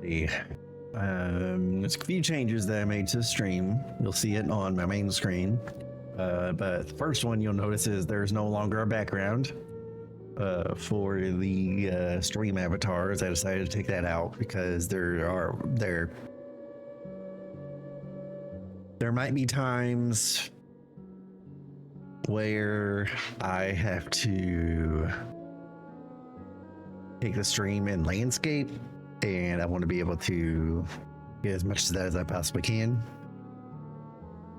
There's a few changes that I made to the stream. You'll see it on my main screen. But the first one you'll notice is there's no longer a background for the stream avatars. I decided to take that out because there might be times where I have to take the stream in landscape, and I want to be able to get as much of that as I possibly can.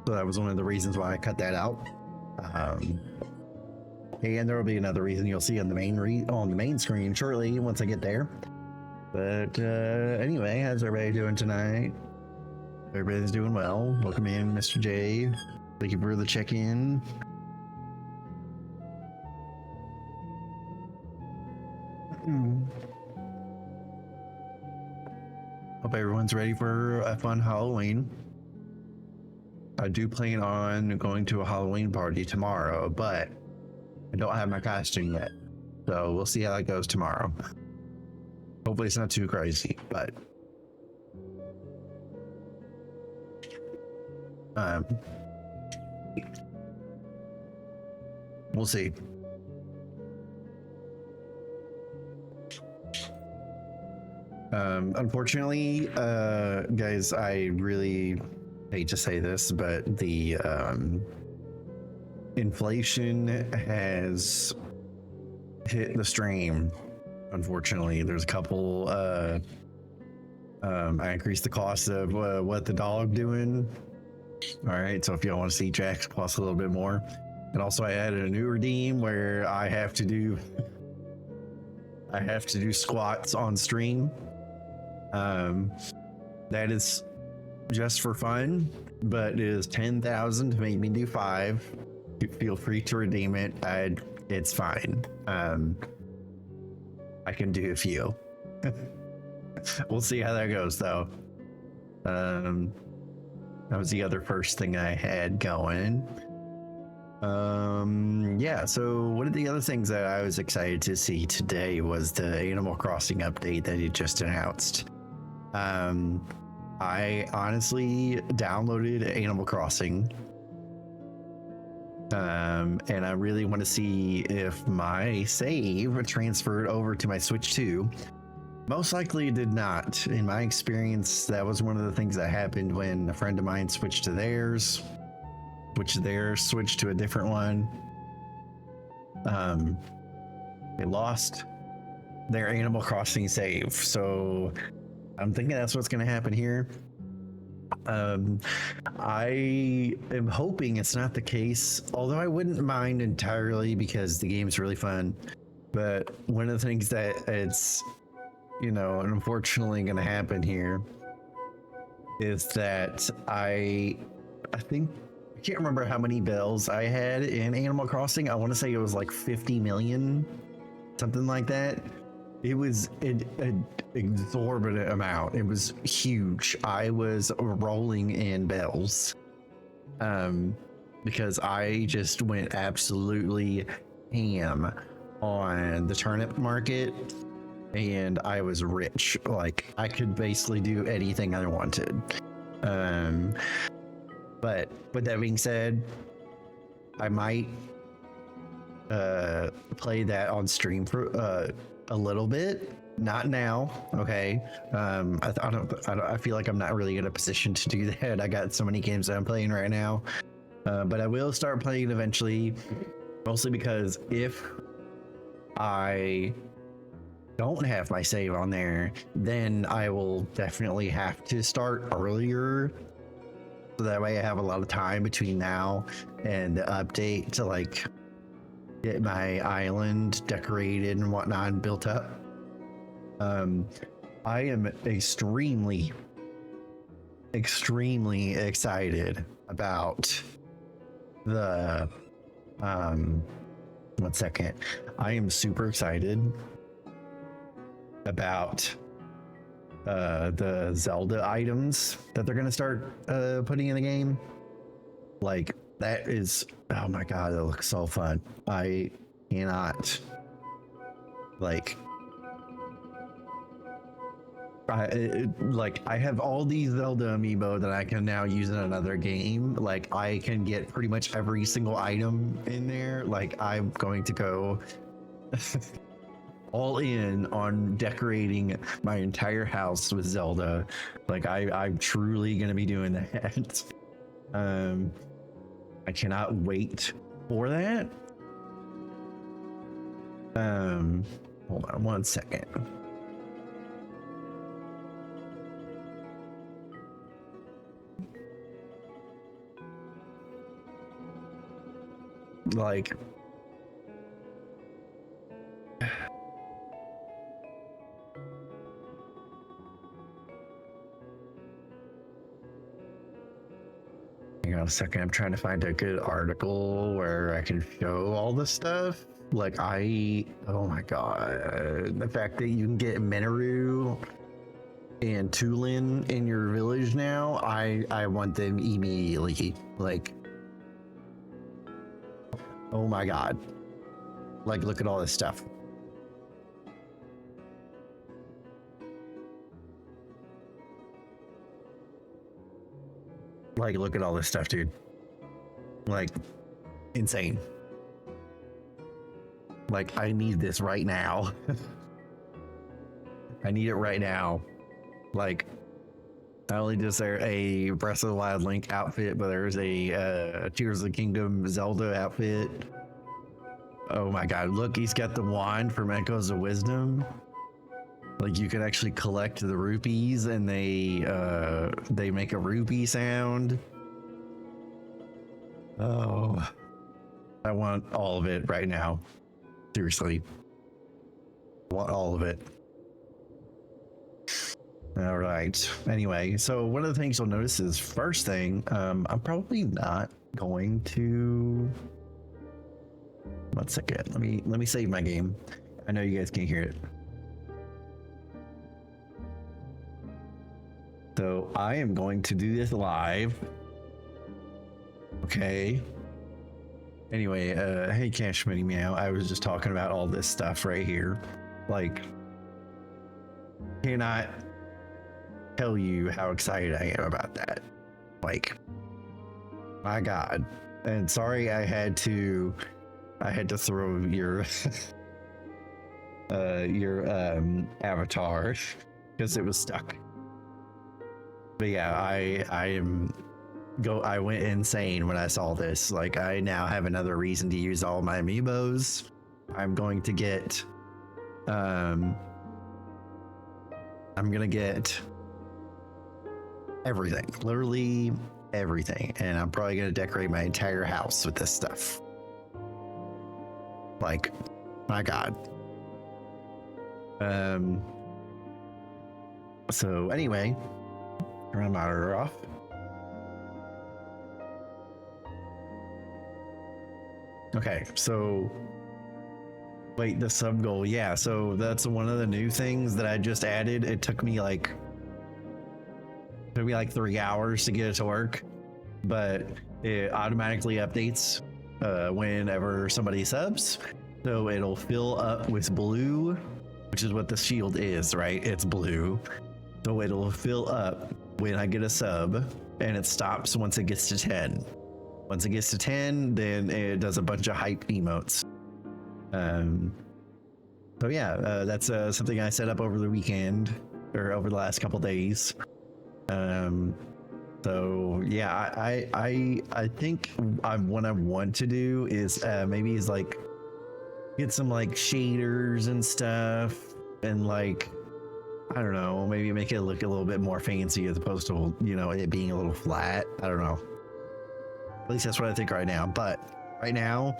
So that was one of the reasons why I cut that out. And there will be another reason you'll see on the main screen shortly once I get there. But anyway, how's everybody doing tonight? Everybody's doing well. Welcome in, Mr. J. Thank you for the check-in. Hope everyone's ready for a fun Halloween. I do plan on going to a Halloween party tomorrow, but I don't have my costume yet. So we'll see how that goes tomorrow. Hopefully it's not too crazy, but we'll see. Unfortunately, guys, I really hate to say this, but the inflation has hit the stream. Unfortunately, there's a couple. I increased the cost of what the dog doing. All right, so if y'all want to see Jax plus a little bit more, and also I added a new redeem where I have to do squats on stream. That is just for fun, but it is 10,000 to make me do 5. Feel free to redeem it. It's fine. I can do a few. We'll see how that goes, though. That was the other first thing I had going. Yeah, so one of the other things that I was excited to see today was the Animal Crossing update that it just announced. I honestly downloaded Animal Crossing, and I really want to see if my save transferred over to my Switch 2. Most likely it did not. In my experience, that was one of the things that happened when a friend of mine switched to theirs, switched to a different one. They lost their Animal Crossing save, so I'm thinking that's what's going to happen here. I am hoping it's not the case, although I wouldn't mind entirely because the game's really fun. But one of the things that it's, unfortunately going to happen here is that I can't remember how many bells I had in Animal Crossing. I want to say it was like 50 million, something like that. It was an exorbitant amount. It was huge. I was rolling in bells because I just went absolutely ham on the turnip market, and I was rich. Like, I could basically do anything I wanted. But with that being said, I might play that on stream for a little bit, not now. Okay. I feel like I'm not really in a position to do that. I got so many games that I'm playing right now, but I will start playing eventually, mostly because if I don't have my save on there, then I will definitely have to start earlier, so that way I have a lot of time between now and the update to like get my island decorated and whatnot and built up. I am extremely excited about the one second. I am super excited about the Zelda items that they're gonna start putting in the game. Like, that is, oh my god, it looks so fun. I cannot, like, I have all these Zelda amiibo that I can now use in another game. Like I can get pretty much every single item in there. Like I'm going to go all in on decorating my entire house with Zelda. Like I'm truly gonna be doing that. I cannot wait for that. Hold on one second. Like hang on a second, I'm trying to find a good article where I can show all this stuff. Like oh my god, the fact that you can get Minoru and Tulin in your village now, I want them immediately. Like, oh my god, like look at all this stuff. Like look at all this stuff, dude. Like insane. Like I need this right now. I need it right now. Like not only is there a Breath of the Wild Link outfit, but there's a Tears of the Kingdom Zelda outfit. Oh my god, look, he's got the wand from Echoes of Wisdom. Like you can actually collect the rupees and they make a rupee sound. Oh, I want all of it right now. Seriously. I want all of it. All right. Anyway, so one of the things you'll notice is first thing, I'm probably not going to. One second. Let me save my game. I know you guys can't hear it. So I am going to do this live. Okay. Anyway, hey Cash Money Meow. I was just talking about all this stuff right here. Like, cannot tell you how excited I am about that. Like, my god. And sorry I had to throw your avatar because it was stuck. But yeah, I went insane when I saw this. Like I now have another reason to use all my amiibos. I'm going to get I'm gonna get everything, literally everything, and I'm probably gonna decorate my entire house with this stuff. Like, my god. So anyway, turn my monitor off. Okay, so wait, the sub goal, yeah, so that's one of the new things that I just added. It took me like 3 hours to get it to work, but it automatically updates whenever somebody subs, so it'll fill up with blue, which is what the shield is, right? It's blue, so it'll fill up when I get a sub, and it stops once it gets to 10. Once it gets to 10, then it does a bunch of hype emotes. So yeah, that's something I set up over the weekend, or over the last couple days. So yeah, I think what I want to do is maybe is like get some like shaders and stuff, and like I don't know, maybe make it look a little bit more fancy as opposed to, you know, it being a little flat. I don't know. At least that's what I think right now. But right now,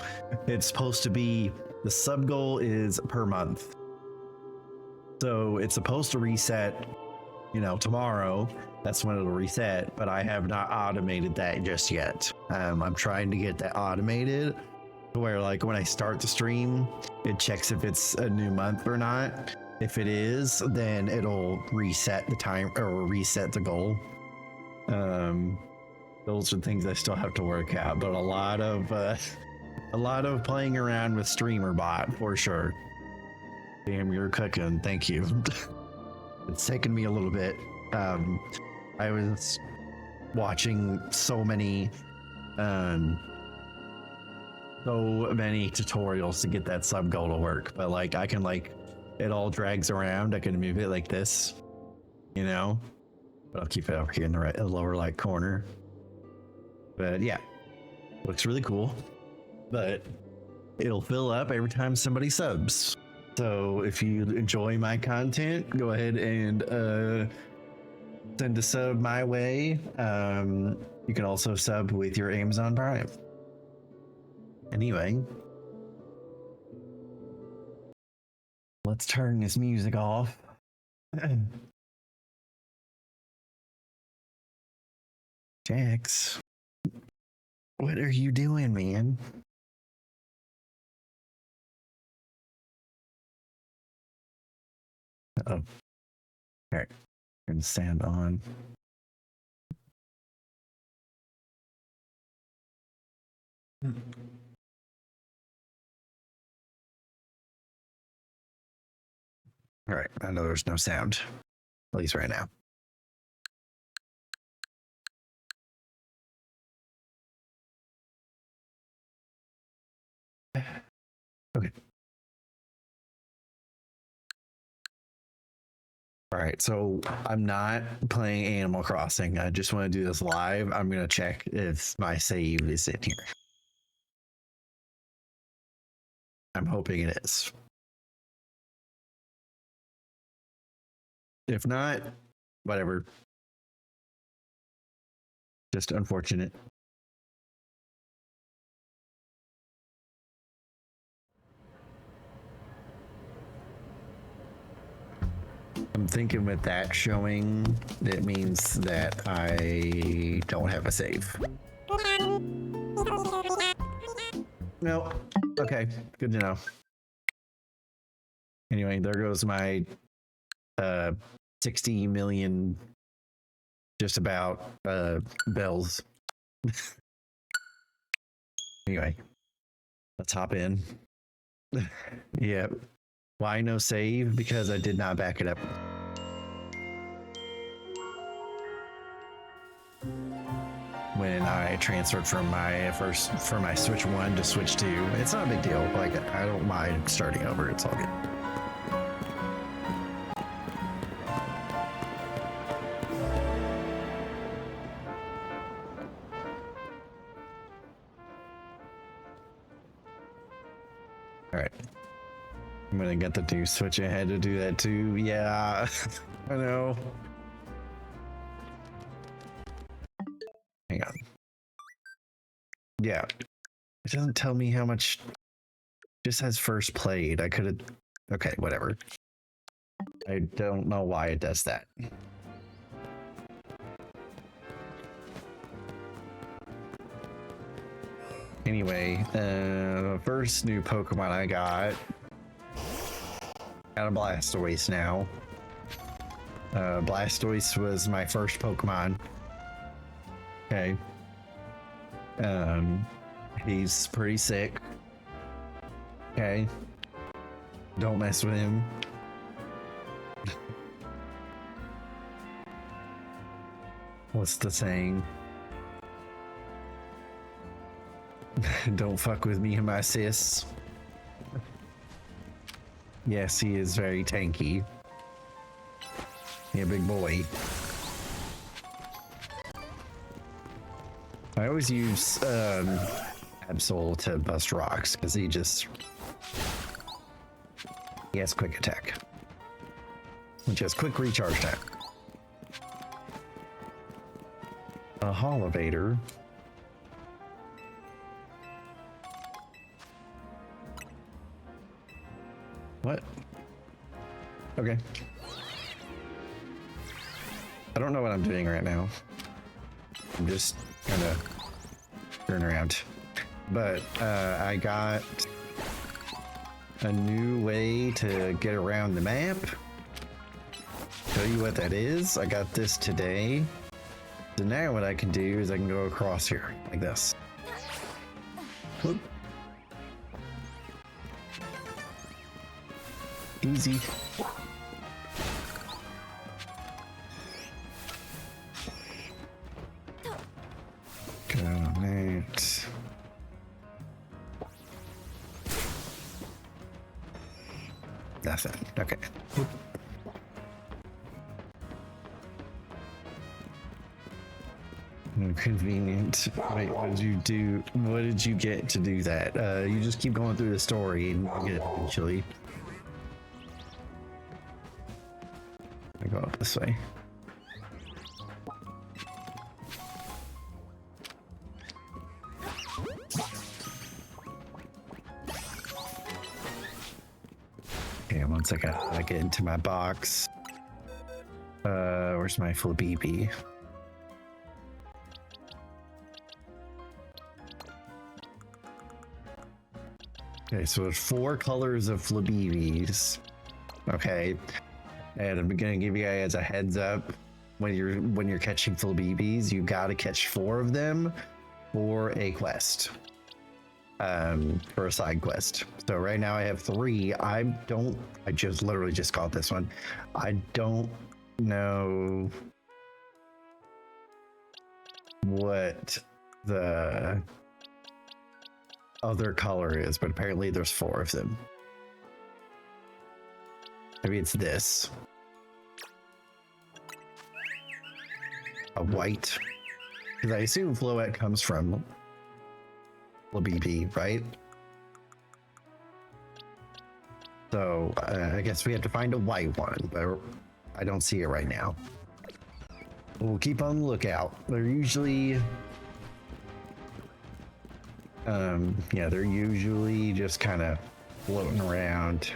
it's supposed to be, the sub goal is per month. So it's supposed to reset, you know, tomorrow. That's when it'll reset, but I have not automated that just yet. I'm trying to get that automated where like when I start the stream, it checks if it's a new month or not. If it is, then it'll reset the time or reset the goal. Those are things I still have to work out, but a lot of playing around with Streamer Bot for sure. Damn, you're cooking. Thank you. It's taken me a little bit. I was watching so many tutorials to get that sub goal to work, but like I can like it all drags around. I can move it like this, you know, but I'll keep it over here in the lower right corner. But yeah, looks really cool, but it'll fill up every time somebody subs. So if you enjoy my content, go ahead and send a sub my way. You can also sub with your Amazon Prime. Anyway, let's turn this music off. Jax, what are you doing, man? Oh, all right. Turn the sound on. All right, I know there's no sound, at least right now. Okay. All right, so I'm not playing Animal Crossing. I just want to do this live. I'm going to check if my save is in here. I'm hoping it is. If not, whatever. Just unfortunate. I'm thinking with that showing, it means that I don't have a save. No. Okay, good to know. Anyway, there goes my 60 million just about bells. Anyway, let's hop in. Yeah. Why no save? Because I did not back it up. When I transferred from my Switch 1 to Switch 2, it's not a big deal. Like, I don't mind starting over. It's all good. All right. I'm gonna get the new Switch ahead to do that too. Yeah, I know. Hang on. Yeah, it doesn't tell me how much. It just says first played. I could have. Okay, whatever. I don't know why it does that. Anyway, the first new Pokemon I got a Blastoise now. Blastoise was my first Pokemon. Okay. He's pretty sick. Okay. Don't mess with him. What's the saying? Don't fuck with me and my sis. Yes, he is very tanky. Yeah, big boy. I always use Absol to bust rocks because he has quick attack, which has quick recharge time. A Holovator. What? Okay. I don't know what I'm doing right now. I'm just gonna turn around. But I got a new way to get around the map. Tell you what that is. I got this today. So now what I can do is I can go across here like this. Whoop. Easy. nothing. Okay. Convenient. Wait, what did you do? What did you get to do that? You just keep going through the story and you get it eventually. I go up this way. Okay, one second. I get into my box. Where's my Flabébé? Okay, so there's 4 colors of Flabébés. Okay, and I'm gonna give you guys a heads up. When you're catching Flabébés, you gotta catch 4 of them for a quest. For a side quest. So right now I have 3. I just literally just caught this one. I don't know what the other color is, but apparently there's 4 of them. Maybe it's this. A white. Because I assume Floette comes from Flabébé, right? So I guess we have to find a white one, but I don't see it right now. We'll keep on the lookout. They're usually yeah, they're usually just kind of floating around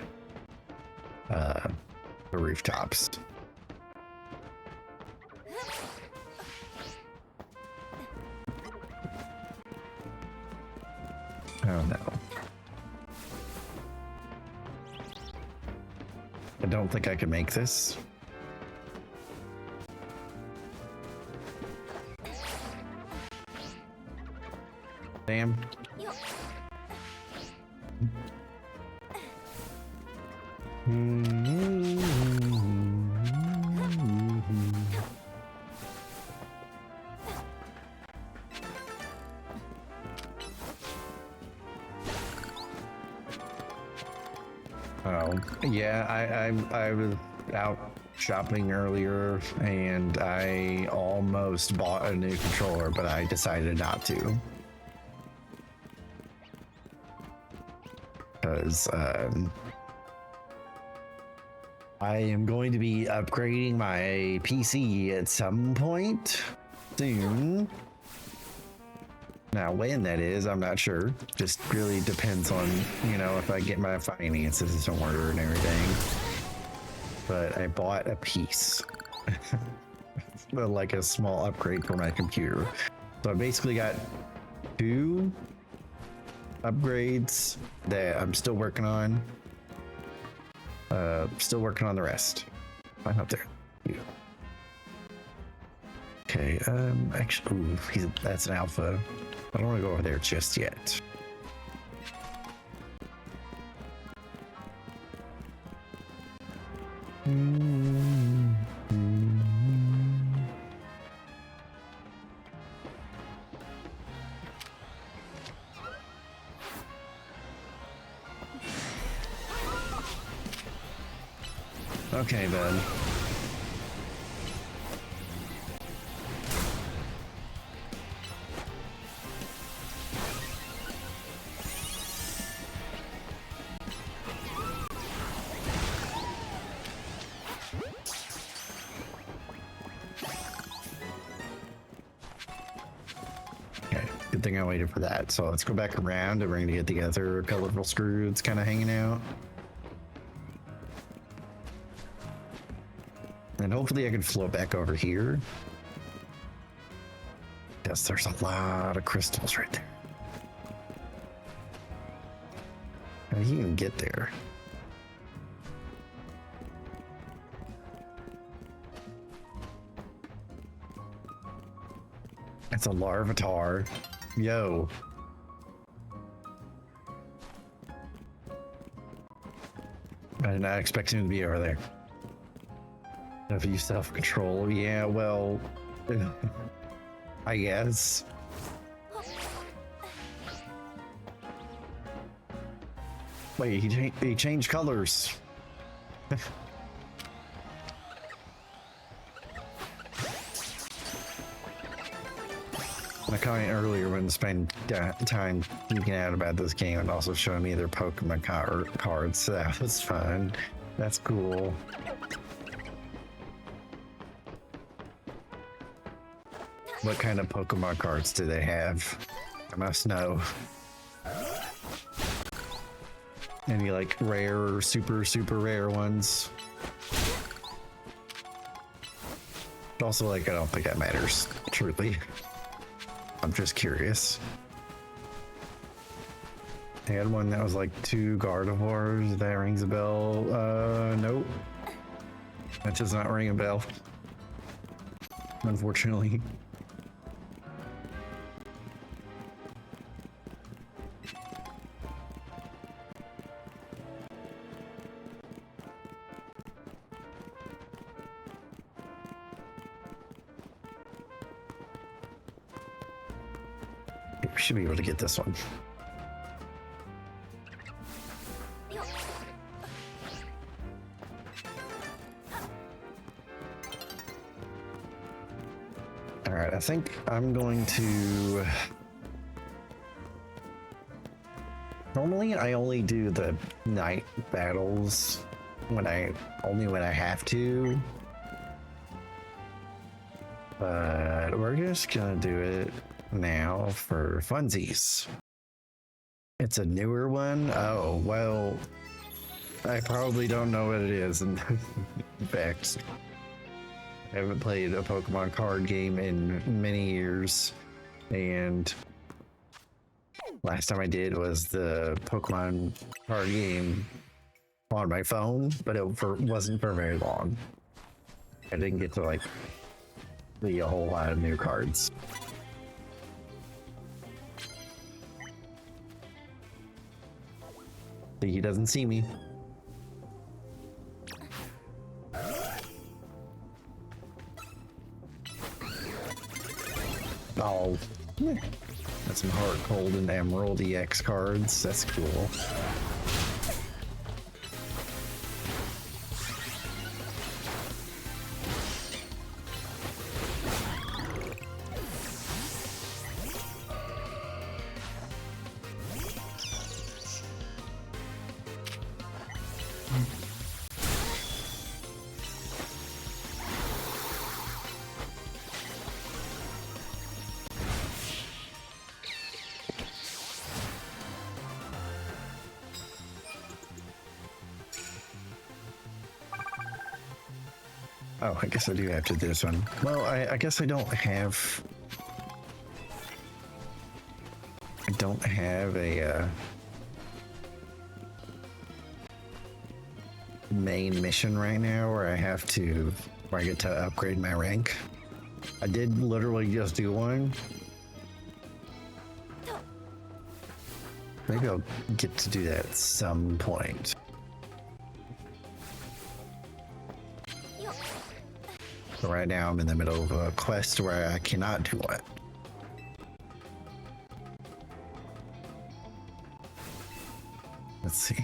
the rooftops. Oh no. I don't think I can make this. Damn. Oh, yeah, I was out shopping earlier and I almost bought a new controller, but I decided not to. Because I am going to be upgrading my PC at some point soon. Now, when that is, I'm not sure. Just really depends on, you know, if I get my finances in order and everything. But I bought a piece. Like a small upgrade for my computer. So I basically got 2 upgrades that I'm still working on. Still working on the rest. I'm up there. Yeah. Okay, actually, ooh, that's an alpha. I don't want to go over there just yet. Okay, then. Okay, good thing I waited for that. So let's go back around and we're gonna get the other colorful screws kind of hanging out. And hopefully I can float back over here. Yes, there's a lot of crystals right there. And you can get there. It's a Larvitar. Yo. I did not expect him to be over there. If you self-control, yeah, well, I guess. Wait, he changed colors. My comment earlier when spend time thinking out about this game and also showing me their Pokemon cards, so that was fun. That's cool. What kind of Pokemon cards do they have? I must know. Any like rare or super rare ones? Also, like, I don't think that matters, truly. I'm just curious. They had one that was like 2 Gardevoirs. That rings a bell. Nope. That does not ring a bell. Unfortunately. We should be able to get this one. All right, I think I'm going to... Normally, I only do the night battles when I have to. But we're just gonna do it now for funsies. It's a newer one. Oh, well, I probably don't know what it is. In fact, I haven't played a Pokemon card game in many years, and last time I did was the Pokemon card game on my phone, but it wasn't for very long. I didn't get to like see a whole lot of new cards. He doesn't see me. Oh, that's some Heart Gold and Emerald EX cards. That's cool. Oh, I guess I do have to do this one. Well, I guess I don't have a main mission right now where I get to upgrade my rank. I did literally just do one. Maybe I'll get to do that at some point. So right now I'm in the middle of a quest where I cannot do it. Let's see.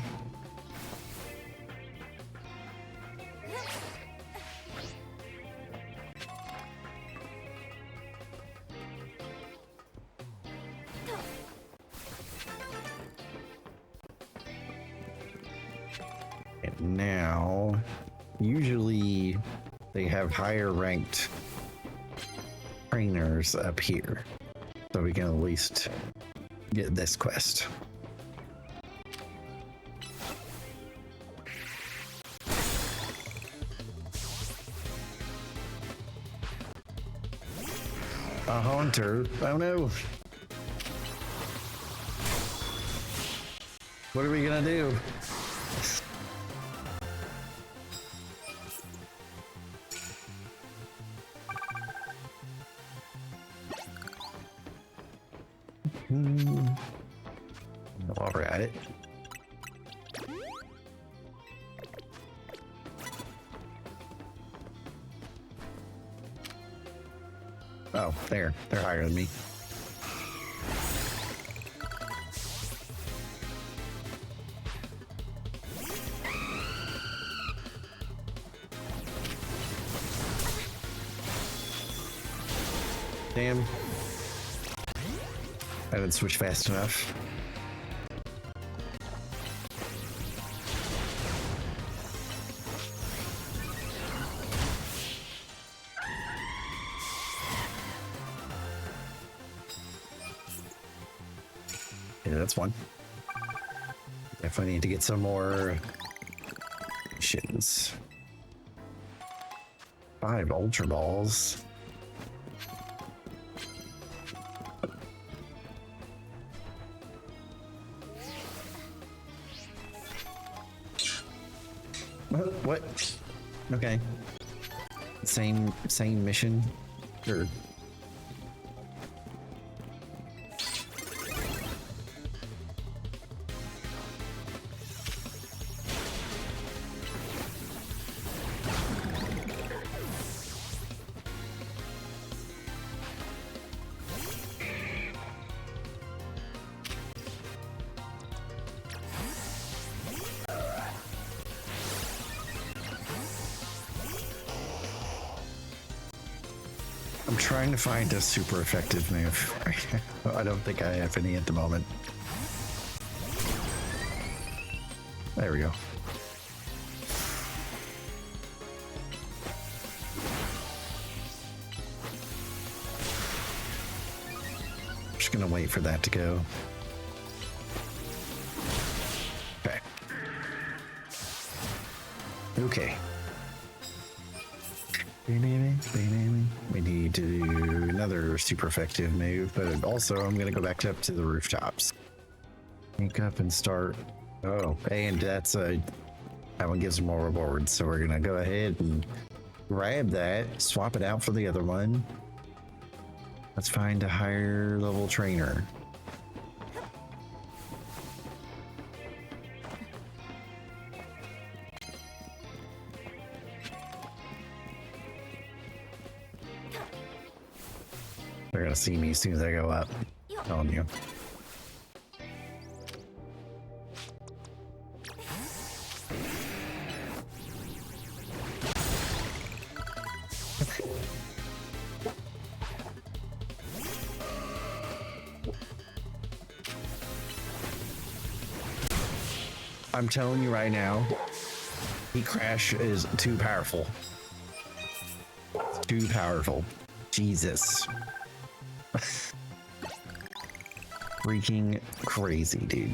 And now, usually they have higher ranked trainers up here, so we can at least get this quest. A Haunter. Oh no. What are we gonna do? While we're at it. Oh, they're higher than me. Damn. I didn't switch fast enough. Yeah, that's one. Definitely need to get some more missions. 5 Ultra Balls. What? Okay. Same mission. Sure. I'm trying to find a super effective move. I don't think I have any at the moment. There we go. Just gonna wait for that to go. Okay. Okay. We need to do another super effective move, but also I'm gonna go back up to the rooftops. Sneak up and start. Oh, and that's that one gives more rewards, so we're gonna go ahead and grab that, swap it out for the other one. Let's find a higher level trainer. They're gonna see me as soon as I go up. I'm telling you. I'm telling you right now, Heat Crash is too powerful. Too powerful. Jesus. Freaking crazy, dude.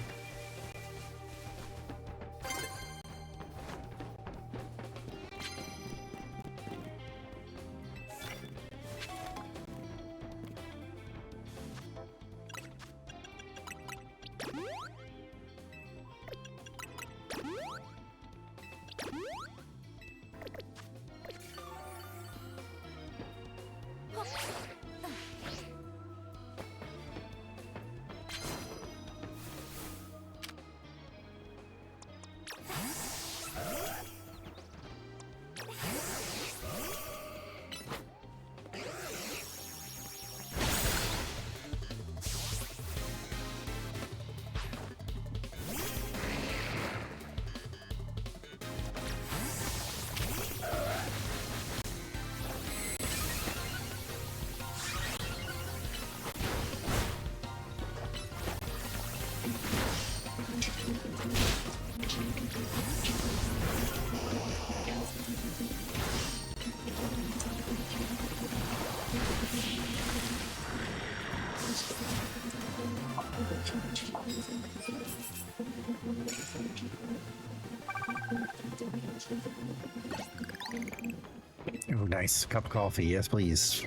Oh, nice cup of coffee. Yes, please.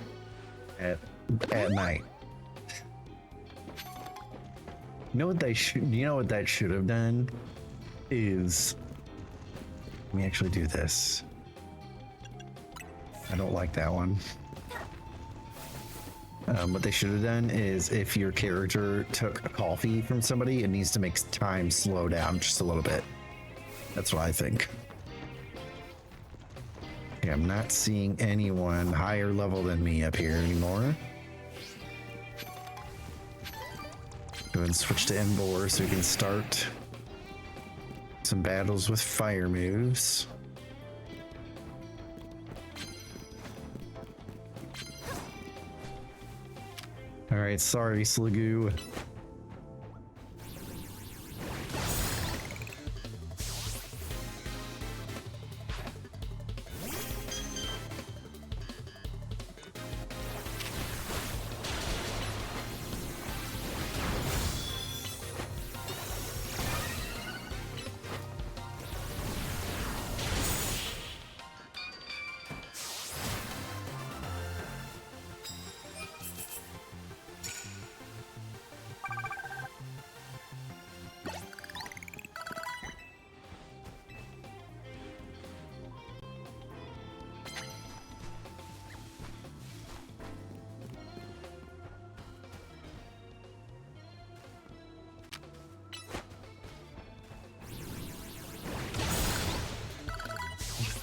At night. You know what they should? You know what that should have done is. Let me actually do this. I don't like that one. What they should have done is if your character took a coffee from somebody, it needs to make time slow down just a little bit. That's what I think. Okay, I'm not seeing anyone higher level than me up here anymore. Go ahead and switch to Embor so we can start some battles with fire moves. All right, sorry, Sligoo.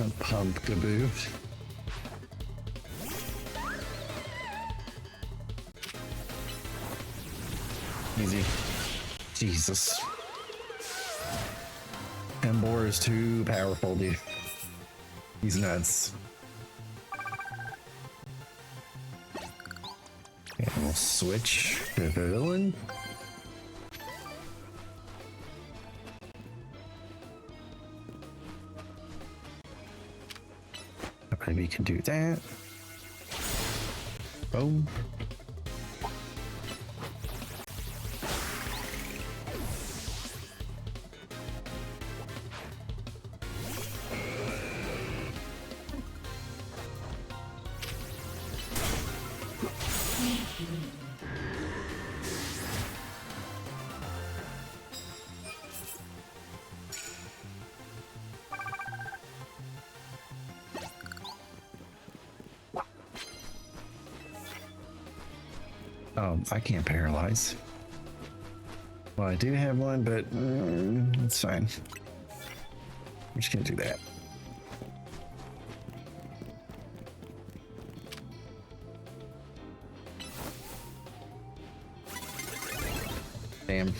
A pump caboose. Easy. Jesus. Embor is too powerful, dude. He's nuts. And we'll switch to villain. Maybe we can do that. Boom. I can't paralyze. Well, I do have one, but it's fine. I'm just gonna do that. Damn.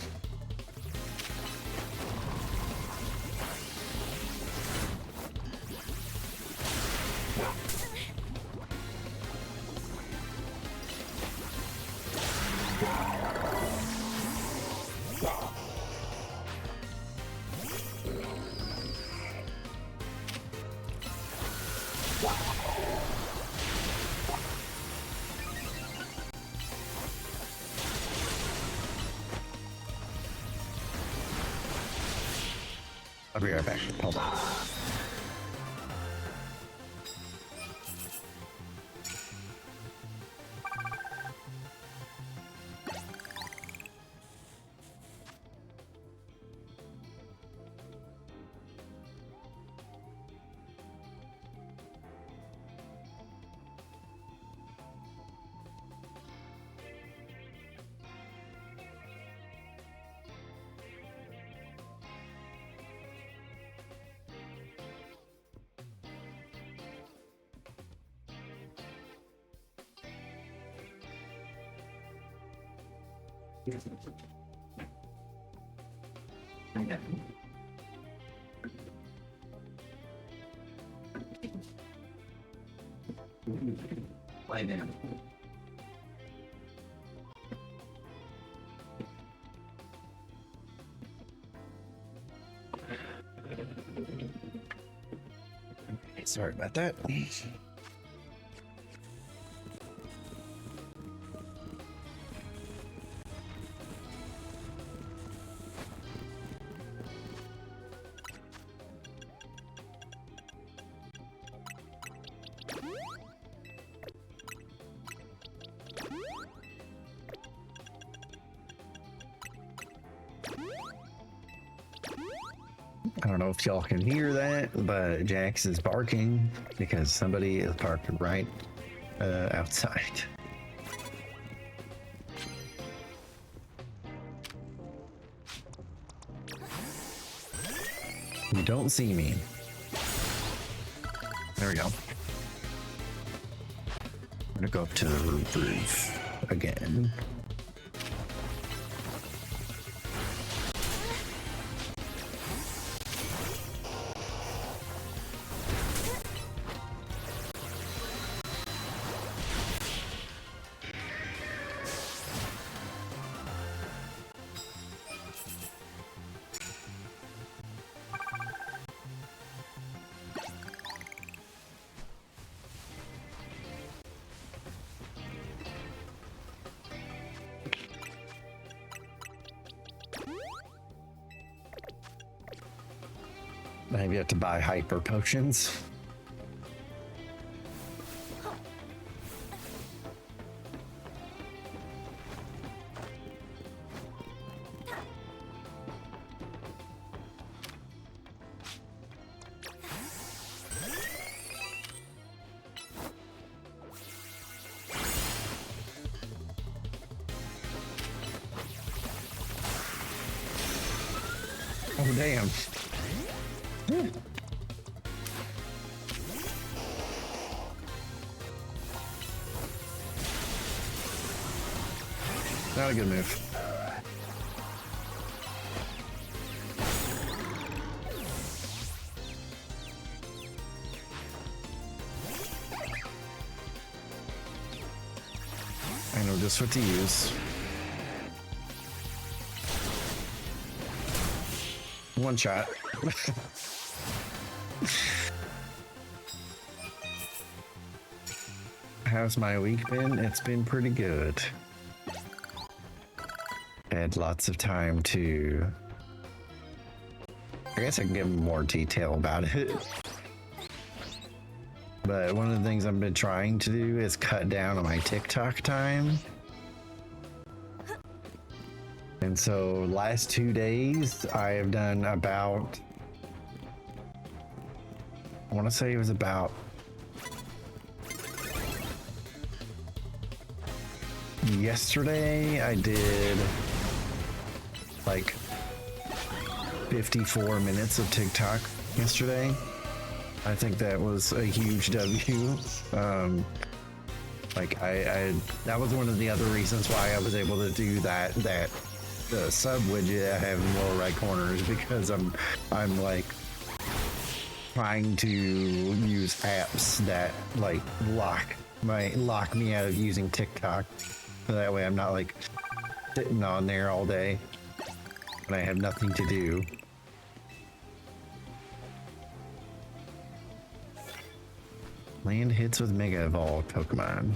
I'll be right back. Hold on. Lie down. Sorry about that. I don't know if y'all can hear that, but Jax is barking because somebody is parked right outside. You don't see me. There we go. I'm gonna go up to the roof again. I have yet to buy hyper potions. Oh, damn. Not a good move. I know just what to use. One shot. How's my week been? It's been pretty good. Had lots of time to... I guess I can give more detail about it. But one of the things I've been trying to do is cut down on my TikTok time. And so last 2 days, I have done about, I want to say it was about yesterday, I did like 54 minutes of TikTok yesterday. I think that was a huge W. Like I that was one of the other reasons why I was able to do that the sub widget I have in the lower right corner is because I'm like trying to use apps that like lock me out of using TikTok. So that way I'm not like sitting on there all day and I have nothing to do. Land hits with Mega Evolved Pokemon.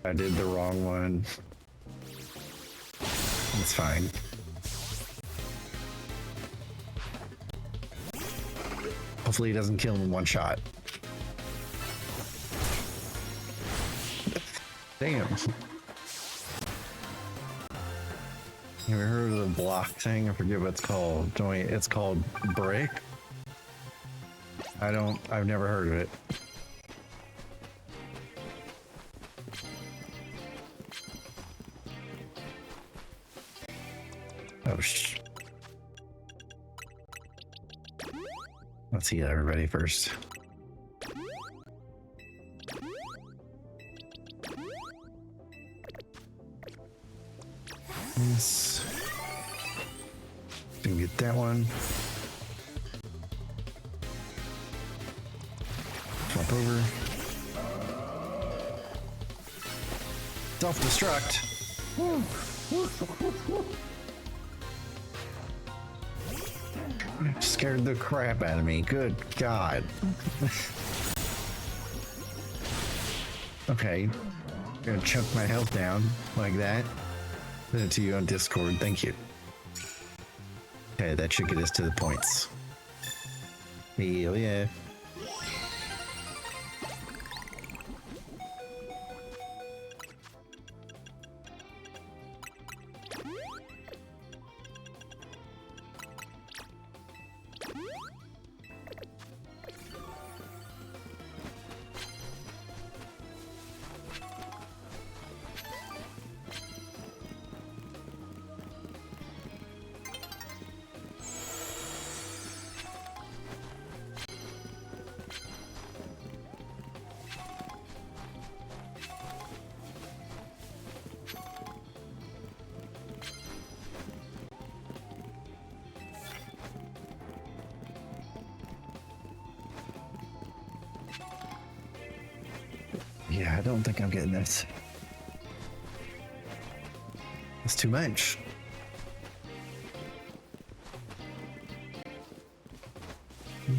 I did the wrong one. It's fine. Hopefully he doesn't kill him in one shot. Damn. You ever heard of the block thing? I forget what it's called. It's called Brick. I've never heard of it. Oh, let's heal everybody first. Yes. Didn't get that one. Flop over. Self-destruct. Scared the crap out of me. Good God. Okay. I'm gonna chunk my health down like that. Send it to you on Discord. Thank you. Okay, that should get us to the points. Hell yeah. Yeah, I don't think I'm getting this. It's too much. I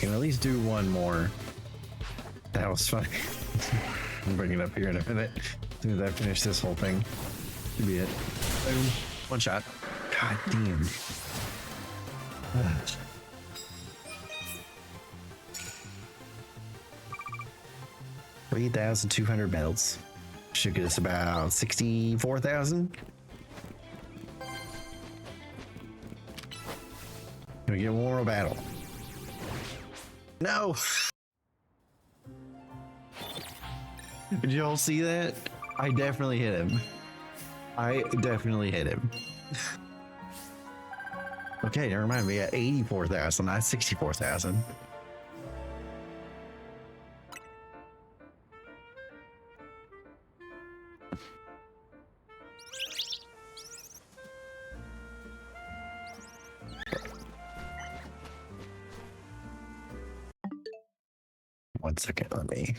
can at least do one more. That was funny. I'll bring it up here in a minute. As soon as I finish this whole thing. Should be it. Boom. One shot. God damn. 3,200 bells. Should get us about 64,000. Can we get one more battle? No! Did you all see that? I definitely hit him. I definitely hit him. Okay, never mind. We got 84,000, not 64,000. One second, let me.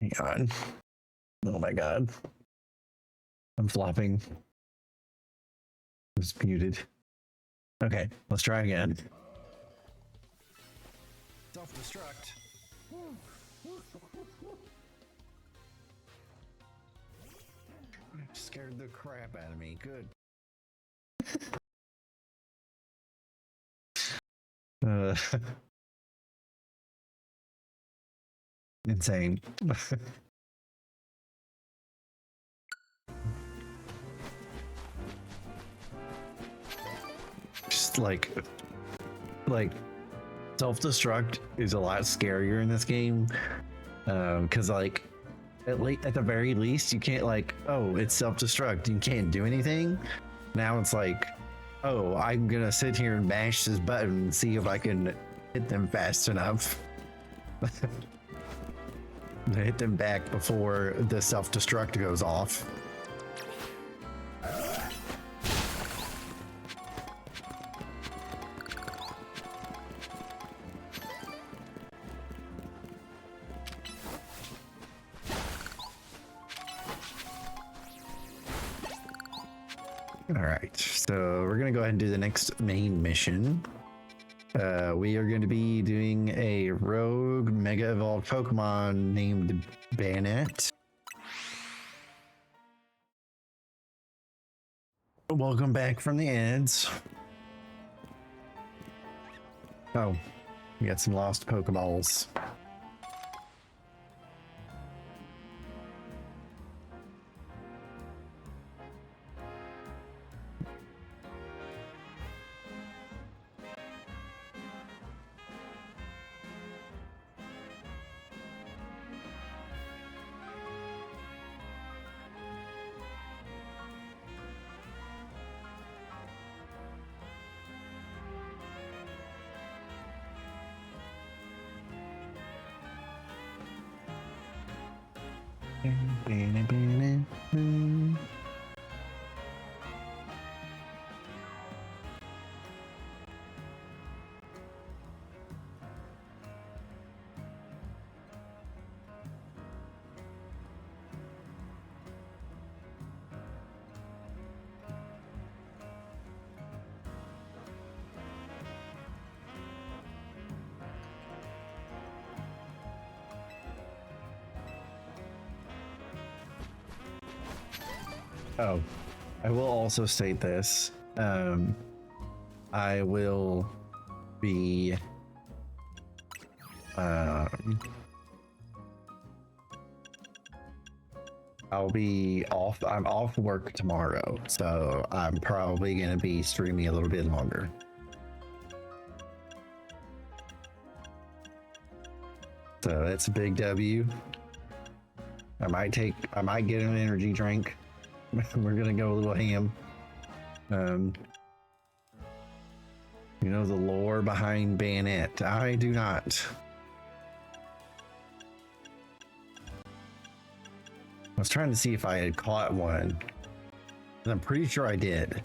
Hang on. Oh my god. I'm flopping. It's muted. Okay, let's try again. Self-destruct. Scared the crap out of me. Good. Insane. Just like self-destruct is a lot scarier in this game, because like at the very least you can't like, oh, it's self-destruct, you can't do anything. Now it's like, oh, I'm gonna sit here and mash this button and see if I can hit them fast enough. Hit them back before the self-destruct goes off. All right, so we're gonna go ahead and do the next main mission. We are going to be doing a rogue mega evolved Pokemon named Banette. Welcome back from the ads. Oh, we got some lost Pokeballs. Oh, I will also state this. I will be I'll be off. I'm off work tomorrow, so I'm probably gonna be streaming a little bit longer. So that's a big W. I might get an energy drink. We're gonna go a little ham. You know the lore behind Bayonet? I do not. I was trying to see if I had caught one. I'm pretty sure I did.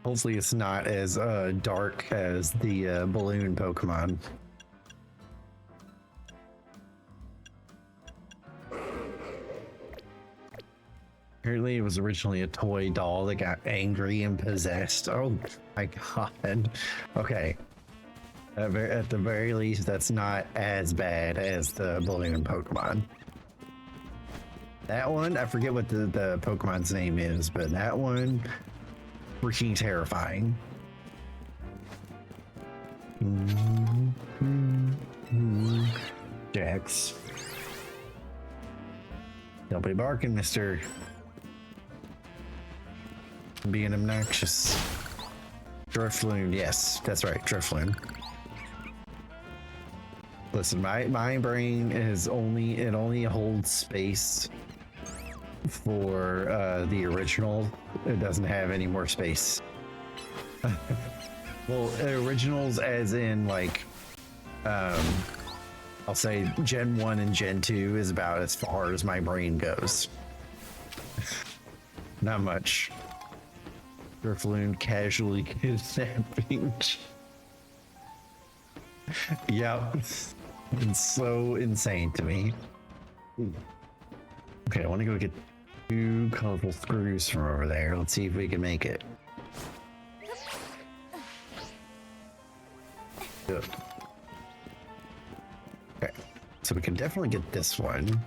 Hopefully it's not as dark as the balloon Pokemon. Apparently it was originally a toy doll that got angry and possessed. Oh my god. Okay. At the very least, that's not as bad as the balloon Pokemon. That one, I forget what the Pokemon's name is, but that one, freaking terrifying. Jax. Don't be barking, mister. Being obnoxious. Drifloon, yes, that's right, Drifloon. Listen, my brain is only holds space for the original. It doesn't have any more space. Well, originals as in like I'll say Gen 1 and Gen 2 is about as far as my brain goes. Not much. Drifloon casually kidnapping. Yep. It's so insane to me. Okay, I want to go get 2 colorful screws from over there. Let's see if we can make it. Good. Okay, so we can definitely get this one.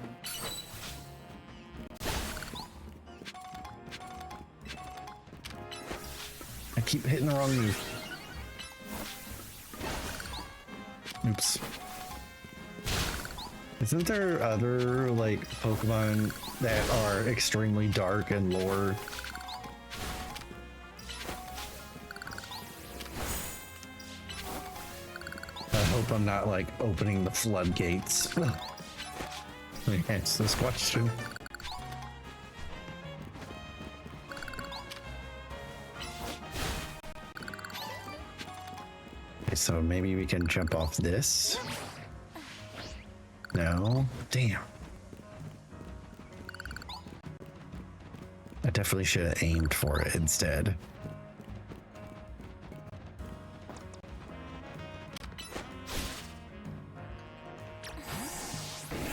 I keep hitting the wrong move. Oops. Isn't there other like Pokemon that are extremely dark and lore? I hope I'm not like opening the floodgates. Let me answer this question. Okay, so maybe we can jump off this. No, damn. I definitely should have aimed for it instead.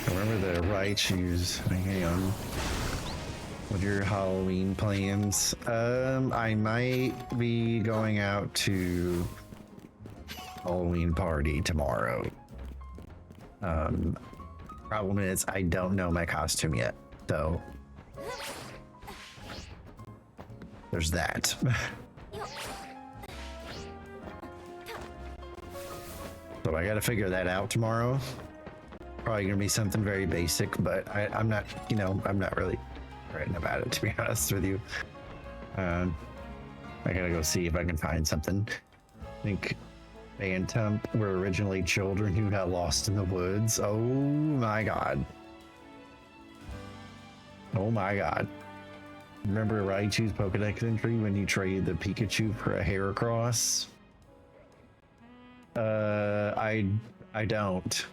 Remember the Raichus. Hang on. What are your Halloween plans? I might be going out to Halloween party tomorrow. Problem is I don't know my costume yet, so there's that. So I gotta figure that out tomorrow. Probably gonna be something very basic, but I'm not, I'm not really writing about it, to be honest with you. I gotta go see if I can find something. I think Phantom were originally children who got lost in the woods. Oh my god. Oh my god. Remember Raichu's Pokedex entry when you traded the Pikachu for a Heracross? I don't.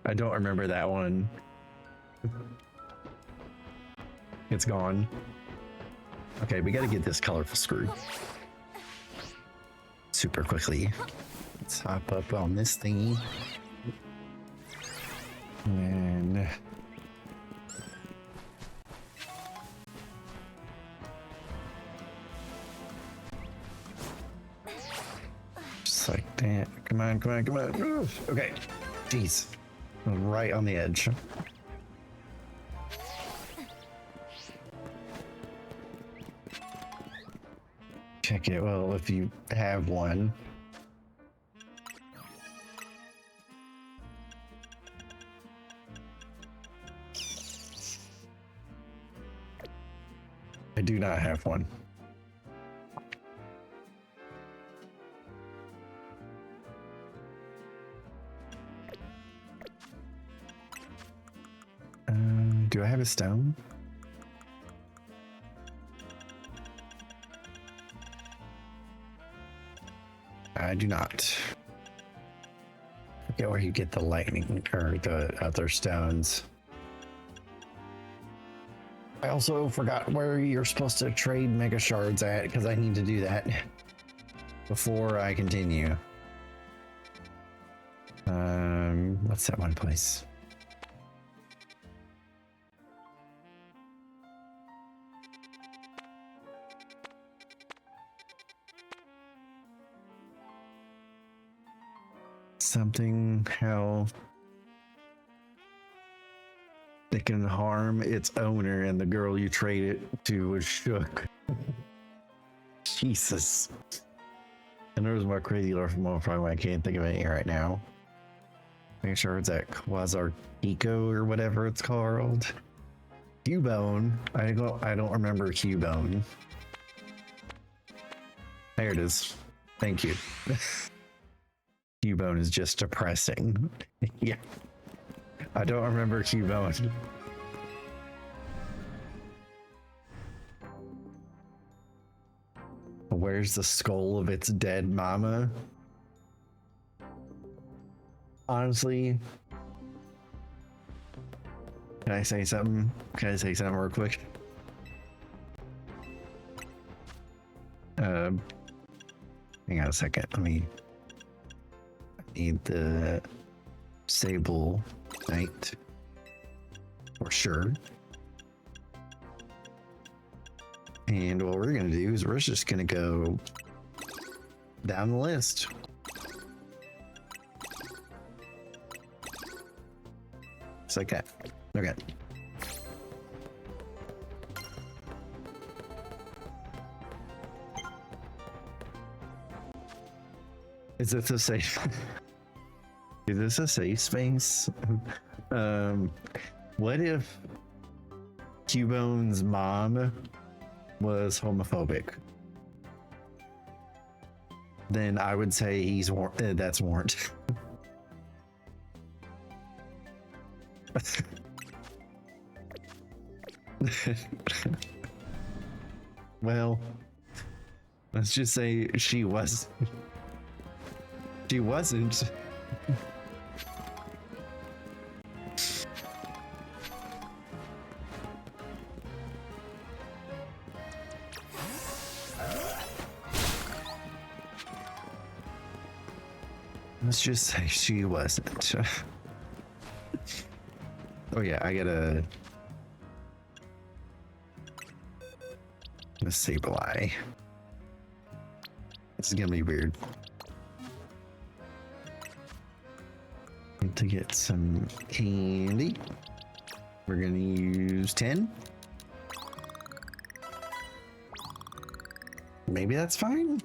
I don't remember that one. It's gone. Okay, we gotta get this colorful screw super quickly. Let's hop up on this thingy. And just like that. Come on, come on, come on. Oof. Okay. Jeez. Right on the edge. Check it. Well, if you have one. I do not have one. Do I have a stone? I do not. I forget where you get the lightning or the other stones. I also forgot where you're supposed to trade mega shards at because I need to do that before I continue. What's that one place? Something how it can harm its owner, and the girl you trade it to was shook. Jesus. And there was more crazy lore from Wolfram. I can't think of any right now. Make sure it's at Quasar Eco or whatever it's called. Cubone. I don't remember Cubone. There it is. Thank you. Cubone is just depressing. Yeah. I don't remember Cubone. Where's the skull of its dead mama? Honestly, can I say something? Can I say something real quick? Hang on a second. I need the Sable Knight for sure. And what we're gonna do is we're just gonna go down the list. It's like that. Okay. Is this a safe? Is this a safe space? What if Cubone's mom was homophobic? Then I would say that's warrant. Well, let's just say she was. She wasn't. Let's just say she wasn't. Oh yeah, I gotta Sable Eye. This is gonna be weird. Need to get some candy. We're gonna use 10. Maybe that's fine.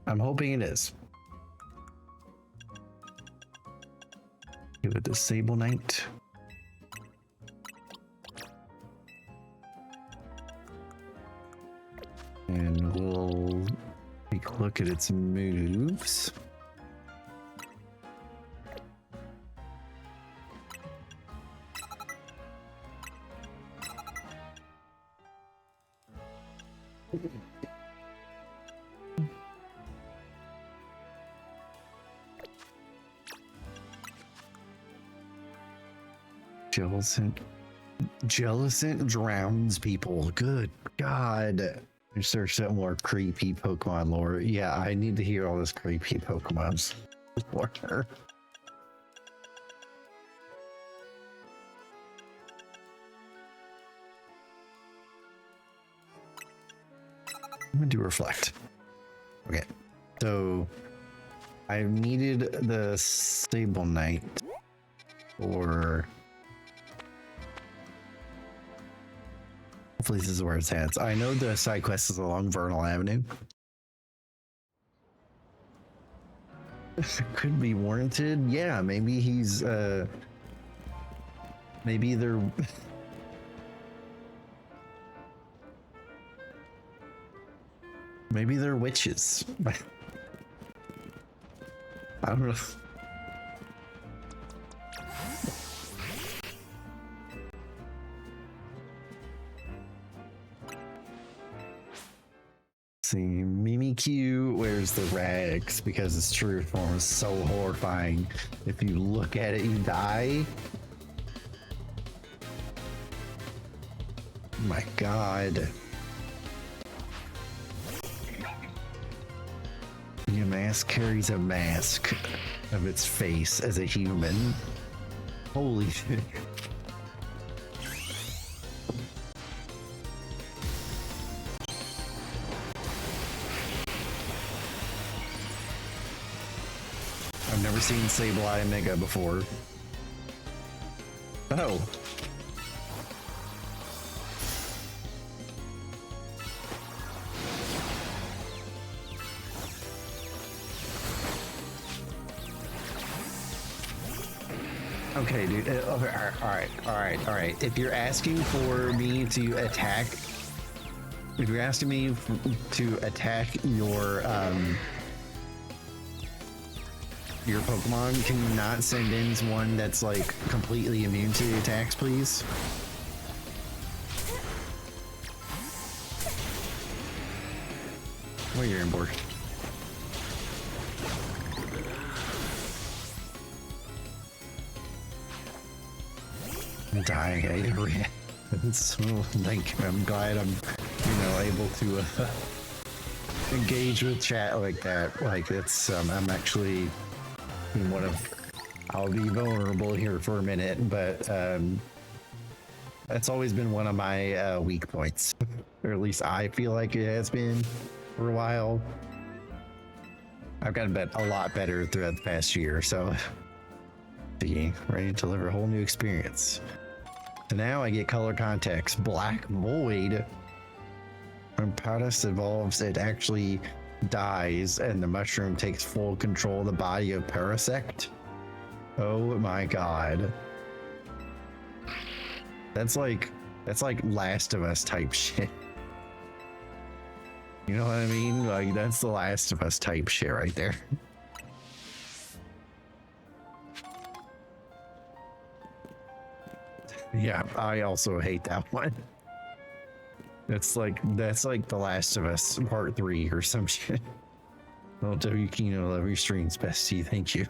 I'm hoping it is. Give it the Sable Knight. And we'll take a look at its moves. Jellicent drowns people. Good God. Search some more creepy Pokemon lore. Yeah, I need to hear all this creepy Pokemon lore. I'm gonna do reflect. Okay, so I needed the Sable Knight for Hopefully this is where it's at. I know the side quest is along Vernal Avenue. Could be warranted. Yeah, maybe he's maybe they're maybe they're witches. I don't know. See, Mimikyu wears the rags because its true form is so horrifying. If you look at it, you die. My God. Your mask carries a mask of its face as a human. Holy shit. I've never seen Sableye Mega before. Oh. Okay, dude. Okay, all right. If you're asking for me to attack, if you're asking me to attack your Pokemon, can you not send in one that's like completely immune to the attacks, please? Where you're in board. I'm dying. So like I'm glad I'm able to engage with chat like that. Like it's I'm actually I'll be vulnerable here for a minute, but that's always been one of my weak points, or at least I feel like it has been for a while. I've gotten a lot better throughout the past year, so being ready to deliver a whole new experience. So now I get color context. Black Void. When Paras evolves, it actually dies and the mushroom takes full control of the body of Parasect. Oh my God. That's like Last of Us type shit. You know what I mean? Like that's the Last of Us type shit right there. Yeah, I also hate that one. That's like The Last of Us Part 3 or some shit. Well, WKino, love your streams, bestie. Thank you.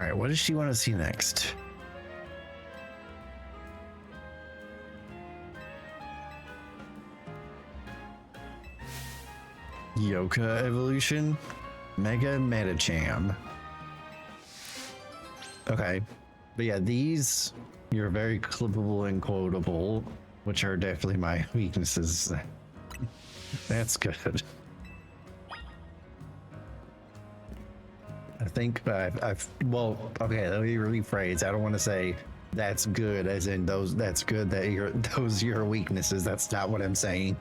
All right, what does she want to see next? Yoka evolution, Mega Metacham. Okay, but yeah, these you're very clippable and quotable, which are definitely my weaknesses. That's good. I think well, okay, let me rephrase. I don't want to say that's good as in that's good that those are your weaknesses. That's not what I'm saying.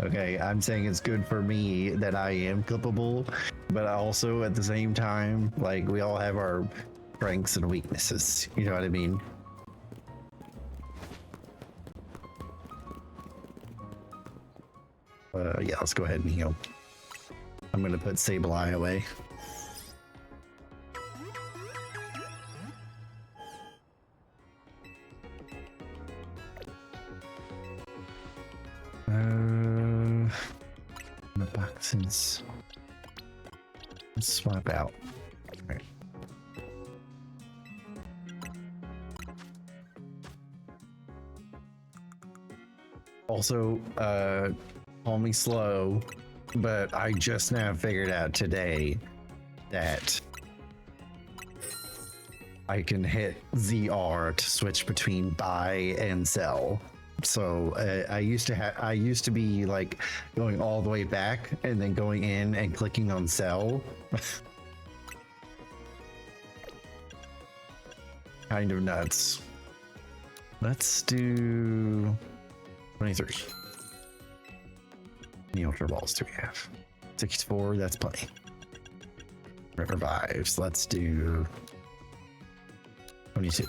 Okay, I'm saying it's good for me that I am clippable, but also at the same time, like we all have our strengths and weaknesses. You know what I mean? Yeah, let's go ahead and heal. I'm gonna put Sableye away. The boxes. Let's swap out. All right. Also, call me slow, but I just now figured out today that I can hit ZR to switch between buy and sell. So I used to be like going all the way back and then going in and clicking on sell. Kind of nuts. Let's do 23. How many ultra balls do we have? 64, that's plenty. Revives, let's do 22.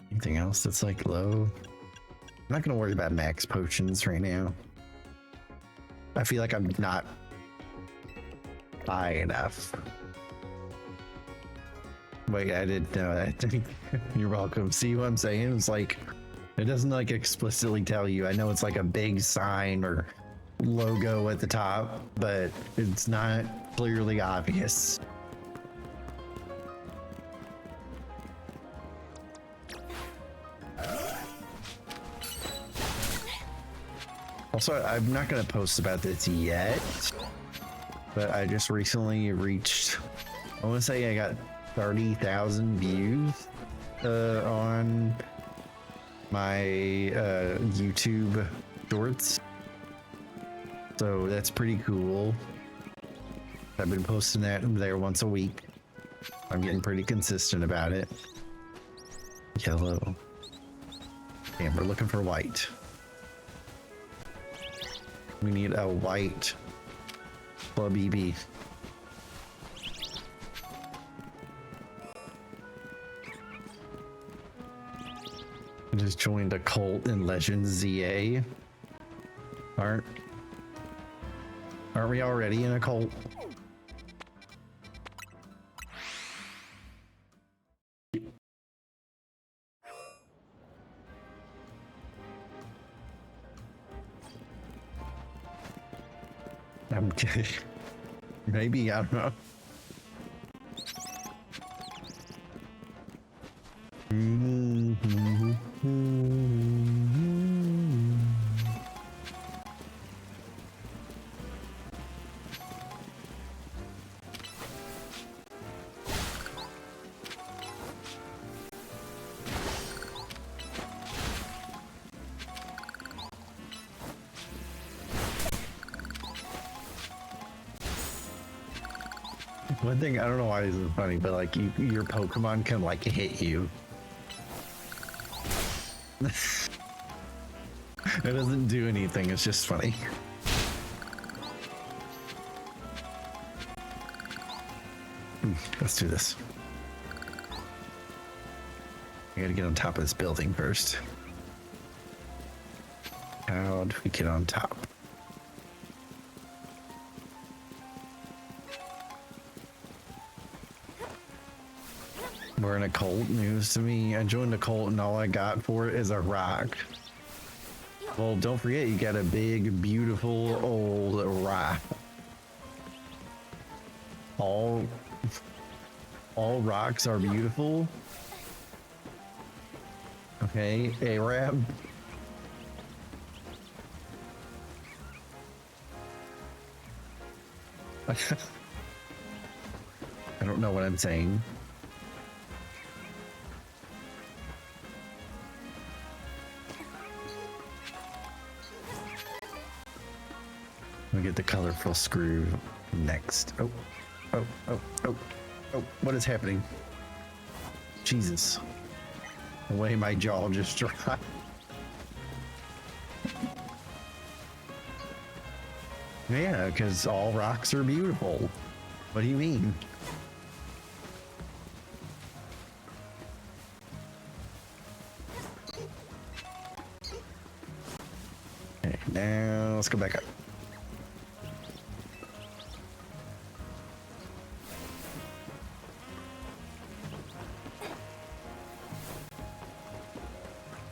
Anything else that's like low? I'm not gonna worry about max potions right now. I feel like I'm not high enough. Wait, I didn't know that. You're welcome. See what I'm saying? It's like, it doesn't like explicitly tell you. I know it's like a big sign or logo at the top, but it's not clearly obvious. Also, I'm not going to post about this yet, but I just recently reached, I want to say I got 30,000 views on my YouTube shorts. So that's pretty cool. I've been posting that there once a week. I'm getting pretty consistent about it. Yellow. Damn, we're looking for white. We need a white Club EB. I just joined a cult in Legends ZA. Aren't we already in a cult? I'm kidding. Maybe, I don't know. One thing, I don't know why this is funny, but like your Pokemon can like hit you. It doesn't do anything, it's just funny. Let's do this. I gotta get on top of this building first. How do we get on top? We're in a cult, news to me. I joined a cult and all I got for it is a rock. Well, don't forget you got a big, beautiful old rock. All rocks are beautiful. Okay, Arab. I don't know what I'm saying. We'll get the colorful screw next. Oh, what is happening? Jesus. The way my jaw just dropped. Yeah, because all rocks are beautiful. What do you mean? Okay, now let's go back up.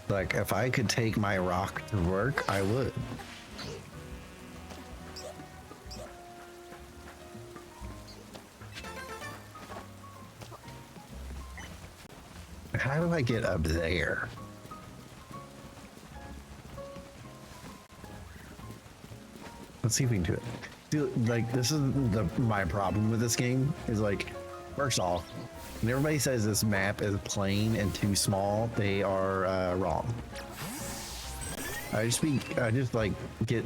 Like, if I could take my rock to work, I would. do I get up there? Let's see if we can do it. Dude, like, this is my problem with this game is like, first off, when everybody says this map is plain and too small, they are wrong. I just like get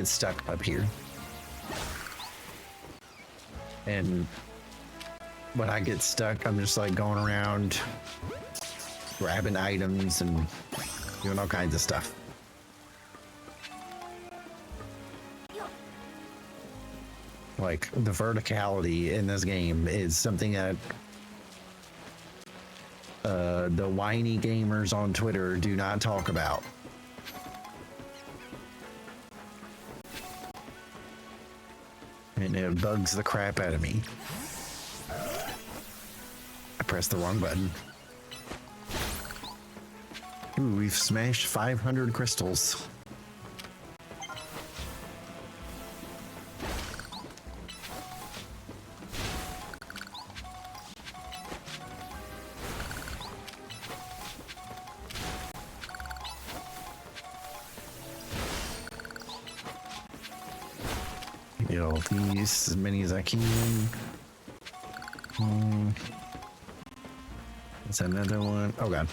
stuck up here. And when I get stuck, I'm just like going around grabbing items and doing all kinds of stuff. Like, the verticality in this game is something that the whiny gamers on Twitter do not talk about. And it bugs the crap out of me. I pressed the wrong button. Ooh, we've smashed 500 crystals. Get all these, as many as I can. That's another one. Oh god.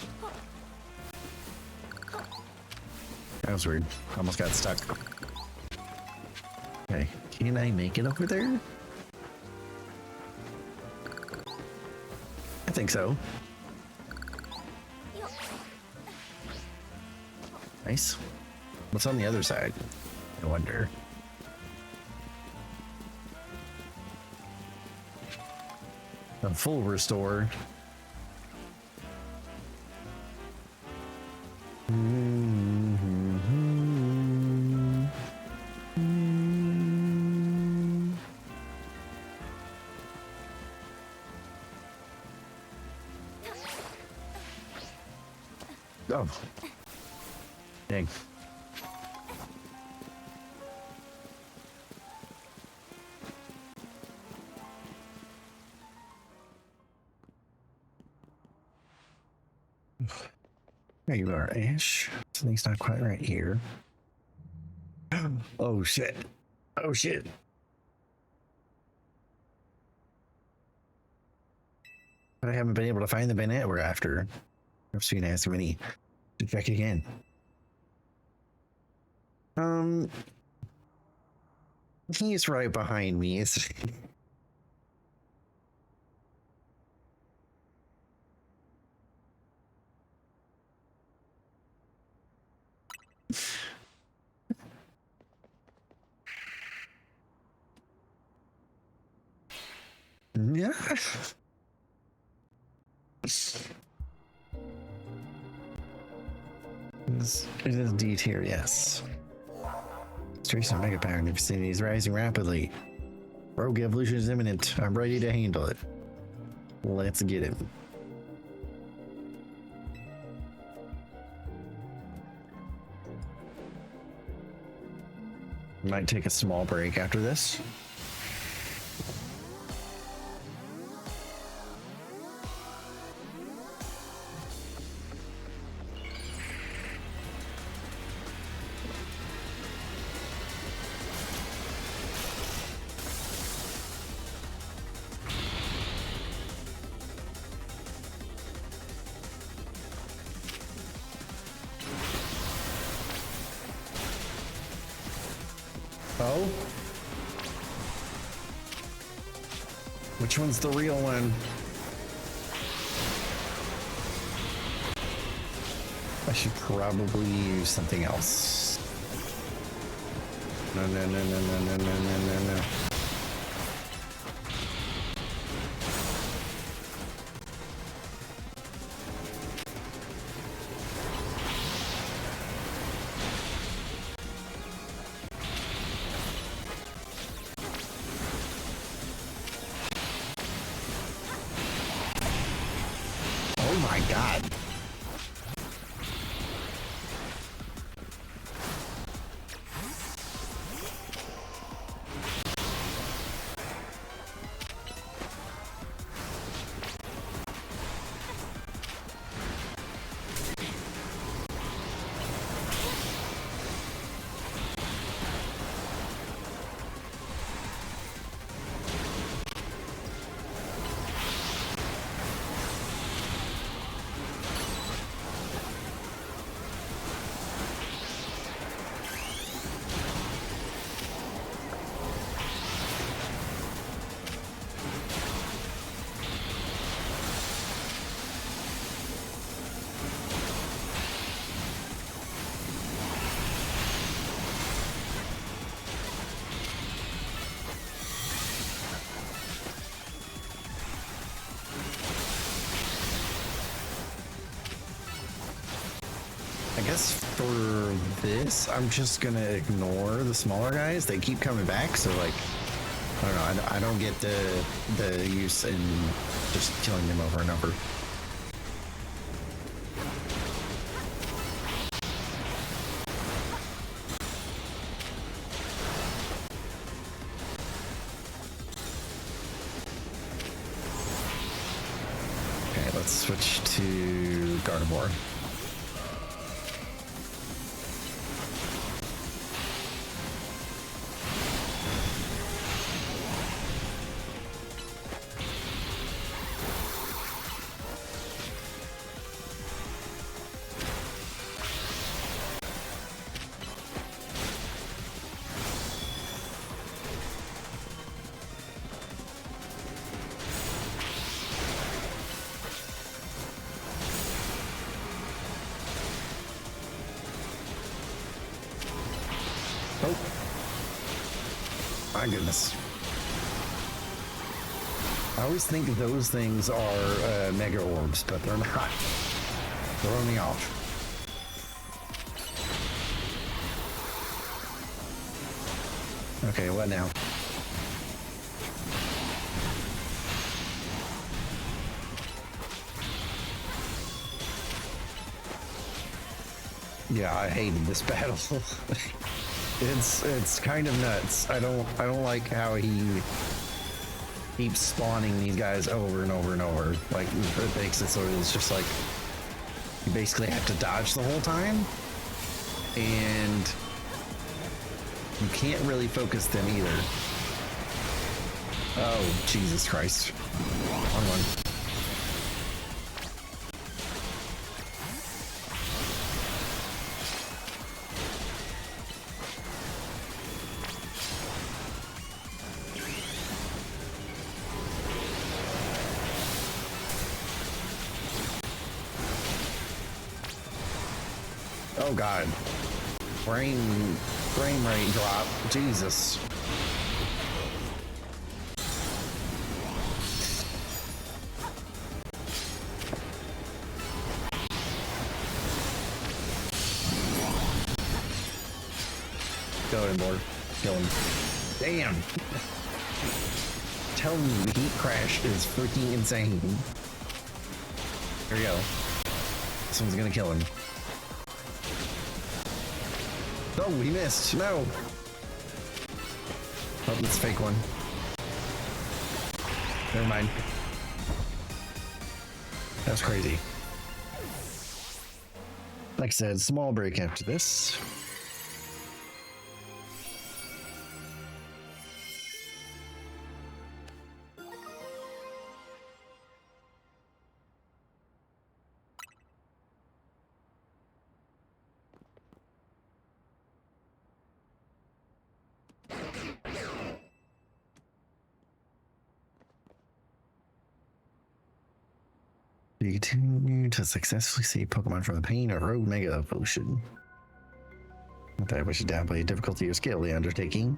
That was weird. Almost got stuck. Okay, can I make it over there? I think so. Nice. What's on the other side? I wonder. A full restore. Oh. Dang. There you are, Ash. Something's not quite right here. Oh shit. Oh shit. But I haven't been able to find the banana we're after. I've seen as many. To check again. He's right behind me. It's yeah. It is D tier, yes. Trace of mega power in the vicinity is rising rapidly. Rogue evolution is imminent. I'm ready to handle it. Let's get him. Might take a small break after this. Oh? Which one's the real one? I should probably use something else. No, no, no, no, no, no, no, no, no, no. Oh my god. after this, I'm just gonna ignore the smaller guys. They keep coming back, so like, I don't know. I don't get the use in just killing them over and over. Okay, let's switch to Gardevoir. Oh, my goodness. I always think those things are Mega Orbs, but they're not. Throw me off. Okay, what now? Yeah, I hated this battle. It's kind of nuts. I don't like how he keeps spawning these guys over and over and over. Like, it makes it so it's just like you basically have to dodge the whole time, and you can't really focus them either. Oh, Jesus Christ. Wrong one. Oh God. Frame rate drop. Jesus. Go ahead, board. Kill him. Damn. Tell me the heat crash is freaking insane. Here we go. This one's gonna kill him. Oh, he missed. No. Oh, it's a fake one. Never mind. That's crazy. Like I said, small break after this. You continue to successfully save Pokemon from the pain of Rogue Mega Evolution. Not that I wish to downplay the difficulty or skill of the undertaking.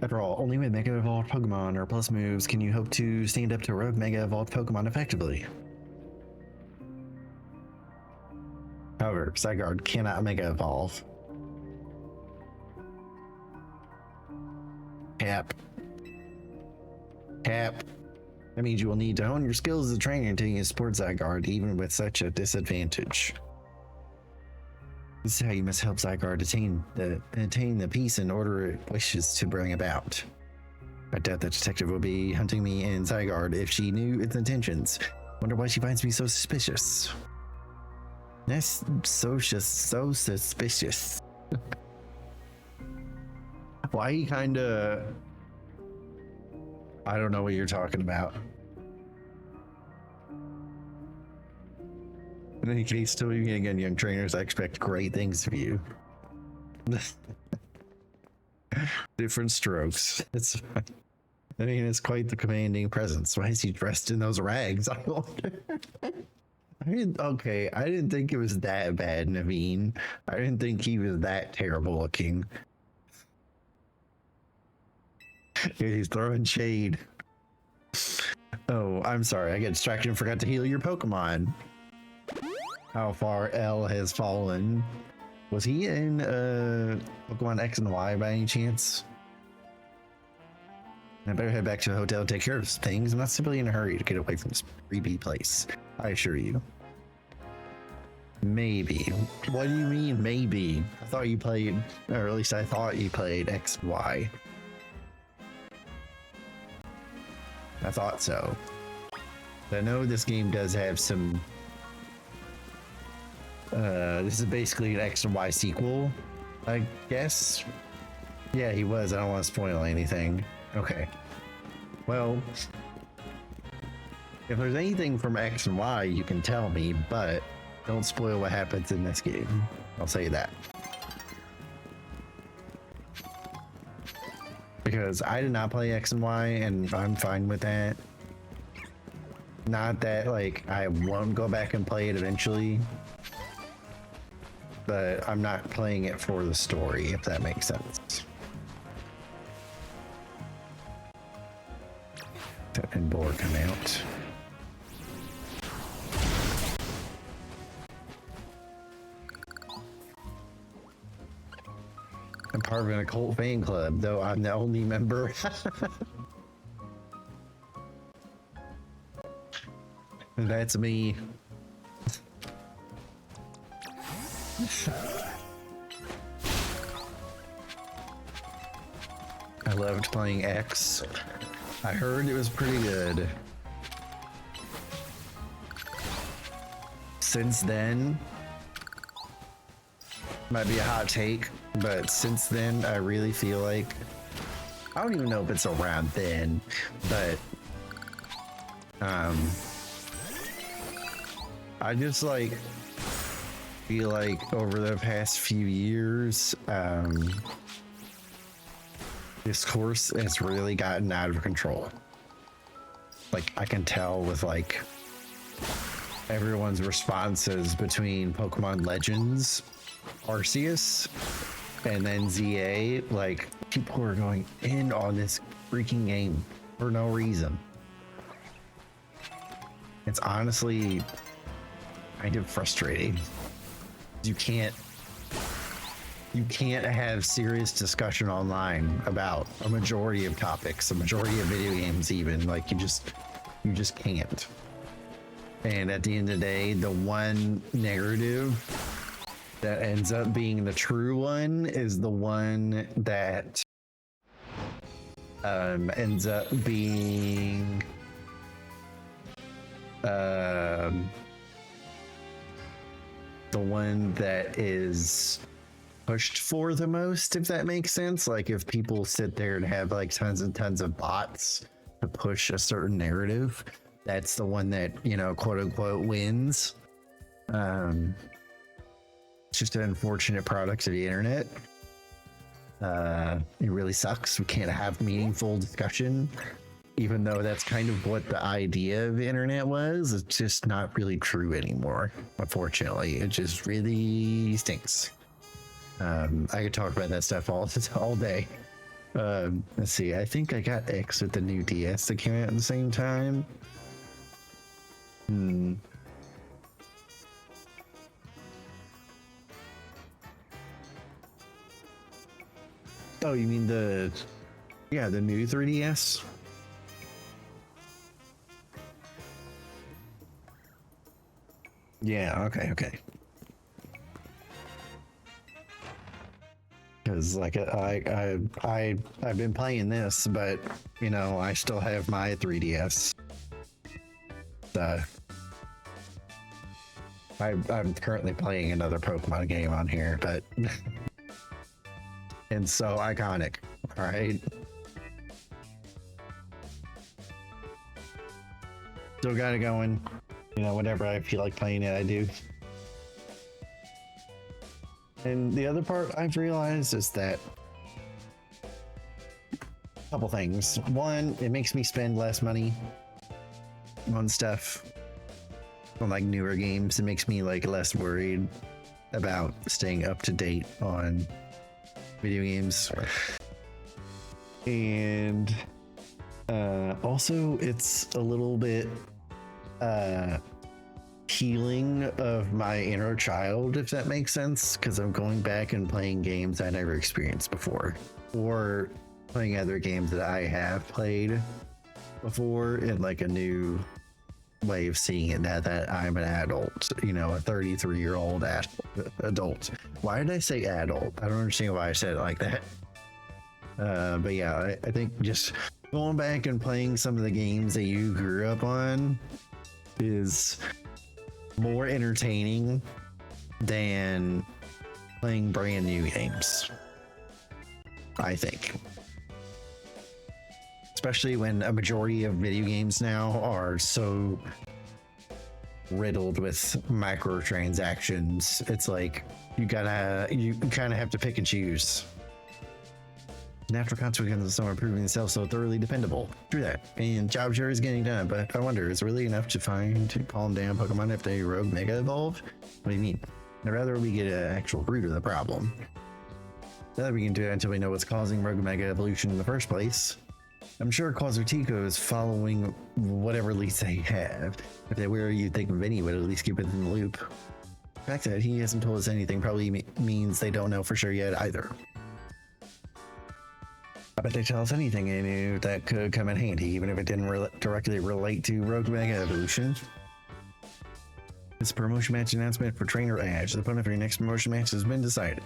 After all, only with Mega Evolved Pokemon or Plus moves can you hope to stand up to Rogue Mega Evolved Pokemon effectively. However, Zygarde cannot Mega Evolve. Cap. That means you will need to hone your skills as a trainer until you can support Zygarde, even with such a disadvantage. This is how you must help Zygarde attain the peace and order it wishes to bring about. I doubt that detective will be hunting me and Zygarde if she knew its intentions. Wonder why she finds me so suspicious. That's so suspicious. Why he kinda... I don't know what you're talking about. In any case, still again, young trainers, I expect great things of you. Different strokes. I mean, it's quite the commanding presence. Why is he dressed in those rags? I didn't think it was that bad, Naveen. I didn't think he was that terrible looking. He's throwing shade. Oh, I'm sorry. I got distracted and forgot to heal your Pokemon. how far L has fallen. Was he in Pokemon X and Y by any chance? I better head back to the hotel and take care of things. I'm not simply in a hurry to get away from this creepy place, I assure you. Maybe. What do you mean, maybe? I thought you played, or at least I thought you played X and Y. I thought so. I know this game does have some... this is basically an X and Y sequel, I guess. Yeah, he was. I don't want to spoil anything. Okay. Well, if there's anything from X and Y, you can tell me, but don't spoil what happens in this game. I'll say that. Because I did not play X and Y, and I'm fine with that. Not that, like, I won't go back and play it eventually, but I'm not playing it for the story, if that makes sense. And board come out. I'm part of an occult fan club, though I'm the only member. That's me. I loved playing X. I heard it was pretty good. Since then, might be a hot take, but since then, I really feel like, I don't even know if it's around then, but I just like feel like over the past few years, discourse has really gotten out of control. Like, I can tell with like everyone's responses between Pokemon Legends, Arceus, and then ZA, like people are going in on this freaking game for no reason. It's honestly kind of frustrating. You can't have serious discussion online about a majority of topics, a majority of video games even. Like, you just can't. And at the end of the day, the one narrative that ends up being the true one is the one that ends up being the one that is pushed for the most, if that makes sense. Like, if people sit there and have like tons and tons of bots to push a certain narrative, that's the one that, you know, quote unquote wins. It's just an unfortunate product of the internet. It really sucks. We can't have meaningful discussion, even though that's kind of what the idea of the internet was. It's just not really true anymore, unfortunately. It just really stinks. I could talk about that stuff all day. Let's see. I think I got X with the new DS that came out at the same time. Oh, you mean the new 3DS? Yeah, okay. Because like I've been playing this, but you know, I still have my 3DS. I'm currently playing another Pokemon game on here, but and so iconic. All right. Still got it going. You know, whenever I feel like playing it, I do. And the other part I've realized is that a couple things. One, it makes me spend less money on stuff, on like newer games. It makes me like less worried about staying up to date on video games. And also it's a little bit healing of my inner child, if that makes sense, because I'm going back and playing games I never experienced before, or playing other games that I have played before in like a new way of seeing it now that I'm an adult, you know, a 33-year-old adult. Why did I say adult? I don't understand why I said it like that. But yeah, I think just going back and playing some of the games that you grew up on is more entertaining than playing brand new games, I think. Especially when a majority of video games now are so riddled with microtransactions. It's like you kind of have to pick and choose. Natural consequences of someone proving themselves so thoroughly dependable. True that. And job sure is getting done, but I wonder, is it really enough to calm down Pokemon if they rogue mega evolve? What do you mean? I'd rather we get an actual root of the problem. That we can do it until we know what's causing rogue mega evolution in the first place. I'm sure Quasartico is following whatever leads they have. If they were, you'd think Vinny would at least keep it in the loop. The fact that he hasn't told us anything probably means they don't know for sure yet either. I bet they tell us anything they knew that could come in handy, even if it didn't directly relate to Rogue Mega Evolution. This promotion match announcement for Trainer Ash. The opponent for your next promotion match has been decided.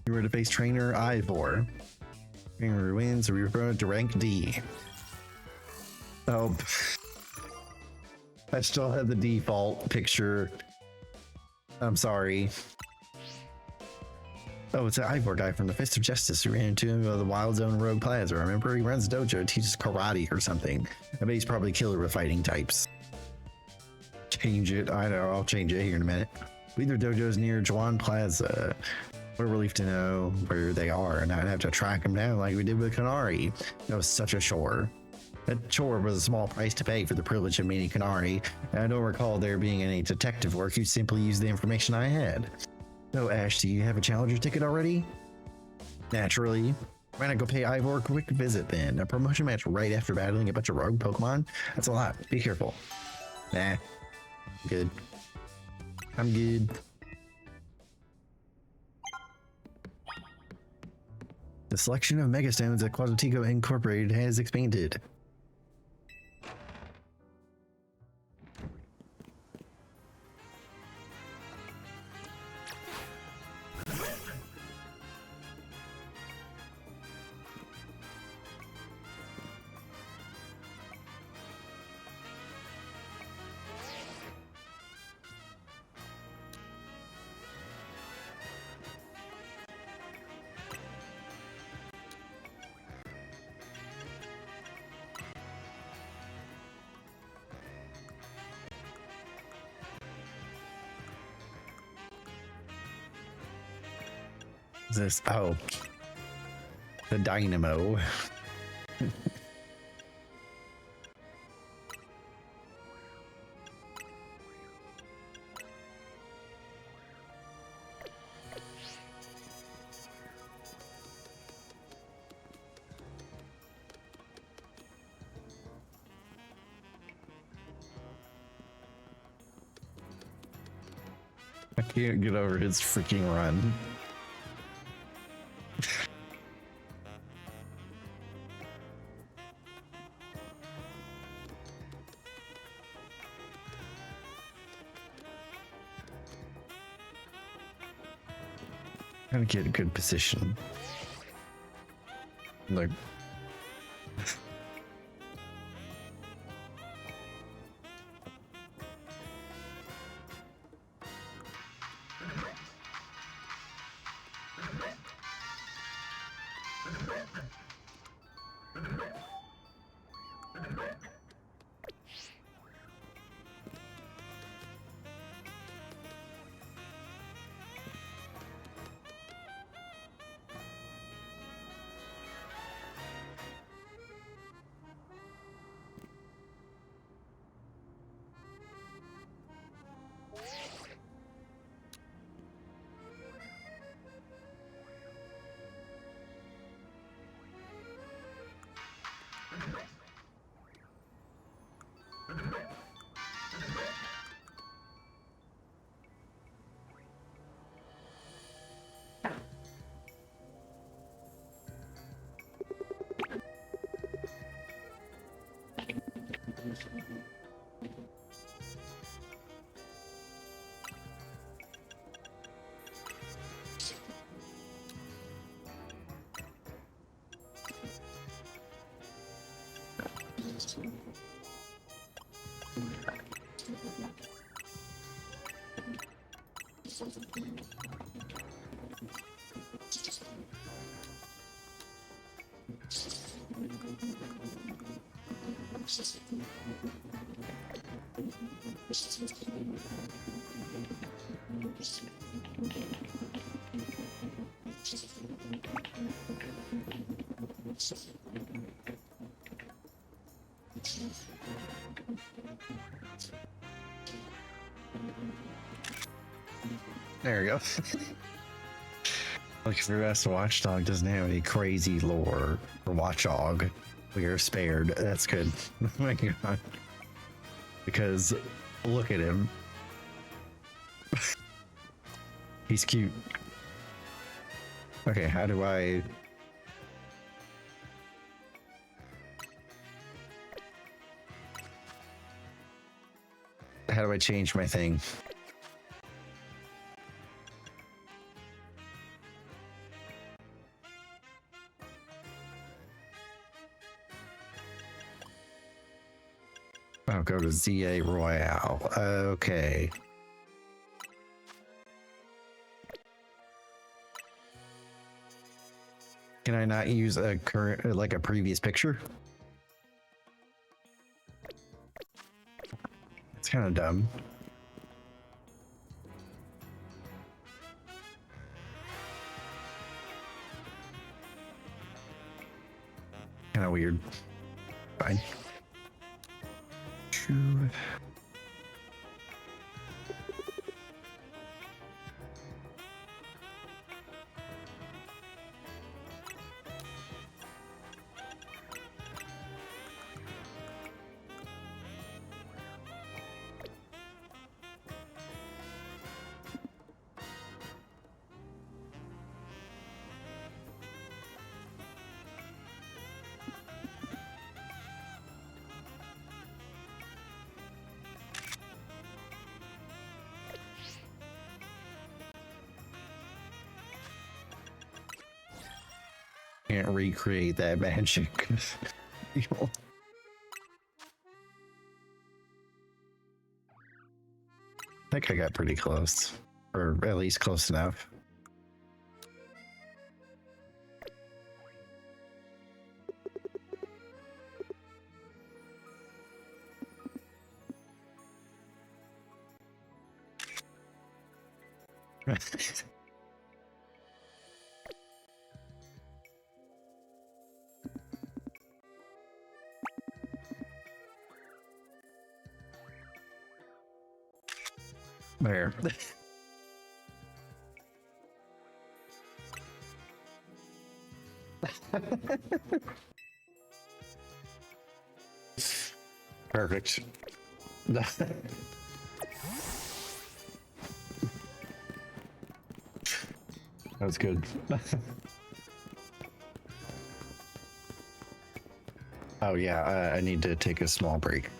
You were to face Trainer Ivor. Trainer wins, or you're promoted to rank D. Oh, I still have the default picture. I'm sorry. Oh, it's an Ivor guy from the Fist of Justice who ran into the Wild Zone Rogue Plaza. Remember, he runs a dojo, teaches karate or something. I bet he's probably killer with fighting types. Change it. I know, I'll change it here in a minute. Either dojos near Juan Plaza. What a relief to know where they are and not have to track them down like we did with Kanari. That was such a chore. That chore was a small price to pay for the privilege of meeting Kanari, and I don't recall there being any detective work. You simply used the information I had. So, Ash, do you have a Challenger ticket already? Naturally. Why not go pay Ivor a quick visit then? A promotion match right after battling a bunch of rogue Pokemon? That's a lot. Be careful. Nah. Good. I'm good. The selection of Megastones at Quasartico Incorporated has expanded. This, oh, the dynamo. I can't get over his freaking run. Gotta get a good position. Like, There we go. Like if your best Watchdog doesn't have any crazy lore for Watchdog, we are spared. That's good. Oh my god. Because look at him. He's cute. Okay, how do I... How do I change my thing? I'll go to ZA Royale. Okay. Can I not use a current, like a previous picture? It's kind of dumb. Kind of weird. Fine. True. Can't recreate that magic. I think I got pretty close, or at least close enough. There. Perfect. That's good. Oh yeah, I need to take a small break.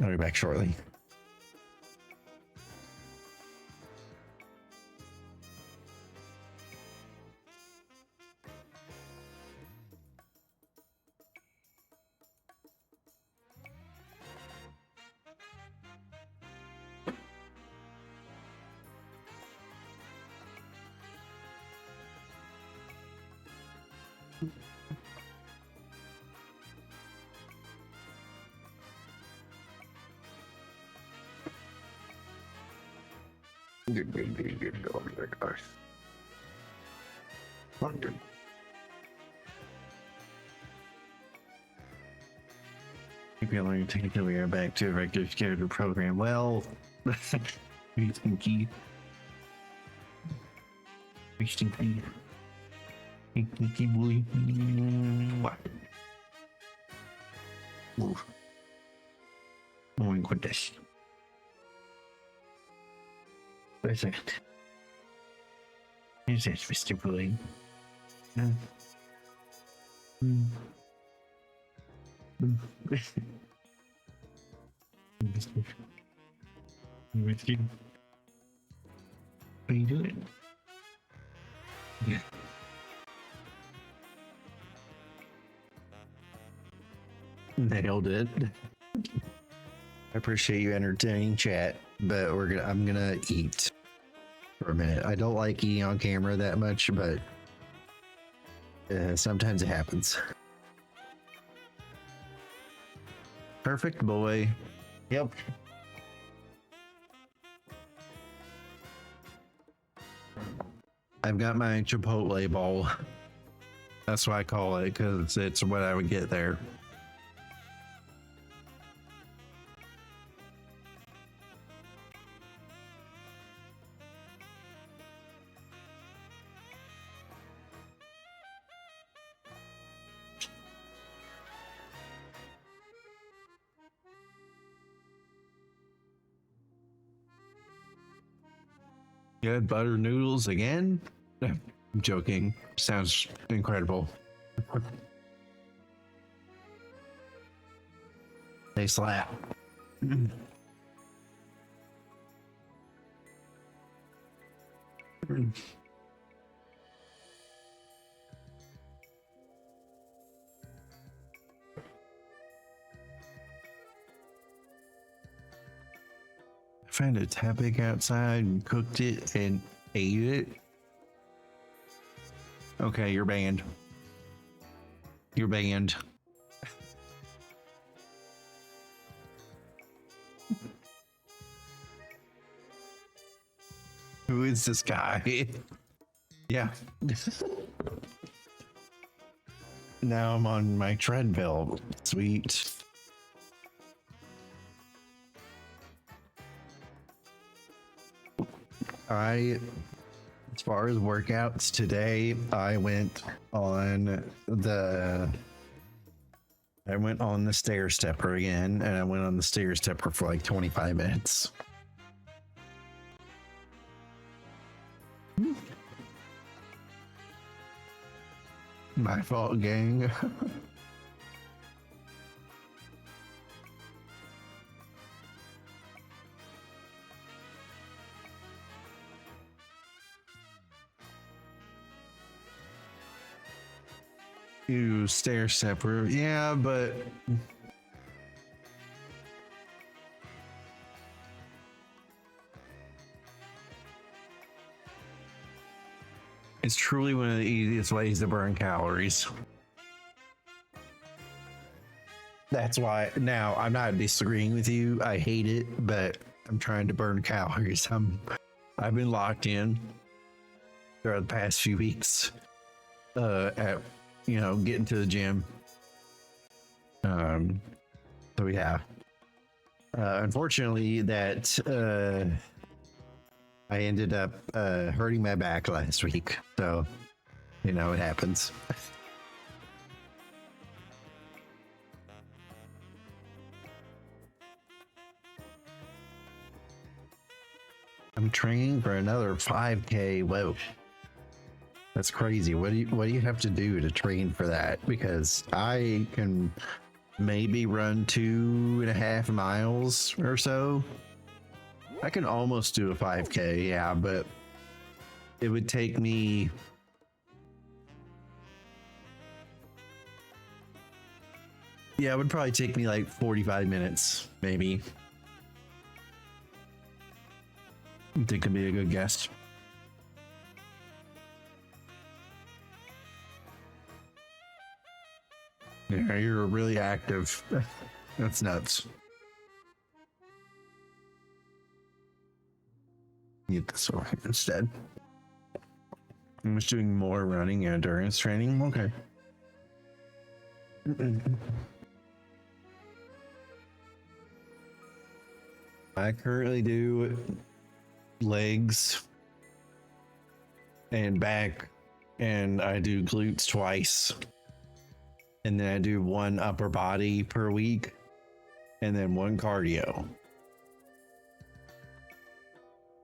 I'll be back shortly. London. Maybe I'll learn to take the way back to a regular character program. Well, you stinky. You stinky. Stinky boy. What? Ooh. Oh my goodness. Wait a second. Is that Mr. Boy? With you. What are you doing? Yeah. Nailed it. I appreciate you entertaining chat, but I'm gonna eat for a minute. I don't like eating on camera that much, but sometimes it happens. Perfect boy. Yep. I've got my Chipotle bowl. That's what I call it, because it's what I would get there. You had butter noodles again? I'm joking. Sounds incredible. They slap. I found a topic outside and cooked it and ate it. Okay, you're banned. You're banned. Who is this guy? Yeah. Now I'm on my treadmill. Sweet. As far as workouts today, I went on the stair stepper again, and I went on the stair stepper for like 25 minutes. My fault, gang. You stair stepper, yeah, but it's truly one of the easiest ways to burn calories. That's why now I'm not disagreeing with you. I hate it, but I'm trying to burn calories. I've been locked in throughout the past few weeks at getting to the gym. So yeah. Unfortunately that I ended up hurting my back last week. So, it happens. I'm training for another 5K. Whoa. That's crazy. What do you have to do to train for that? Because I can maybe run 2.5 miles or so. I can almost do a 5K, yeah, but it would take me it would probably take me like 45 minutes, maybe. I think could be a good guess. Yeah, you're really active. That's nuts. Get this over here instead. I'm just doing more running and endurance training. Okay. I currently do legs and back, and I do glutes twice. And then I do one upper body per week, and then one cardio.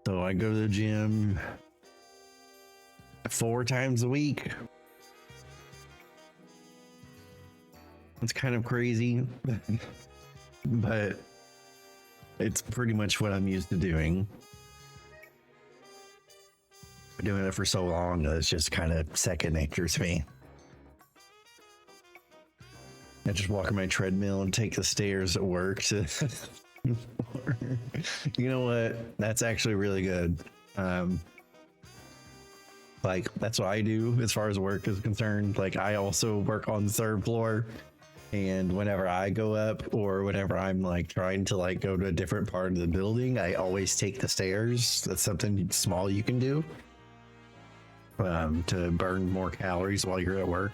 So I go to the gym 4 times a week. It's kind of crazy, but it's pretty much what I'm used to doing. Been doing it for so long that it's just kind of second nature to me. I just walk on my treadmill and take the stairs at work to. You know what? That's actually really good. Like that's what I do as far as work is concerned. Like I also work on the third floor, and whenever I go up or whenever I'm like trying to like go to a different part of the building, I always take the stairs. That's something small you can do to burn more calories while you're at work.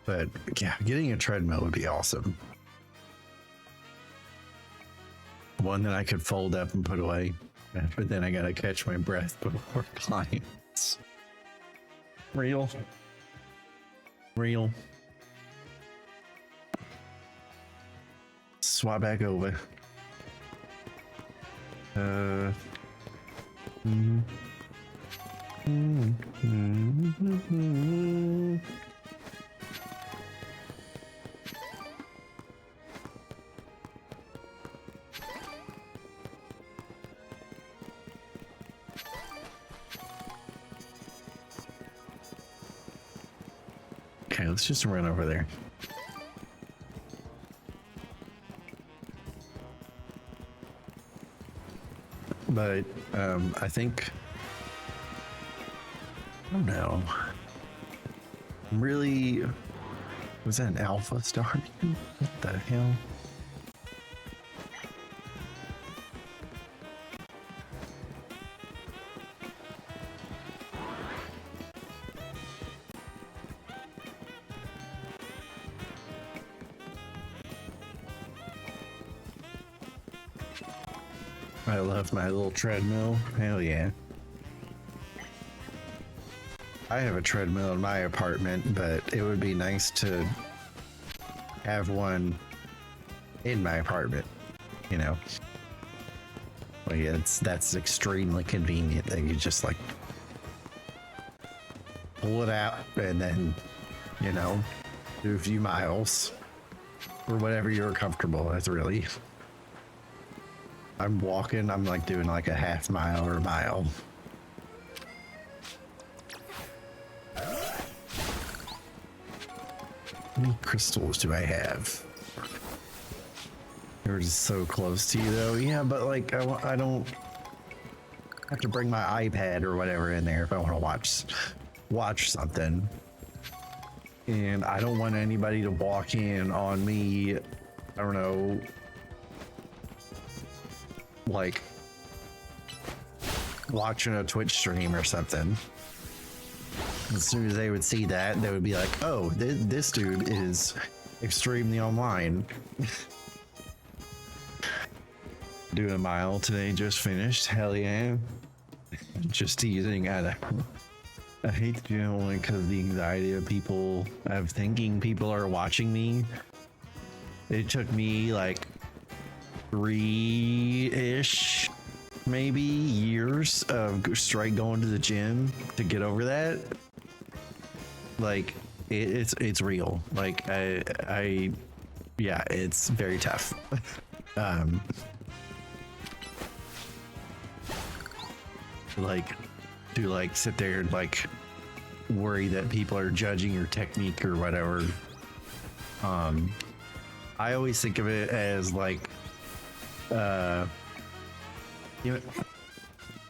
But yeah, getting a treadmill would be awesome. One that I could fold up and put away. But then I gotta catch my breath before clients. Real. Swap back over. Okay, let's just run over there. But I think I don't know. Really, was that an alpha starting? What the hell? I love my little treadmill. Hell yeah. I have a treadmill in my apartment, but it would be nice to have one in my apartment, you know. Like that's extremely convenient that you just like pull it out and then, you know, do a few miles or whatever you're comfortable with, really. I'm walking, I'm like doing like a half mile or a mile. How many crystals do I have? They were just so close to you though. Yeah, but like I don't have to bring my iPad or whatever in there if I want to watch something. And I don't want anybody to walk in on me, I don't know, like watching a Twitch stream or something. As soon as they would see that, they would be like, oh, this dude is extremely online. Doing a mile today, just finished. Hell yeah. Just teasing. I hate to do it only because of the anxiety of people, of thinking people are watching me. It took me like 3-ish maybe years of straight going to the gym to get over that. Like it's real. Like I yeah, it's very tough. Like to like sit there and like worry that people are judging your technique or whatever. I always think of it as like you know,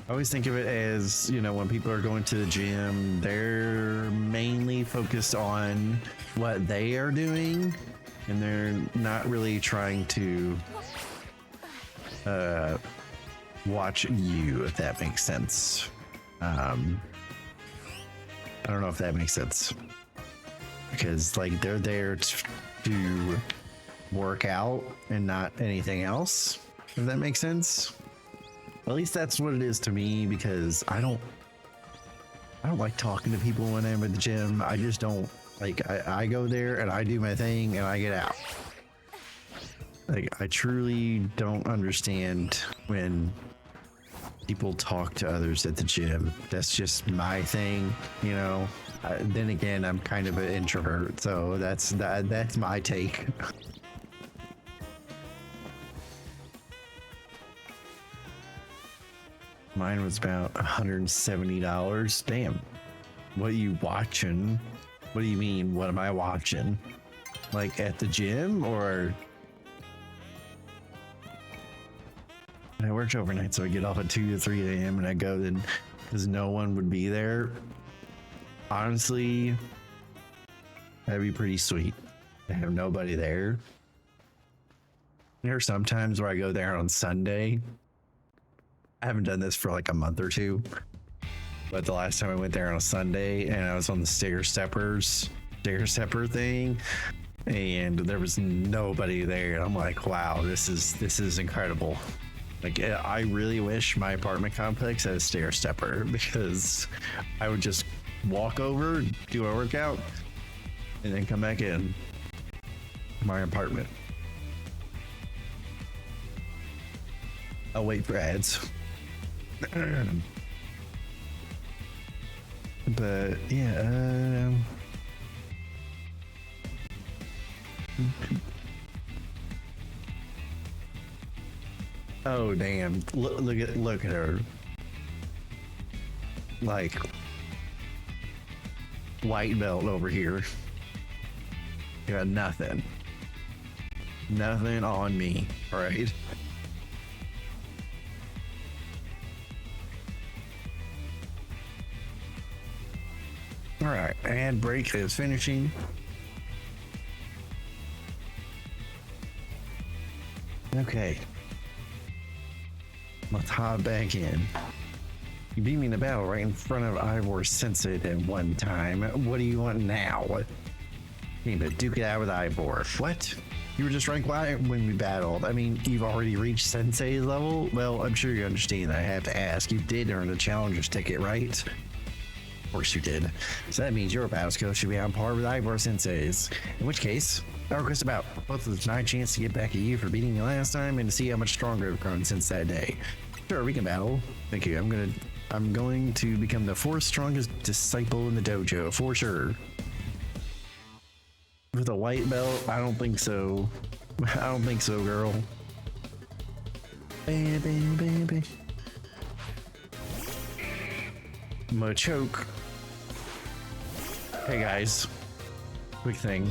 I always think of it as, you know, when people are going to the gym, they're mainly focused on what they are doing and they're not really trying to watch you, if that makes sense. I don't know if that makes sense, because like they're there to work out and not anything else, if that makes sense. At least that's what it is to me, because I don't like talking to people when I'm at the gym. I just don't like. I go there and I do my thing and I get out. Like I truly don't understand when people talk to others at the gym. That's just my thing, you know. Then again, I'm kind of an introvert, so that's my take. Mine was about $170. Damn, What are you watching? What do you mean? What am I watching? Like at the gym or? I work overnight, so I get off at 2 to 3 a.m. and I go then because no one would be there. Honestly, that'd be pretty sweet to have nobody there. There are some times where I go there on Sunday. I haven't done this for like a month or two, but the last time I went there on a Sunday and I was on the stair stepper thing and there was nobody there. And I'm like, wow, this is incredible. Like, I really wish my apartment complex had a stair stepper because I would just walk over, do a workout, and then come back in my apartment. I'll wait for ads. But yeah, oh damn! Look at her. Like white belt over here. Got nothing on me, right? All right, ad break is finishing. Okay, let's hop back in. You beat me in a battle right in front of Ivor Sensei at one time. What do you want now? You need to duke it out with Ivor. What? You were just ranked Y when we battled. I mean, you've already reached Sensei's level? Well, I'm sure you understand that I have to ask. You did earn a challenger's ticket, right? Of course you did. So that means your battle skill should be on par with Ivor Sensei's. In which case, our request about both of us my chance to get back at you for beating you last time and to see how much stronger I've grown since that day. Sure, we can battle. Thank you. I'm going to become the fourth strongest disciple in the dojo, for sure. With a white belt? I don't think so. I don't think so, girl. Baby. Machoke. Hey guys, quick thing.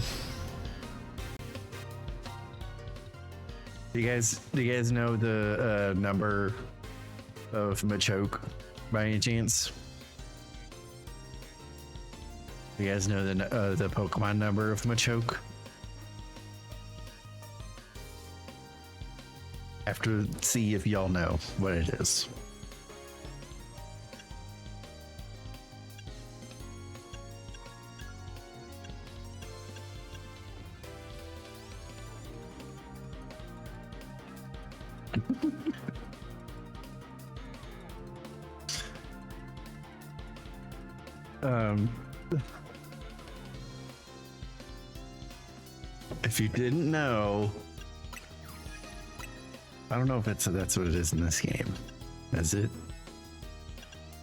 Do you guys know the number of Machoke by any chance? Do you guys know the Pokemon number of Machoke? Have to see if y'all know what it is. If you didn't know, I don't know if that's what it is in this game. Is it?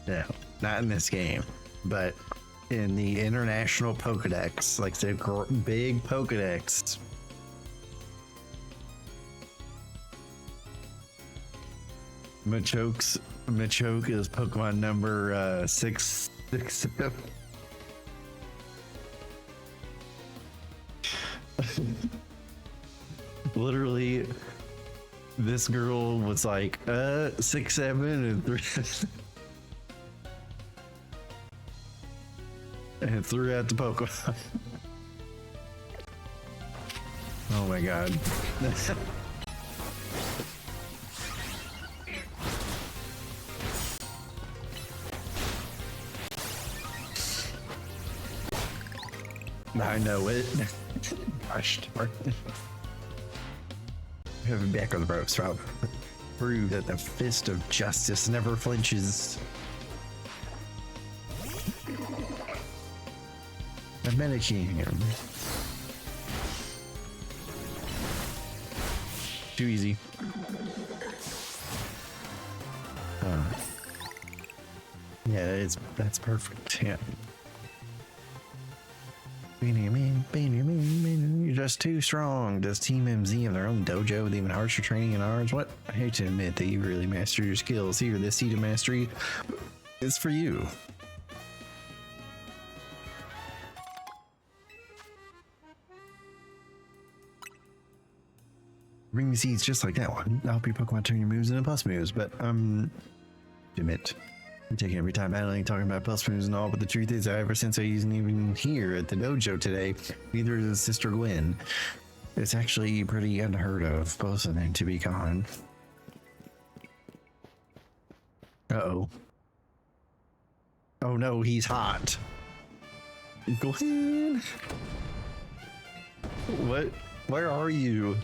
No, not in this game, but in the international Pokedex, like the big Pokedex. Machoke is Pokemon number 667. Literally, this girl was like 6'7" and 3 and threw out the Pokemon. Oh my god. I know it. Gosh darn it. Have him back on the ropes, Rob. Prove that the fist of justice never flinches. The Medicating. Too easy. Yeah, that's perfect. Yeah. You're just too strong. Does Team MZ have their own dojo with even harsher training than ours? What? I hate to admit that you really mastered your skills. Here, this seed of mastery is for you. Bring me seeds just like that one. I'll help your Pokemon turn your moves into plus moves, but admit. I'm taking every time battling, talking about plus moves and all, but the truth is, ever since I wasn't even here at the dojo today, neither is Sister Gwen. It's actually pretty unheard of, both of them to be gone. Uh-oh. Oh no, he's hot. Gwen! What? Where are you?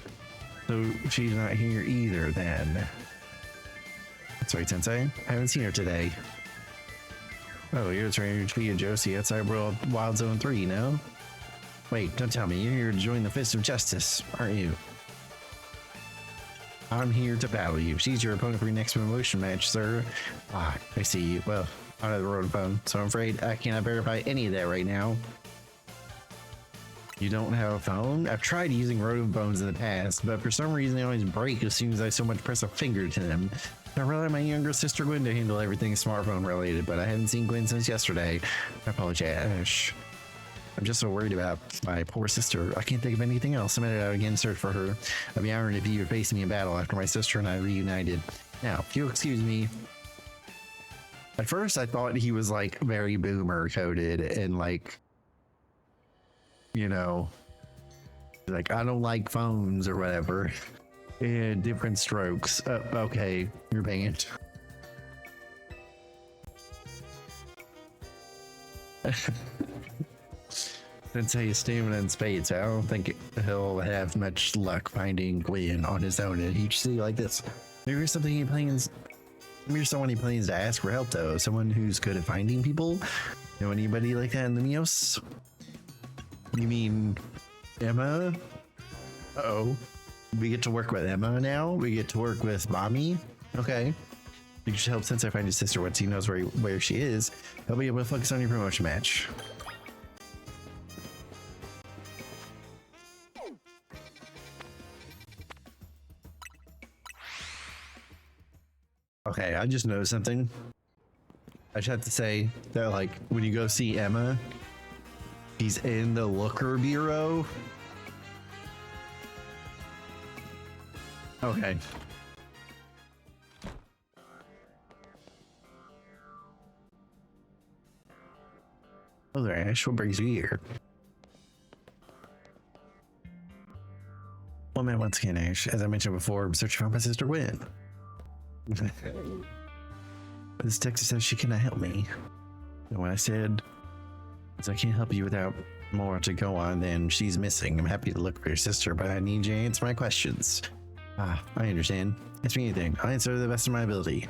So she's not here either then. That's right, Sensei. I haven't seen her today. Oh, you're training to be a Josie outside Wild Zone 3, no? Wait, don't tell me. You're here to join the Fist of Justice, aren't you? I'm here to battle you. She's your opponent for your next promotion match, sir. Ah, I see you. Well, I don't have the road phone, so I'm afraid I cannot verify any of that right now. You don't have a phone? I've tried using Rotobones in the past, but for some reason they always break as soon as I so much press a finger to them. I rely on my younger sister Gwen to handle everything smartphone related, but I haven't seen Gwen since yesterday. I apologize. I'm just so worried about my poor sister. I can't think of anything else. I'm headed out again to search for her. I'd be honored if you would face me in battle after my sister and I reunited. Now, if you'll excuse me. At first I thought he was like very boomer coded and like, you know, like I don't like phones or whatever. And different strokes. Okay, you're banned. Sensei is stamina and spades. I don't think he'll have much luck finding Gwen on his own in each city like this. Maybe there's something he plans. Maybe there's someone he plans to ask for help though. Someone who's good at finding people. Know anybody like that in Lumiose? You mean Emma? Uh-oh. We get to work with Emma now. We get to work with Mommy. Okay. You should help Sensei find his sister once he knows where she is. He'll be able to focus on your promotion match. Okay, I just noticed something. I just have to say that, like, when you go see Emma, she's in the Looker Bureau. Okay. Oh, there, Ash. What brings you here? Well, man, once again, Ash, as I mentioned before, I'm searching for my sister Gwen. But this text says she cannot help me. And when I said, I can't help you without more to go on, then she's missing. I'm happy to look for your sister, but I need you to answer my questions. Ah, I understand. Ask me anything. I'll answer to the best of my ability.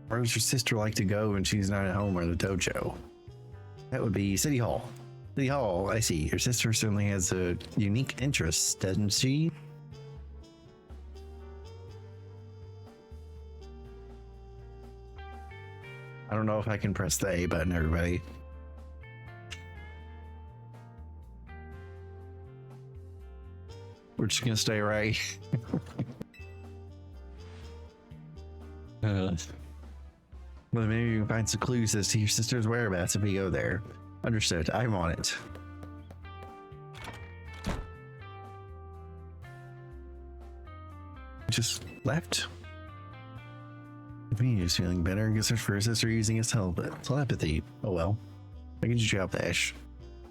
Where does your sister like to go when she's not at home or the dojo? That would be City Hall. City Hall, I see. Your sister certainly has a unique interest, doesn't she? I don't know if I can press the A button, everybody. We're just gonna stay right. Well, maybe you can find some clues as to your sister's whereabouts if we go there. Understood. I'm on it. Just left. If he is feeling better, gets search for her sister using his telepathy. Oh well. I can just drop Ash.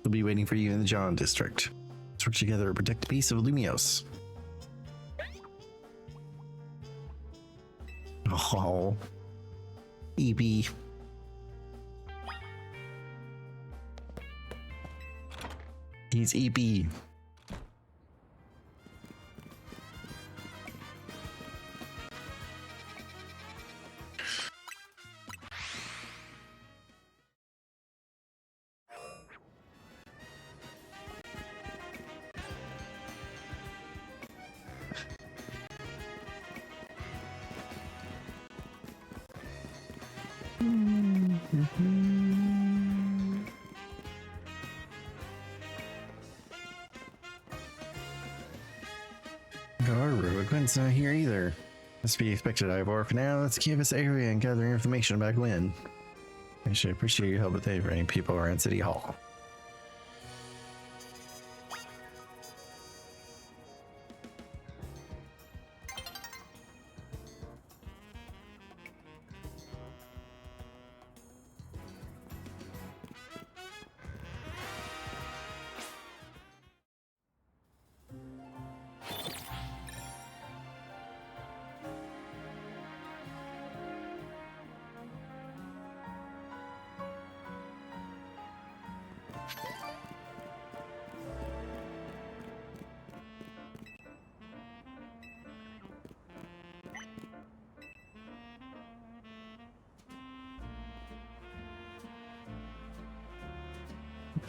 They'll be waiting for you in the John district. Let's work together to protect the peace of Lumiose. Oh. EP. He's EP. Gwen's not here either. Must be expected, Ivor. For now, let's canvass the area and gather information about Gwen. I should appreciate your help with favouring people around City Hall.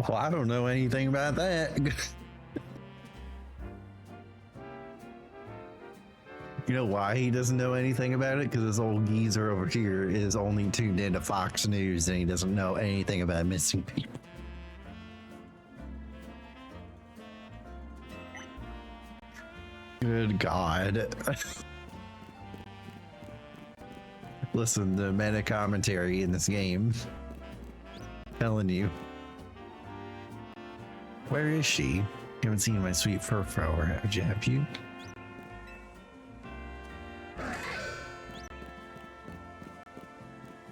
Well, I don't know anything about that. You know why he doesn't know anything about it? Because this old geezer over here is only tuned into Fox News and he doesn't know anything about missing people. Good God. Listen, the meta commentary in this game. Telling you. Where is she? You haven't seen my sweet fur flower, have you?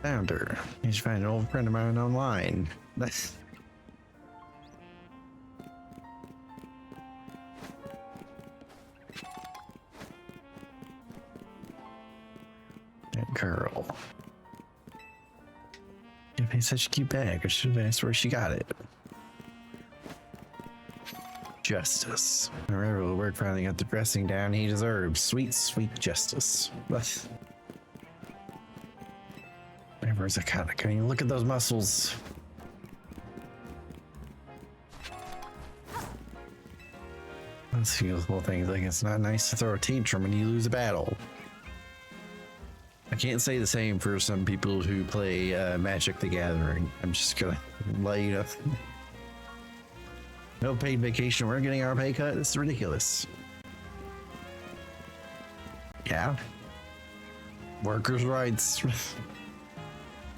Found her. You should find an old friend of mine online. That's that girl. You made such a cute bag. I should have asked where she got it. Justice. The rebel work finally got the dressing down he deserves. Sweet, sweet justice. Where's the cat? Can you look at those muscles? Let's see those little things. Like, it's not nice to throw a tantrum when you lose a battle. I can't say the same for some people who play Magic the Gathering. I'm just gonna let you know. No paid vacation. We're getting our pay cut. This is ridiculous. Yeah. Workers' rights.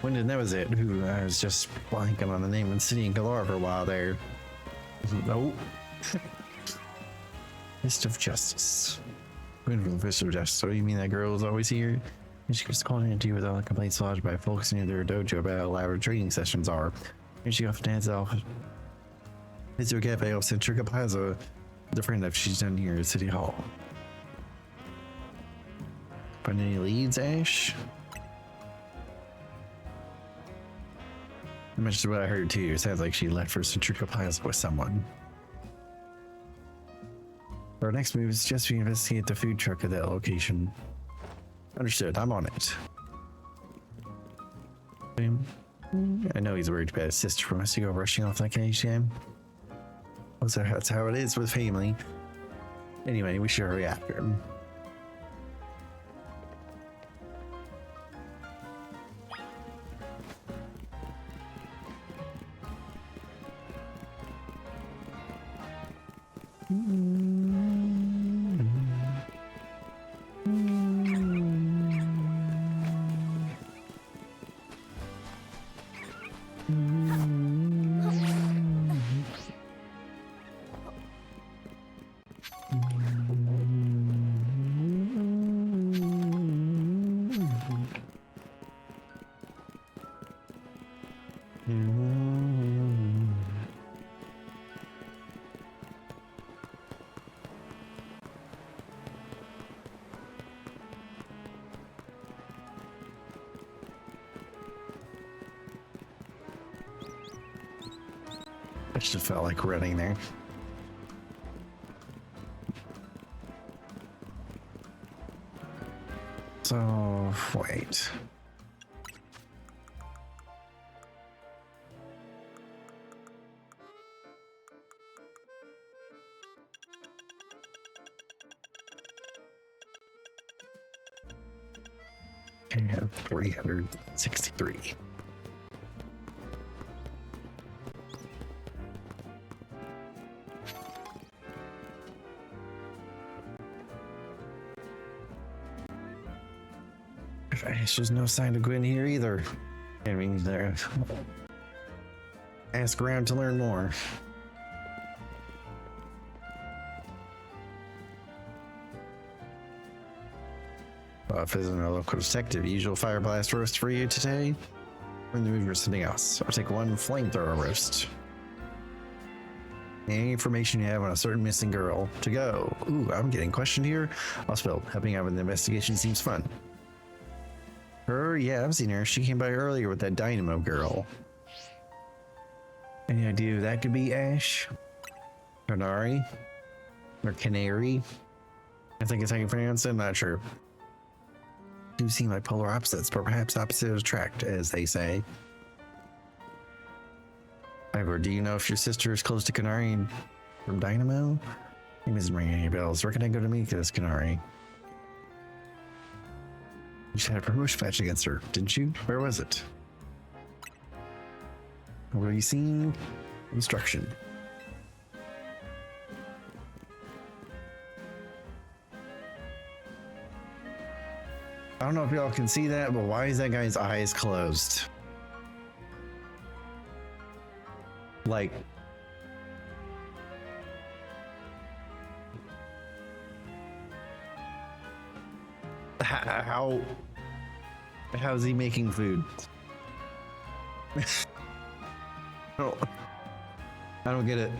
When that was it? Who I was just blanking on the name of the city in Galar for a while there. Nope. Fist of Justice. Queen from the Fist of Justice. So you mean that girl is always here? And she keeps calling into you with all the complaints lodged by folks near their dojo about how elaborate training sessions are. And she often hands off. It's your cafe off Centrica Plaza. The friend that she's done here at City Hall. Find any leads, Ash? Much of what I heard too. It sounds like she left for Centrica Plaza with someone. Our next move is just to investigate the food truck at that location. Understood. I'm on it. I know he's worried about his sister from us to go rushing off like an HM. So that's how it is with family. Anyway, we should hurry after him. I just felt like running there. So, wait. I have 363. There's no sign of Gwen here either. I mean, there. Ask around to learn more. Well, if isn't a local detective, usual fire blast roast for you today. We're in the mood for something else. I'll take one flamethrower roast. Any information you have on a certain missing girl to go. Ooh, I'm getting questioned here. I'll spill. Helping out with the investigation seems fun. Her? Yeah, I've seen her. She came by earlier with that Dynamo girl. Any idea who that could be, Ash? Canary? Or Canary? I think it's how you pronounce it. I'm not sure. Do seem like polar opposites, but perhaps opposites attract, as they say. Ivor, do you know if your sister is close to Canary from Dynamo? He doesn't ring any bells. Where can I go to meet this Canary? You just had a promotion match against her, didn't you? Where was it? What have you seen? Instruction. I don't know if y'all can see that, but why is that guy's eyes closed? Like, how's he making food? I don't get it.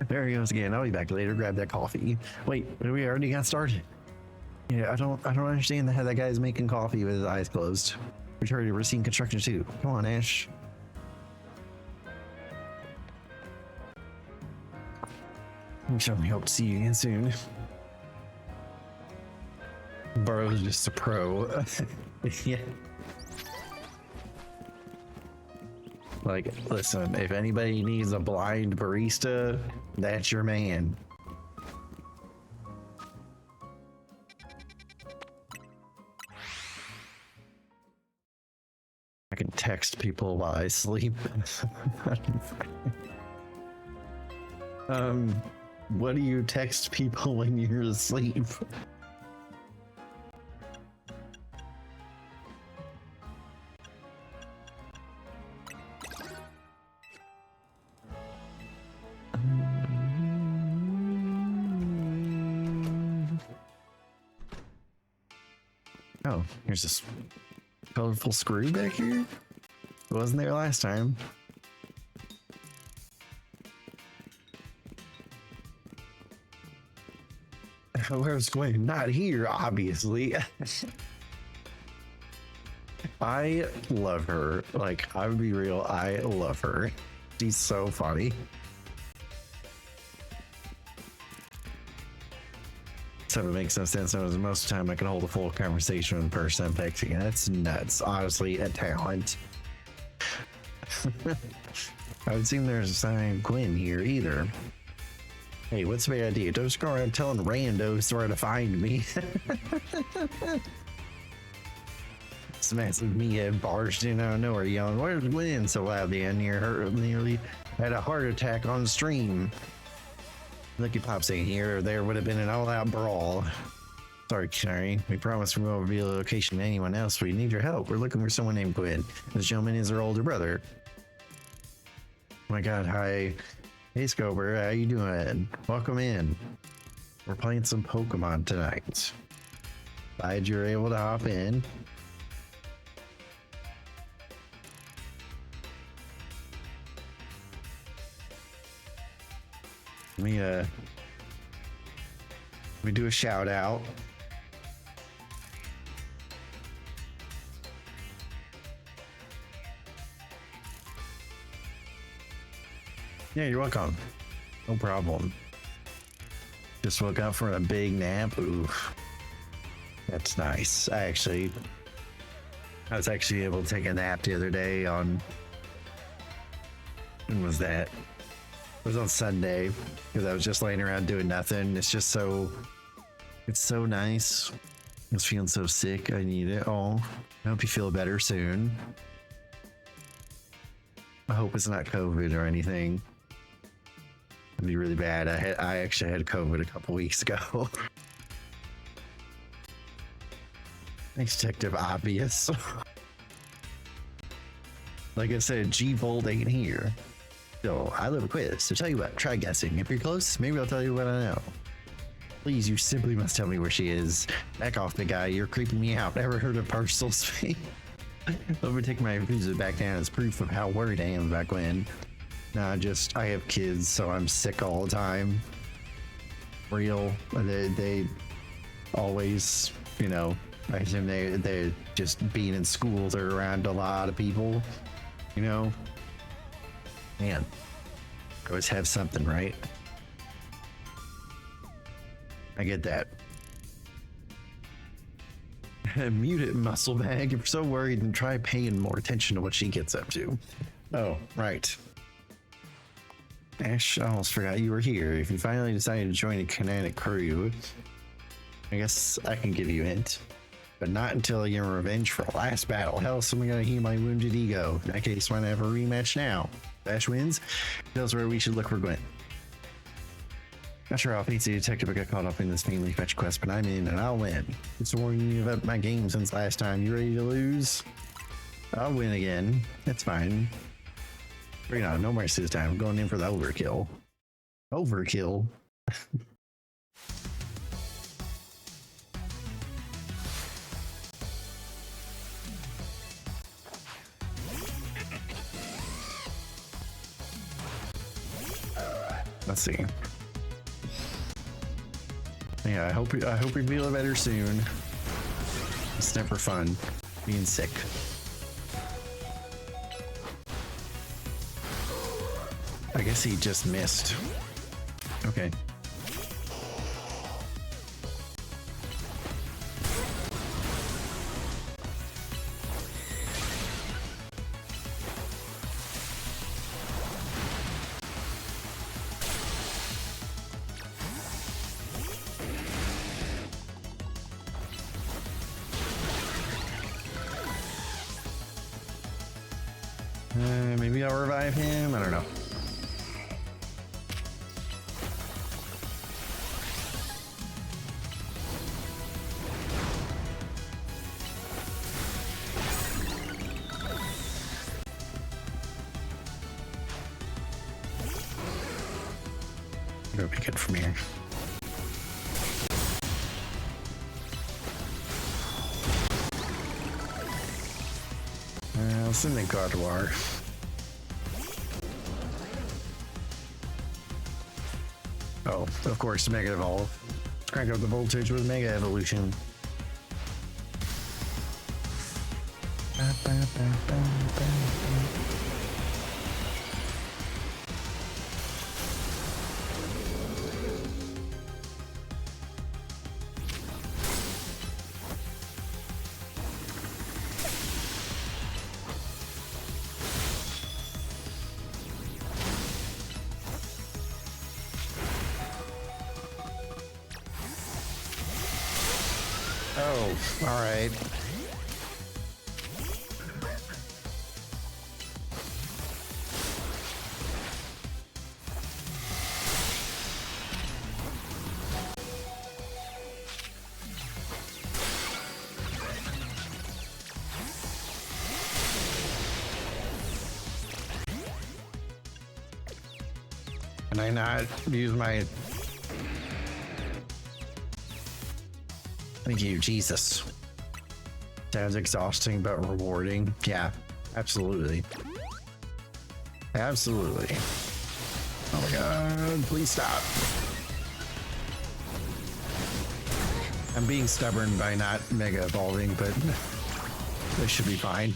There he goes again. I'll be back later. Grab that coffee. Wait, we already got started. Yeah, I don't understand how that guy's making coffee with his eyes closed. Return to Racine Construction too. Come on, Ash. We certainly hope to see you again soon. Burrow's just a pro. Yeah. Like, listen, if anybody needs a blind barista, that's your man. I can text people while I sleep. What do you text people when you're asleep? Oh, here's this colorful screw back here. It wasn't there last time. Where's Gwen? Not here, obviously. I love her. Like, I would be real, I love her. She's so funny. So it makes no sense. Most of the time I can hold a full conversation with a person I'm texting. That's nuts. Honestly, a talent. I would seem there's a sign Gwen here either. Hey, what's the idea? Don't just go around telling randos where to find me. This massive meathead barged in out of nowhere yelling, "Where's Gwen?" so loudly I nearly had a heart attack on stream. Lucky Pops ain't here, or there would have been an all-out brawl. Sorry, Canary. We promised we won't reveal the location to anyone else. We need your help. We're looking for someone named Gwen. This gentleman is her older brother. Oh my god, hi. Hey, Scober, how you doing? Welcome in. We're playing some Pokemon tonight. Glad you're able to hop in. Let me do a shout out. Yeah, you're welcome. No problem. Just woke up from a big nap. Oof. That's nice. I was actually able to take a nap the other day on, when was that? It was on Sunday because I was just laying around doing nothing. It's so nice. I was feeling so sick. I need it. Oh, I hope you feel better soon. I hope it's not COVID or anything. It'd be really bad. I actually had COVID a couple weeks ago. Thanks, Detective Obvious. Like I said, G-Volt ain't here. So I live a quiz. So tell you what, try guessing. If you're close, maybe I'll tell you what I know. Please, you simply must tell me where she is. Back off, big guy. You're creeping me out. Never heard of partial speed. Let me take my refusal back down as proof of how worried I am about Gwen. Nah, I have kids, so I'm sick all the time. Real. They always, I assume they just being in school, they're around a lot of people. You know, man, always have something, right? I get that. Mute it, muscle bag. If you're so worried, then try paying more attention to what she gets up to. Oh, right. Ash, I almost forgot you were here. If you finally decided to join a kinetic crew, I guess I can give you a hint. But not until I get revenge for the last battle. Hell, someone gotta heal my wounded ego. In that case, why not have a rematch now? If Ash wins, tells where we should look for Gwent. Not sure how fancy detective I got caught up in this family fetch quest, but I'm in and I'll win. It's warning you about my game since last time. You ready to lose? I'll win again. It's fine. Bring it on, no mercy this time. I'm going in for the overkill. Overkill? Let's see. Yeah, I hope you're feeling better soon. It's never fun being sick. I guess he just missed. Okay. Maybe I'll revive him. I don't know. Go pick it from here. I'll send the Gardevoir. Oh, of course, Mega Evolve. Crank up the voltage with Mega Evolution. Oh, all right. Can I not use my... Thank you, Jesus. Sounds exhausting but rewarding. Yeah, absolutely. Absolutely. Oh my god, please stop. I'm being stubborn by not Mega Evolving, but this should be fine.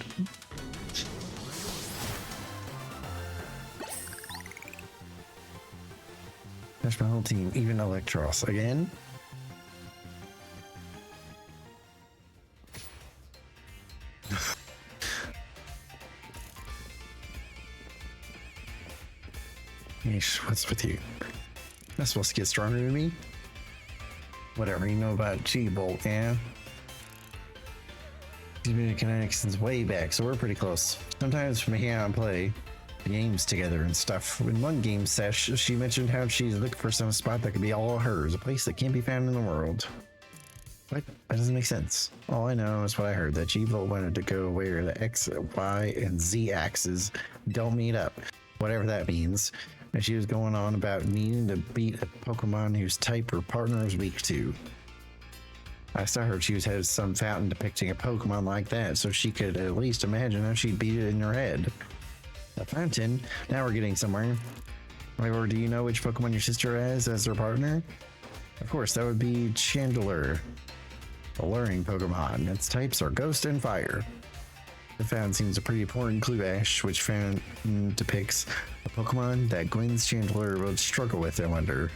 That's my whole team, even Electros. Again? Yeesh, what's with you? Not supposed to get stronger than me? Whatever, you know about G-Bolt, yeah? She's been a kinetic since way back, so we're pretty close. Sometimes we hang out and play games together and stuff. In one game sesh, she mentioned how she's looking for some spot that could be all hers, a place that can't be found in the world. What? That doesn't make sense. All I know is what I heard, that G-Bolt wanted to go where the X, Y, and Z axes don't meet up. Whatever that means. And she was going on about needing to beat a Pokemon whose type her partner is weak to. I saw her she had some fountain depicting a Pokemon like that, so she could at least imagine how she'd beat it in her head. A fountain? Now we're getting somewhere. Or do you know which Pokemon your sister has as her partner? Of course, that would be Chandelure. A luring Pokemon. Its types are Ghost and Fire. The fountain seems a pretty important clue, Ash. Which fountain depicts a Pokemon that Gwen's Chandler would struggle with, I wonder.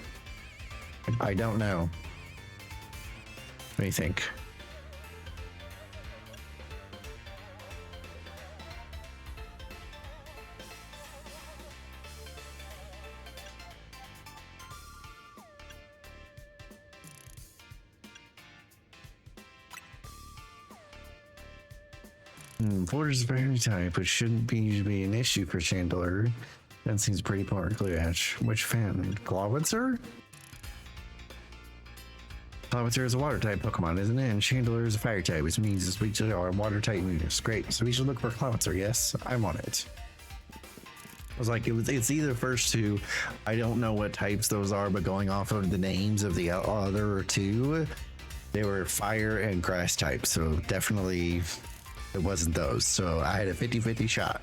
I don't know. What do you think? Borders very type, which shouldn't be an issue for Chandler. That seems pretty important, Clue Ash. Which fan? Clawitzer? Clawitzer is a water type Pokemon, isn't it? And Chandler is a fire type, which means we are water type moves. Great. So we should look for Clawitzer. Yes, I want it. I was like, it's either first two. I don't know what types those are, but going off of the names of the other two, they were fire and grass types. So definitely it wasn't those. So I had a 50-50 shot.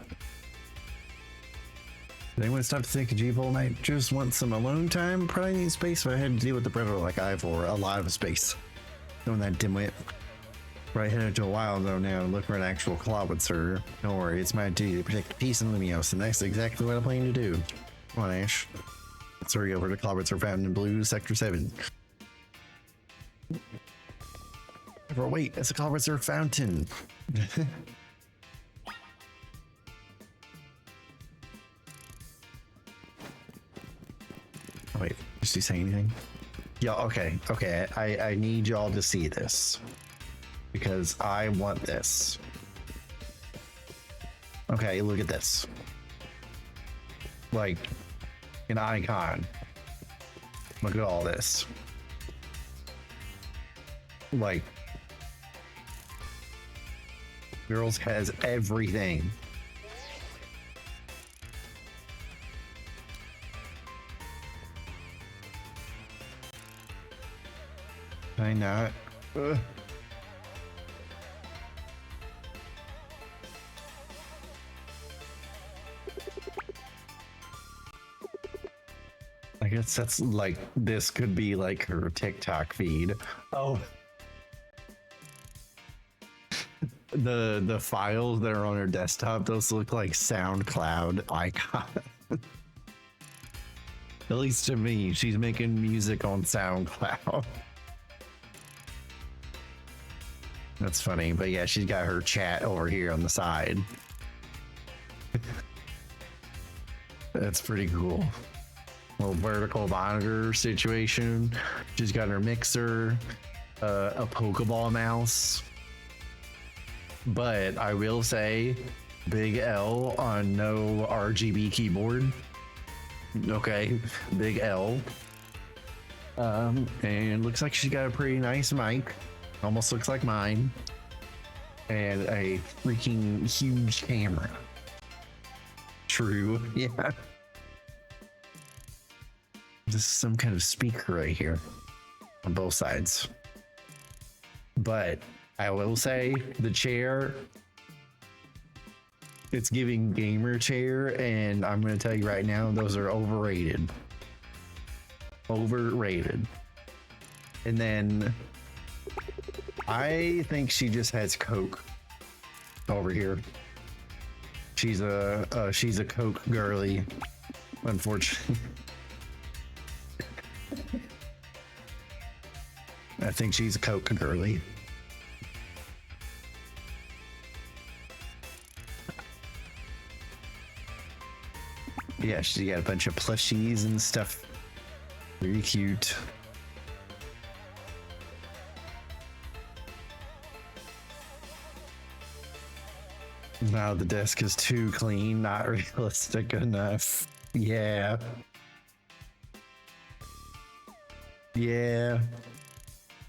Did anyone stop to think G-Vol might just want some alone time? Probably need space if I had to deal with the predator like Ivor. A lot of space. Knowing that dimwit. Right, headed to a wild though now and look for an actual Clawitzer. Don't worry, it's my duty to protect peace and Lumiose, and that's exactly what I plan to do. Come on, Ash. Let's hurry over to Clawitzer Fountain in Blue, Sector 7. Wait, it's a Clawitzer Fountain. Oh, wait, is he saying anything? Yeah, okay. I need y'all to see this. Because I want this. Okay, look at this. Like, an icon. Look at all this. Like, Girls has everything. Can I not? Ugh. I guess that's like, this could be like her TikTok feed. Oh. The files that are on her desktop, those look like SoundCloud icons. At least to me, she's making music on SoundCloud. That's funny, but yeah, she's got her chat over here on the side. That's pretty cool. Little vertical monitor situation. She's got her mixer, a Pokeball mouse. But I will say, big L on no RGB keyboard. Okay, big L. And looks like she's got a pretty nice mic. Almost looks like mine. And a freaking huge camera. True, yeah. This is some kind of speaker right here on both sides. But I will say the chair, it's giving gamer chair, and I'm going to tell you right now, those are overrated. Overrated. And then I think she just has Coke over here. She's a Coke girly, unfortunately. I think she's a Coke girly. Yeah, she got a bunch of plushies and stuff. Very cute. Now the desk is too clean, not realistic enough. Yeah. Yeah.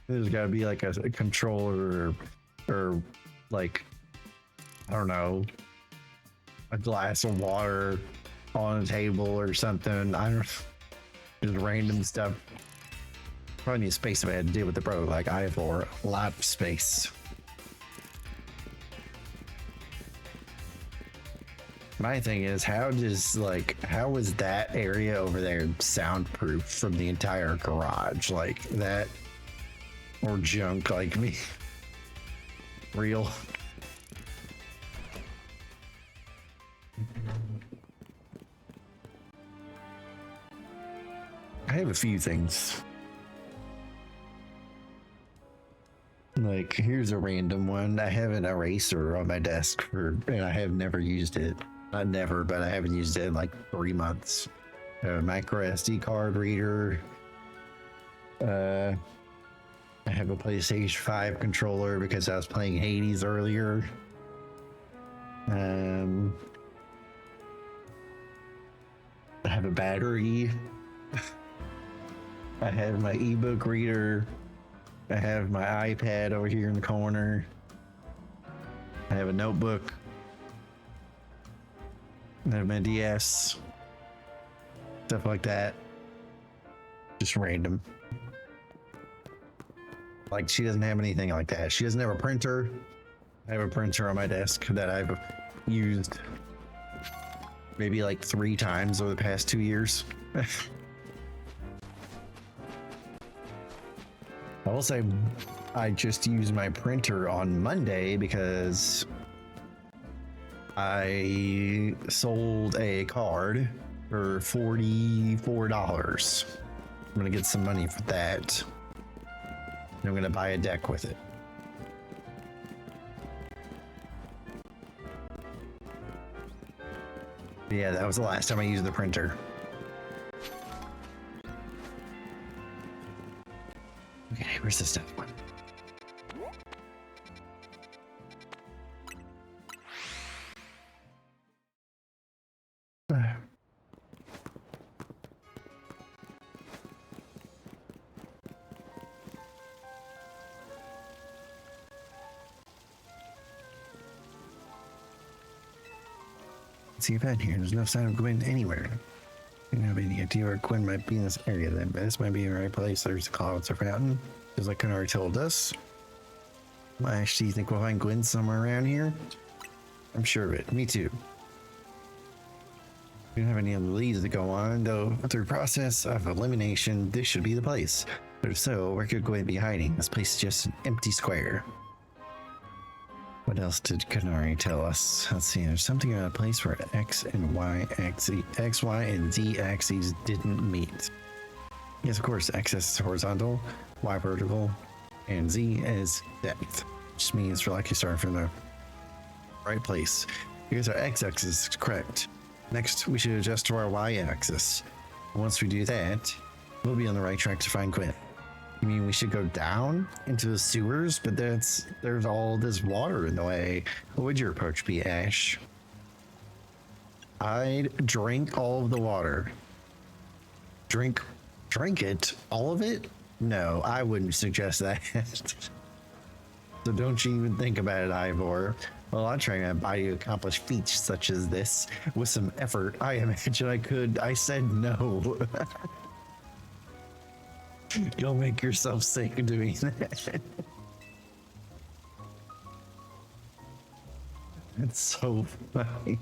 There's gotta be like a controller or like, I don't know, a glass of water on a table or something. I don't, just random stuff. Probably need space if I had to deal with the bro like Ivor. A lot of space. My thing is, how is that area over there soundproof from the entire garage? Like that, or junk like me? Real. have a few things. Like, here's a random one. I have an eraser on my desk and I have never used it. Not never, but I haven't used it in like 3 months. A micro SD card reader. I have a PlayStation 5 controller because I was playing Hades earlier. I have a battery. I have my ebook reader. I have my iPad over here in the corner. I have a notebook. I have my DS. Stuff like that. Just random. Like, she doesn't have anything like that. She doesn't have a printer. I have a printer on my desk that I've used maybe like 3 times over the past 2 years. I will say I just used my printer on Monday because I sold a card for $44. I'm gonna get some money for that. And I'm gonna buy a deck with it. Yeah, that was the last time I used the printer. Okay, where's the stuff one? See if in here. There's no sign of Gwen anywhere. I don't have any idea where Gwen might be in this area then, but this might be the right place. There's the clouds or fountain. Just like Kunari told us. Ash, do you think we'll find Gwen somewhere around here? I'm sure of it. Me too. We don't have any other leads to go on, though through process of elimination, this should be the place. But if so, where could Gwen be hiding? This place is just an empty square. What else did Kunari tell us? Let's see, there's something about a place where X, Y, and Z axes didn't meet. Yes, of course, X is horizontal, Y vertical, and Z is depth. Which means we're likely starting from the right place. Because our X-axis is correct. Next, we should adjust to our Y-axis. Once we do that, we'll be on the right track to find Gwen. I mean, we should go down into the sewers, but there's all this water in the way. What would your approach be, Ash? I'd drink all of the water. Drink it? All of it? No, I wouldn't suggest that. So don't you even think about it, Ivor. Well, I'm trying to buy you accomplish feats such as this with some effort. I imagine I could. I said no. You'll make yourself sick doing that. It's so funny.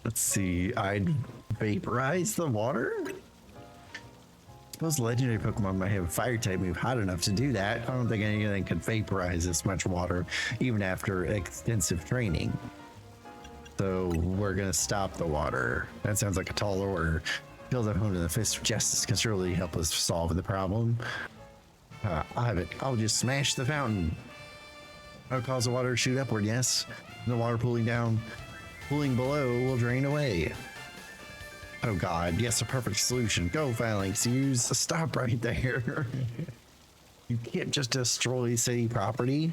Let's see. I'd vaporize the water? I suppose legendary Pokemon might have a fire type move hot enough to do that. I don't think anything could vaporize this much water, even after extensive training. So we're gonna stop the water. That sounds like a tall order. Feels at home to the Fist of Justice can surely help us solve the problem. I have it. I'll just smash the fountain. That'll cause the water to shoot upward, yes. And the water pooling below will drain away. Oh god, yes, a perfect solution. Go, Phalanx, stop right there. You can't just destroy city property.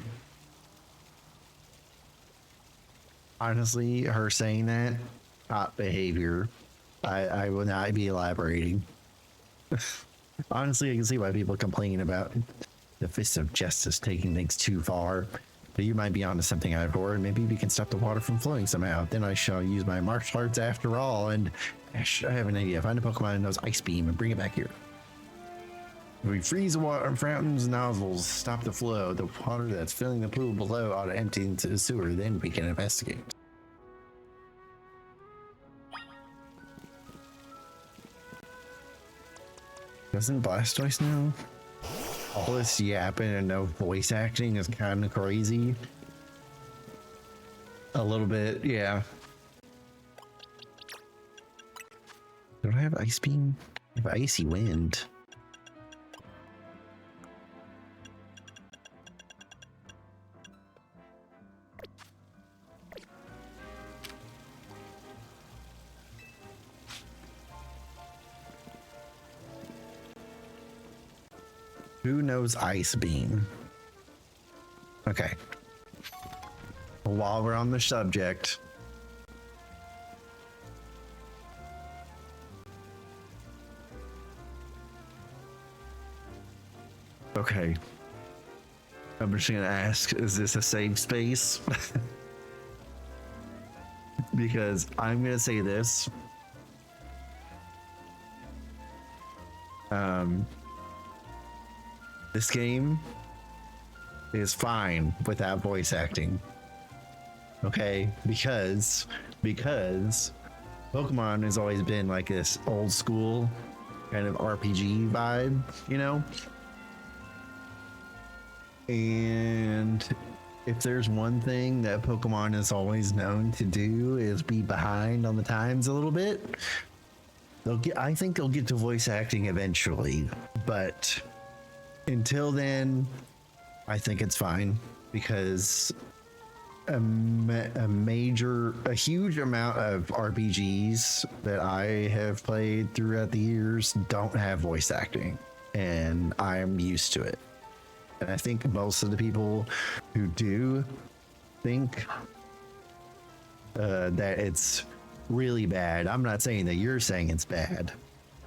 Honestly, her saying that, hot behavior. I will not be elaborating. Honestly, I can see why people complain about the Fist of Justice taking things too far. But you might be onto something, Ivor, and maybe we can stop the water from flowing somehow. Then I shall use my martial arts after all, and Ash, I have an idea. Find a Pokemon that knows Ice Beam and bring it back here. If we freeze the water fountain's nozzles, stop the flow. The water that's filling the pool below ought to empty into the sewer. Then we can investigate. Doesn't Blastoise know? All this yapping and no voice acting is kind of crazy. A little bit, yeah. Don't I have Ice Beam? I have Icy Wind. Who knows Ice Beam? Okay. While we're on the subject, okay. I'm just gonna ask, is this a safe space? Because I'm gonna say this. This game is fine without voice acting. Okay, because Pokemon has always been like this old school kind of RPG vibe, you know? And if there's one thing that Pokemon is always known to do is be behind on the times a little bit. I think they'll get to voice acting eventually, but until then, I think it's fine because a huge amount of RPGs that I have played throughout the years don't have voice acting, and I'm used to it. And I think most of the people who do think that it's really bad. I'm not saying that you're saying it's bad,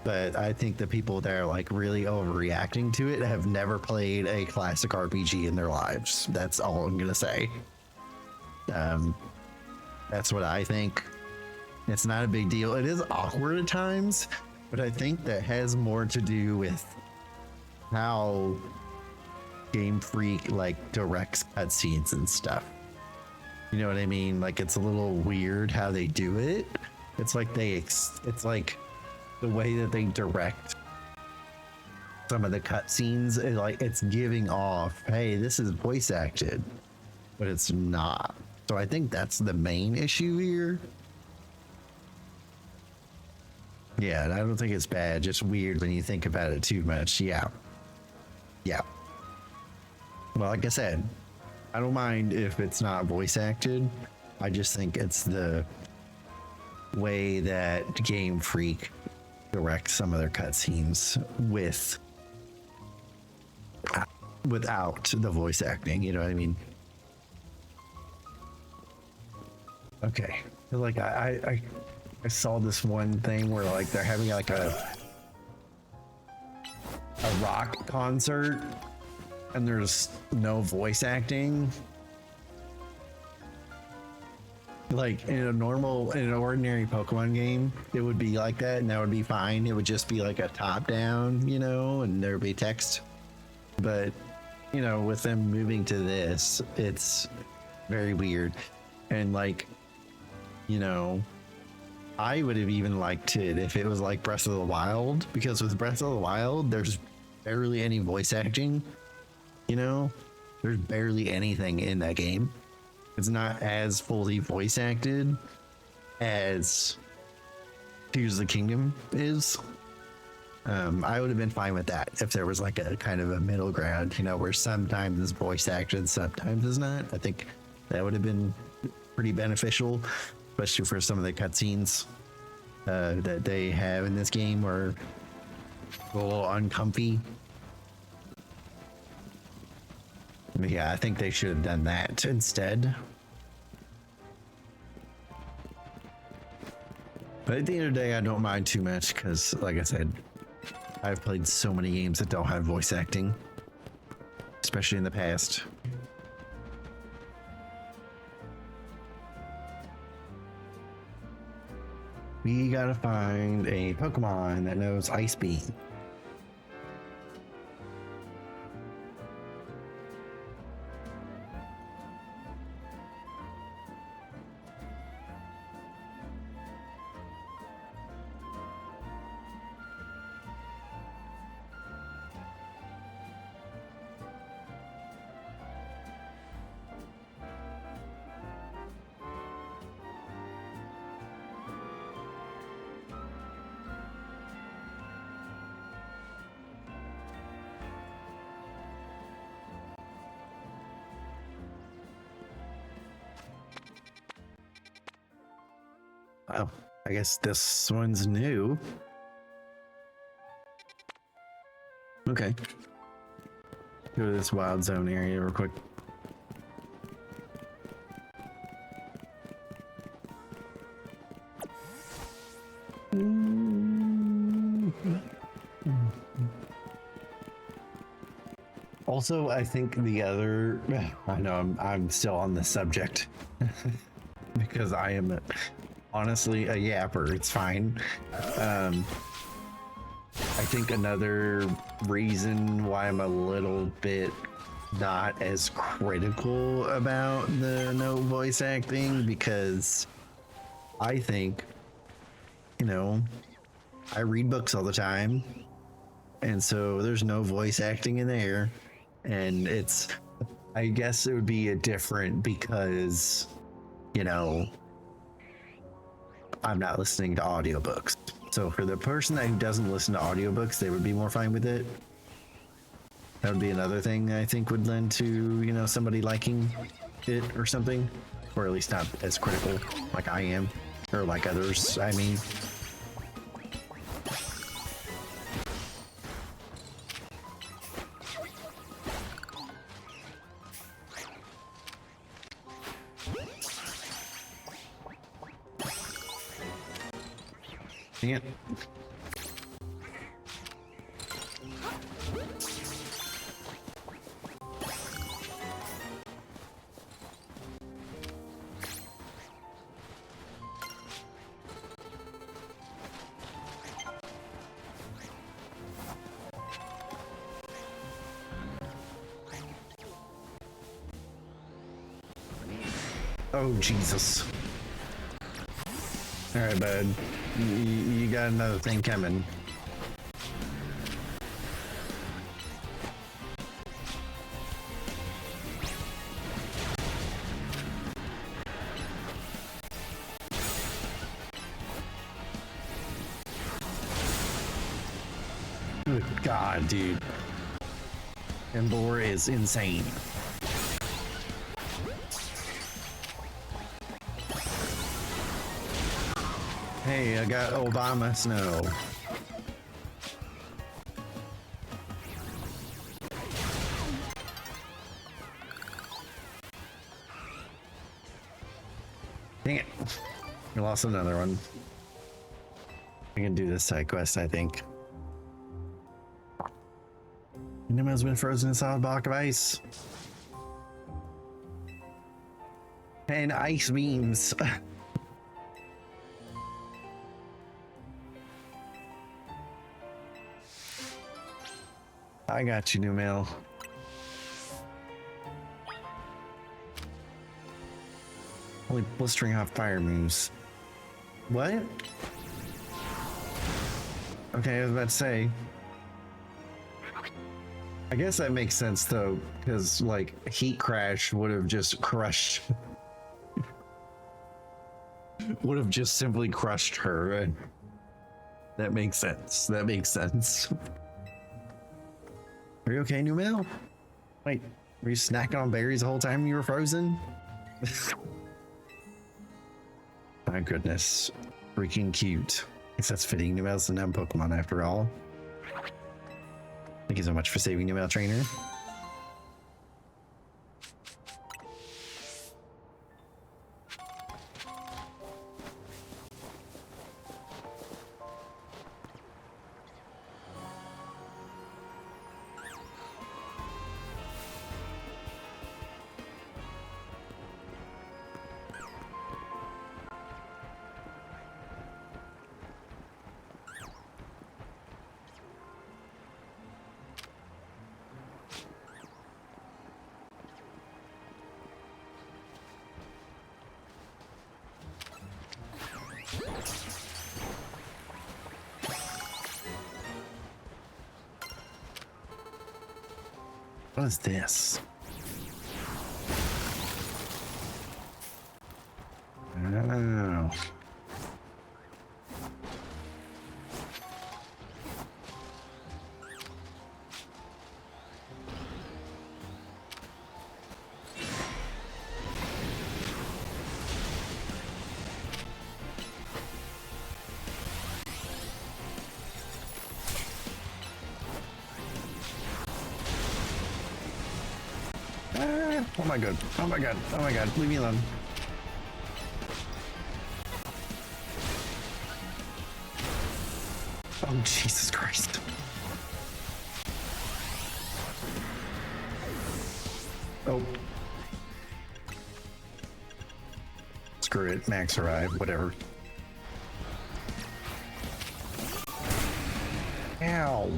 but I think the people that are like really overreacting to it have never played a classic RPG in their lives. That's all I'm gonna say. That's what I think. It's not a big deal. It is awkward at times, but I think that has more to do with how Game Freak like directs cutscenes and stuff. You know what I mean? Like it's a little weird how they do it. It's like it's like the way that they direct some of the cutscenes. Like it's giving off, hey, this is voice acted, but it's not. So I think that's the main issue here. Yeah, I don't think it's bad. Just weird when you think about it too much. Yeah. Well, like I said, I don't mind if it's not voice acted. I just think it's the way that Game Freak directs some of their cutscenes without the voice acting. You know what I mean? Okay. Like I saw this one thing where like they're having like a rock concert and there's no voice acting. Like in an ordinary Pokemon game, it would be like that and that would be fine. It would just be like a top down, you know, and there'd be text. But, you know, with them moving to this, it's very weird. And like, you know, I would have even liked it if it was like Breath of the Wild, because with Breath of the Wild, there's barely any voice acting. You know, there's barely anything in that game. It's not as fully voice acted as Tears of the Kingdom is. I would have been fine with that if there was like a kind of a middle ground, you know, where sometimes it's voice acted, sometimes it's not. I think that would have been pretty beneficial, especially for some of the cutscenes that they have in this game are a little uncomfy. Yeah, I think they should have done that instead. But at the end of the day, I don't mind too much because, like I said, I've played so many games that don't have voice acting, especially in the past. We gotta find a Pokemon that knows Ice Beam. Oh, I guess this one's new. Okay. Go to this wild zone area real quick. Also, I think the other, I know I'm still on the subject because I am honestly a yapper. It's fine. I think another reason why I'm a little bit not as critical about the no voice acting, because I think, you know, I read books all the time, and so there's no voice acting in there. And it's, I guess it would be a different because, you know, I'm not listening to audiobooks. So for the person who doesn't listen to audiobooks, they would be more fine with it. That would be another thing I think would lend to, you know, somebody liking it or something, or at least not as critical like I am, or like others, I mean. Dang it. Oh, Jesus. All right, bud. You got another thing coming. Good God, dude. Embor is insane. Hey, I got Obama Snow. Dang it. We lost another one. I can do this side quest, I think. Nemo's been frozen in a solid block of ice. And ice beams. I got you, Numel. Only blistering hot fire moves. What? Okay, I was about to say. I guess that makes sense though, because like Heat Crash would have just crushed. Would have just simply crushed her. That makes sense. That makes sense. Are you okay, Numel? Wait, were you snacking on berries the whole time you were frozen? My goodness. Freaking cute. I guess that's fitting. Numel's the numb Pokemon after all. Thank you so much for saving Numel, trainer. What is this? Oh. Ah, oh my god. Oh my god. Oh my god. Leave me alone. Oh, Jesus Christ. Oh. Screw it. Max arrived. Whatever. Ow.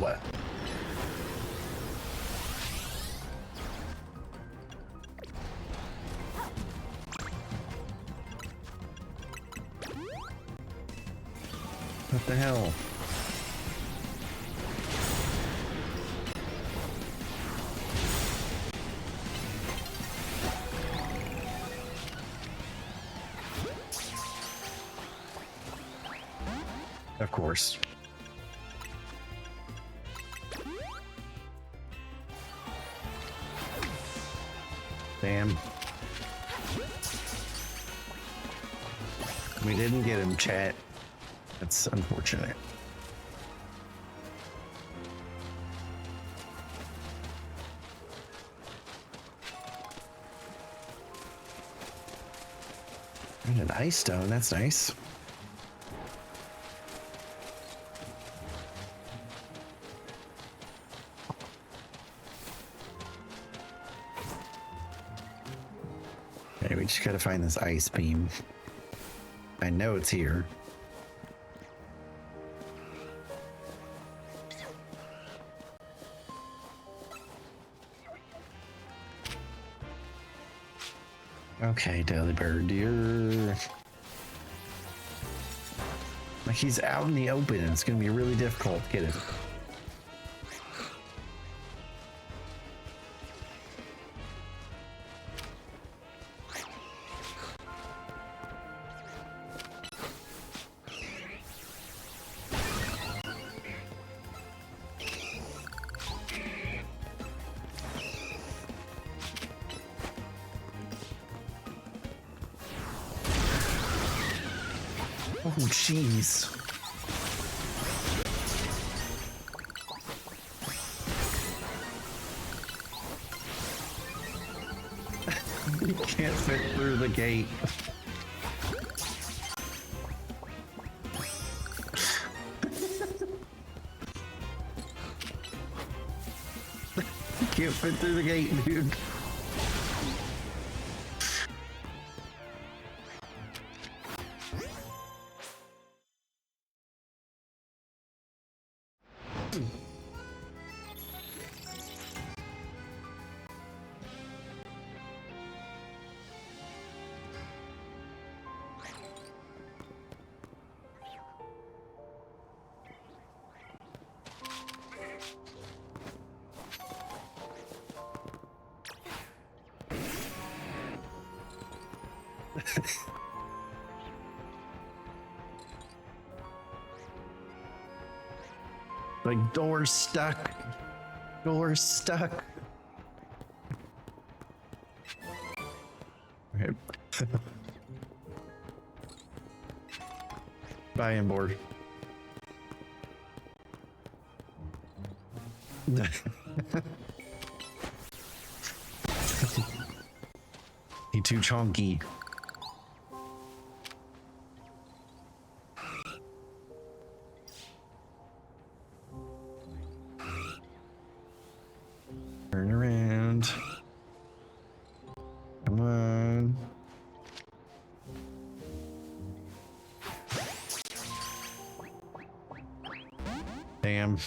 What the hell? Of course. Damn. We didn't get him, chat. That's unfortunate. And an ice stone, that's nice. Okay, we just gotta find this ice beam. I know it's here. Okay, Delibird, you're... Like, he's out in the open and it's gonna be really difficult to get him. Oh, jeez. You can't fit through the gate. You can't fit through the gate, dude. Like, door's stuck. Door's stuck. Okay. Bye, Embor. He too chonky. Turn around. Come on. Damn.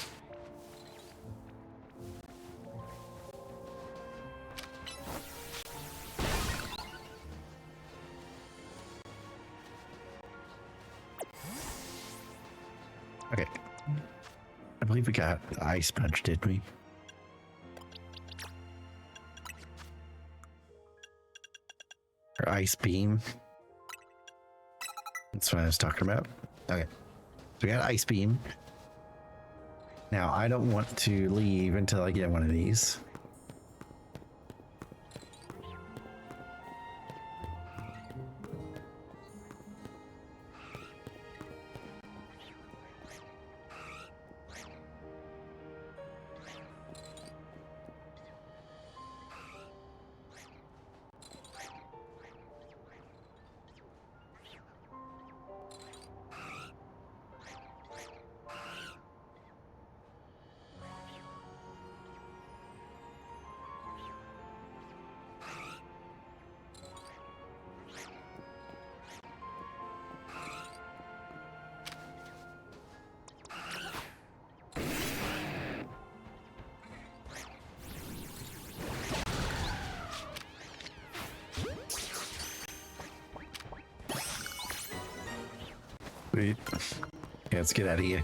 Okay. I believe we got the ice punch, did we? Or ice beam. That's what I was talking about. Okay. So we got ice beam. Now I don't want to leave until I get one of these. Sweet. Yeah, let's get out of here.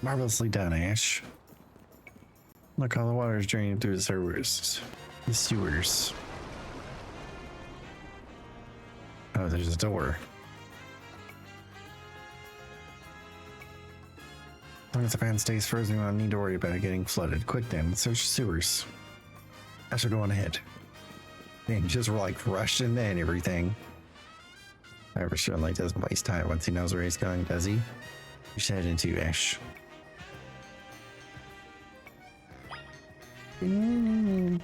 Marvelously done, Ash. Look, all the water is draining through the sewers. The sewers. Oh, there's a door. As long as the fan stays frozen, we don't need to worry about it getting flooded. Quick then, let's search the sewers. I should go on ahead. Man, just like rushed in and everything. However, certainly doesn't waste time once he knows where he's going, does he? We should head into Ash. Ooh.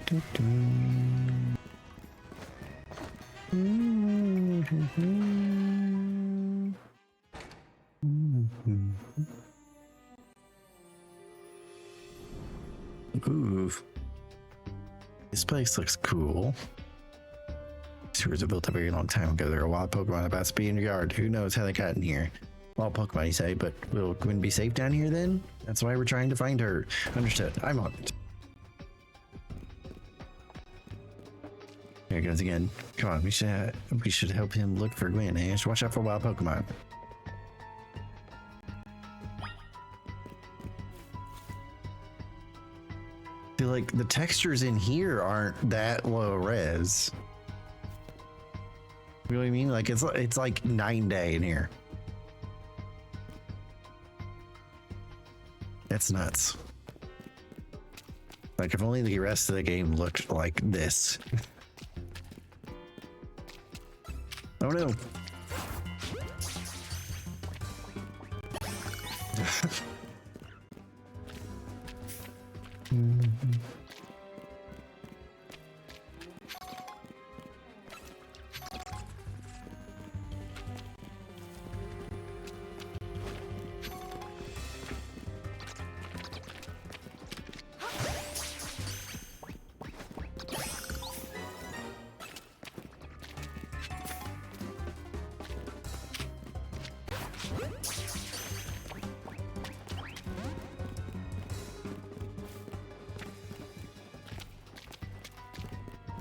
This place looks cool. Sewers were built a very long time ago. There are wild Pokemon about to be in your yard. Who knows how they got in here? Wild Pokemon, you say, but will Gwen be safe down here then? That's why we're trying to find her. Understood. I'm on it. There it goes again. Come on, we should help him look for Gwen. Ash, watch out for wild Pokemon. I feel like the textures in here aren't that low res. You know what I mean? Like it's like 9-day in here. That's nuts. Like if only the rest of the game looked like this. Oh no.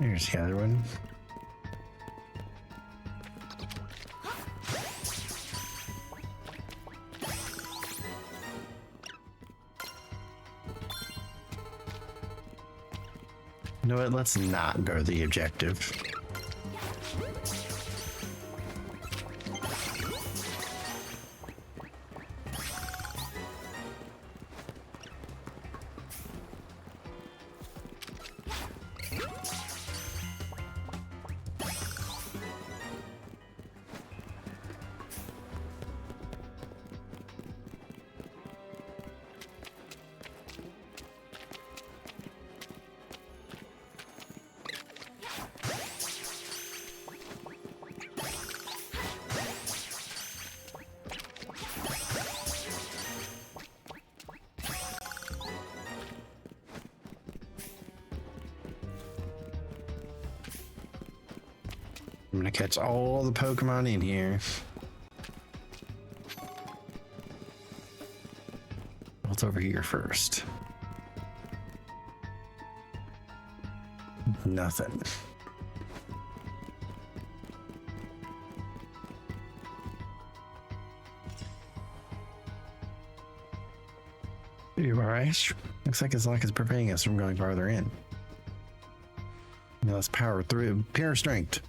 There's the other one. You know what? Let's not go to the objective. I'm gonna catch all the Pokemon in here. What's over here first? Nothing. You alright? Looks like his lock is preventing us from going farther in. Now let's power through. Pure strength.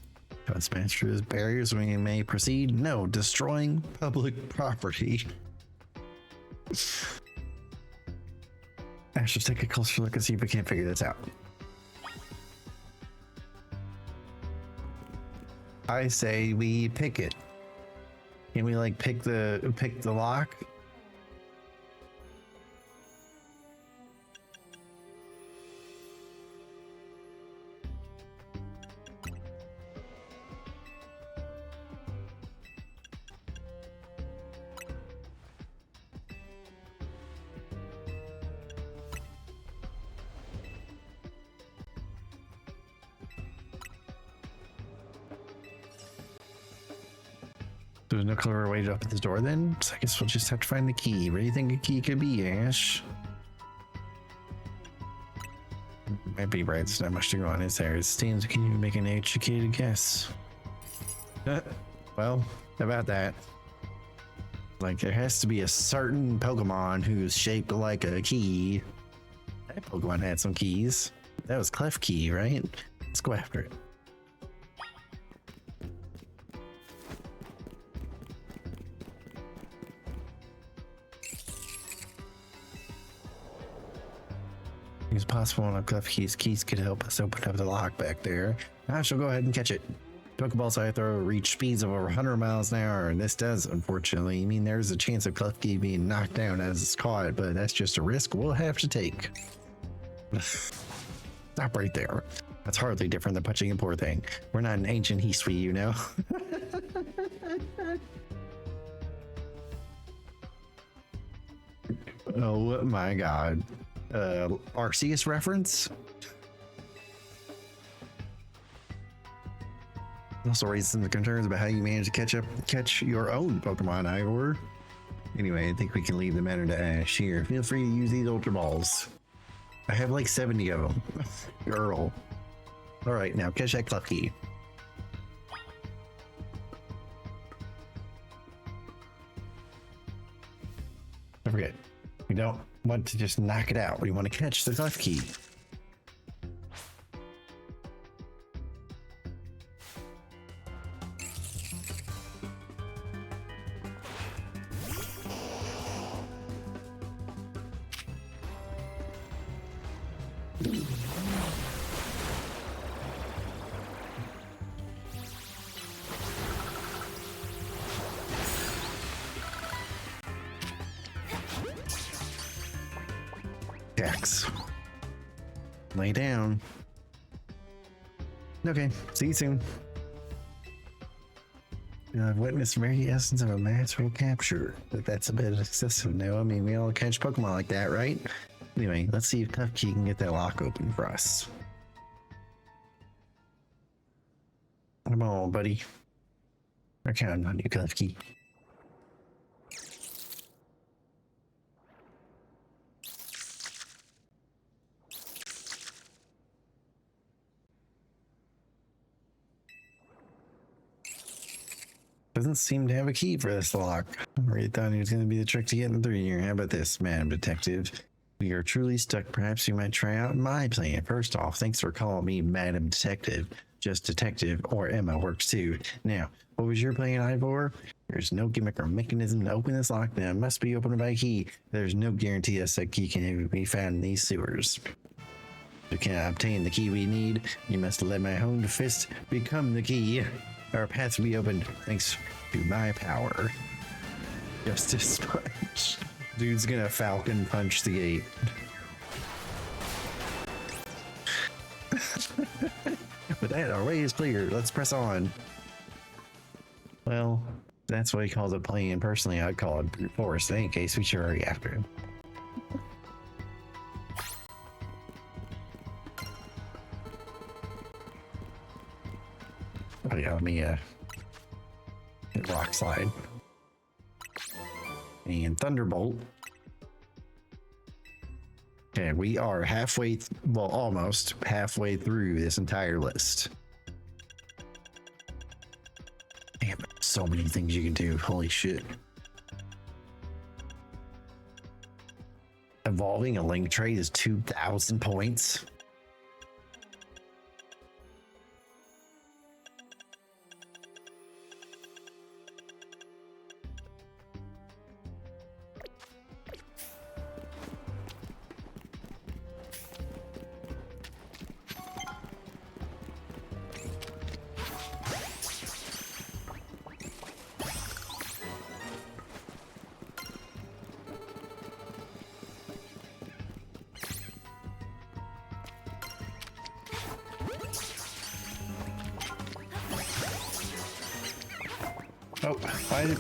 Don't smash through his barriers. We may proceed. No, destroying public property. Ash, let's take a closer look and see if we can't figure this out. I say we pick it. Can we like pick the lock? There's no clever way to open this door then? So I guess we'll just have to find the key. Where do you think a key could be, Ash? Might be right, there's not much to go on, is there? It seems, can you make an educated guess? Well, how about that? Like, there has to be a certain Pokemon who's shaped like a key. That Pokemon had some keys. That was Klefki, right? Let's go after it. It's possible one of Klefki's keys could help us open up the lock back there. I shall go ahead and catch it. Pokeballs I throw reach speeds of over 100 miles an hour, and this does, unfortunately. I mean, there's a chance of Klefki being knocked down as it's caught, but that's just a risk we'll have to take. Stop right there. That's hardly different than punching a poor thing. We're not an ancient Hisui, you know. Oh my god. Arceus reference? Also raises some concerns about how you manage to catch your own Pokemon, Ivor. Anyway, I think we can leave the matter to Ash here. Feel free to use these Ultra Balls. I have like 70 of them. Girl. Alright, now catch that Klefki. Don't forget, we don't want to just knock it out. We want to catch the Klefki. Jax. Lay down. Okay, see you soon. I've witnessed very essence of a natural capture, but that's a bit excessive now. I mean, we all catch Pokemon like that, right? Anyway, let's see if Klefki can get that lock open for us. Come on, buddy. We're counting on you, Klefki. Doesn't seem to have a key for this lock. I really thought it was going to be the trick to getting through here. How about this, Madam Detective? We are truly stuck. Perhaps you might try out my plan. First off, thanks for calling me Madam Detective. Just Detective or Emma works too. Now, what was your plan, Ivor? There's no gimmick or mechanism to open this lock. Now, it must be opened by a key. There's no guarantee that key can ever be found in these sewers. To can obtain the key we need, you must let my honed fist become the key. Our paths will be opened thanks to my power. Justice Punch. Dude's gonna Falcon Punch the gate. But that our way is clear. Let's press on. Well, that's what he calls a plan. Personally, I'd call it brute force. In any case, we should hurry after him. Oh yeah, let me hit Rock Slide. And Thunderbolt. Okay, we are halfway, well, almost halfway through this entire list. Damn, so many things you can do. Holy shit. Evolving a link trade is 2,000 points. Oh, why did...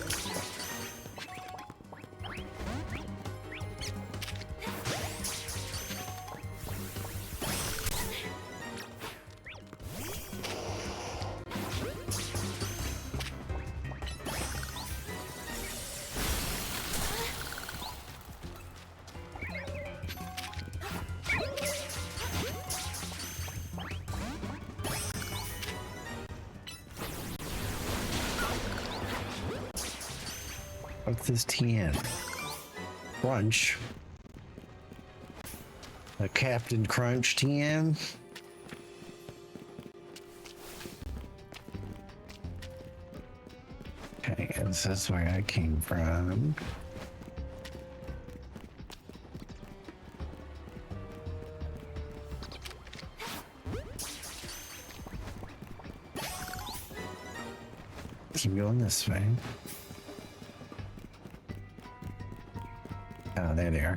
What's this TN? Crunch. A Captain Crunch TN? Okay, this is where I came from. Keep going this way. Oh, there they are.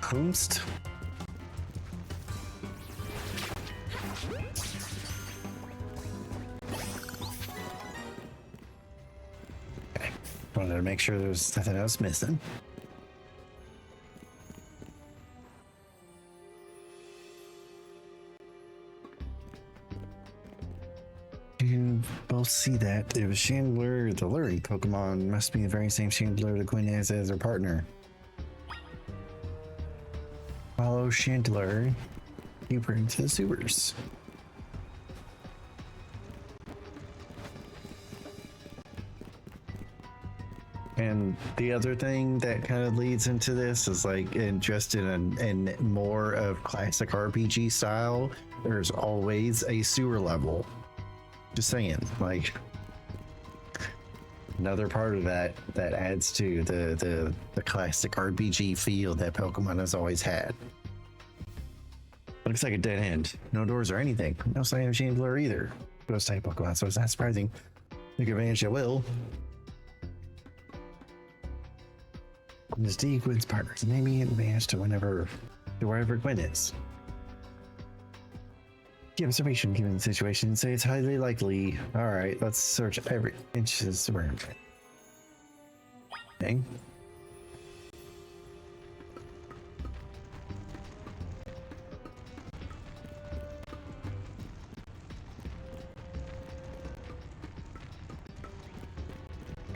Host? Okay. Wanted to make sure there's nothing else missing. You both see that. It was Chandler, the luring Pokemon. Must be the very same Chandler that Gwen has as her partner. Follow Chandler deeper into the sewers. And the other thing that kind of leads into this is like, just in more of classic RPG style, there's always a sewer level. Just saying, like, another part of that adds to the classic RPG feel that Pokemon has always had. Looks like a dead end. No doors or anything. No sign of Chandler either. Ghost type Pokemon, so it's not surprising. Take advantage you will. Mystique Gwen's partners. Maybe advance to wherever Gwen is. The observation given the situation, say it's highly likely. Alright, let's search every inch of the room. Okay.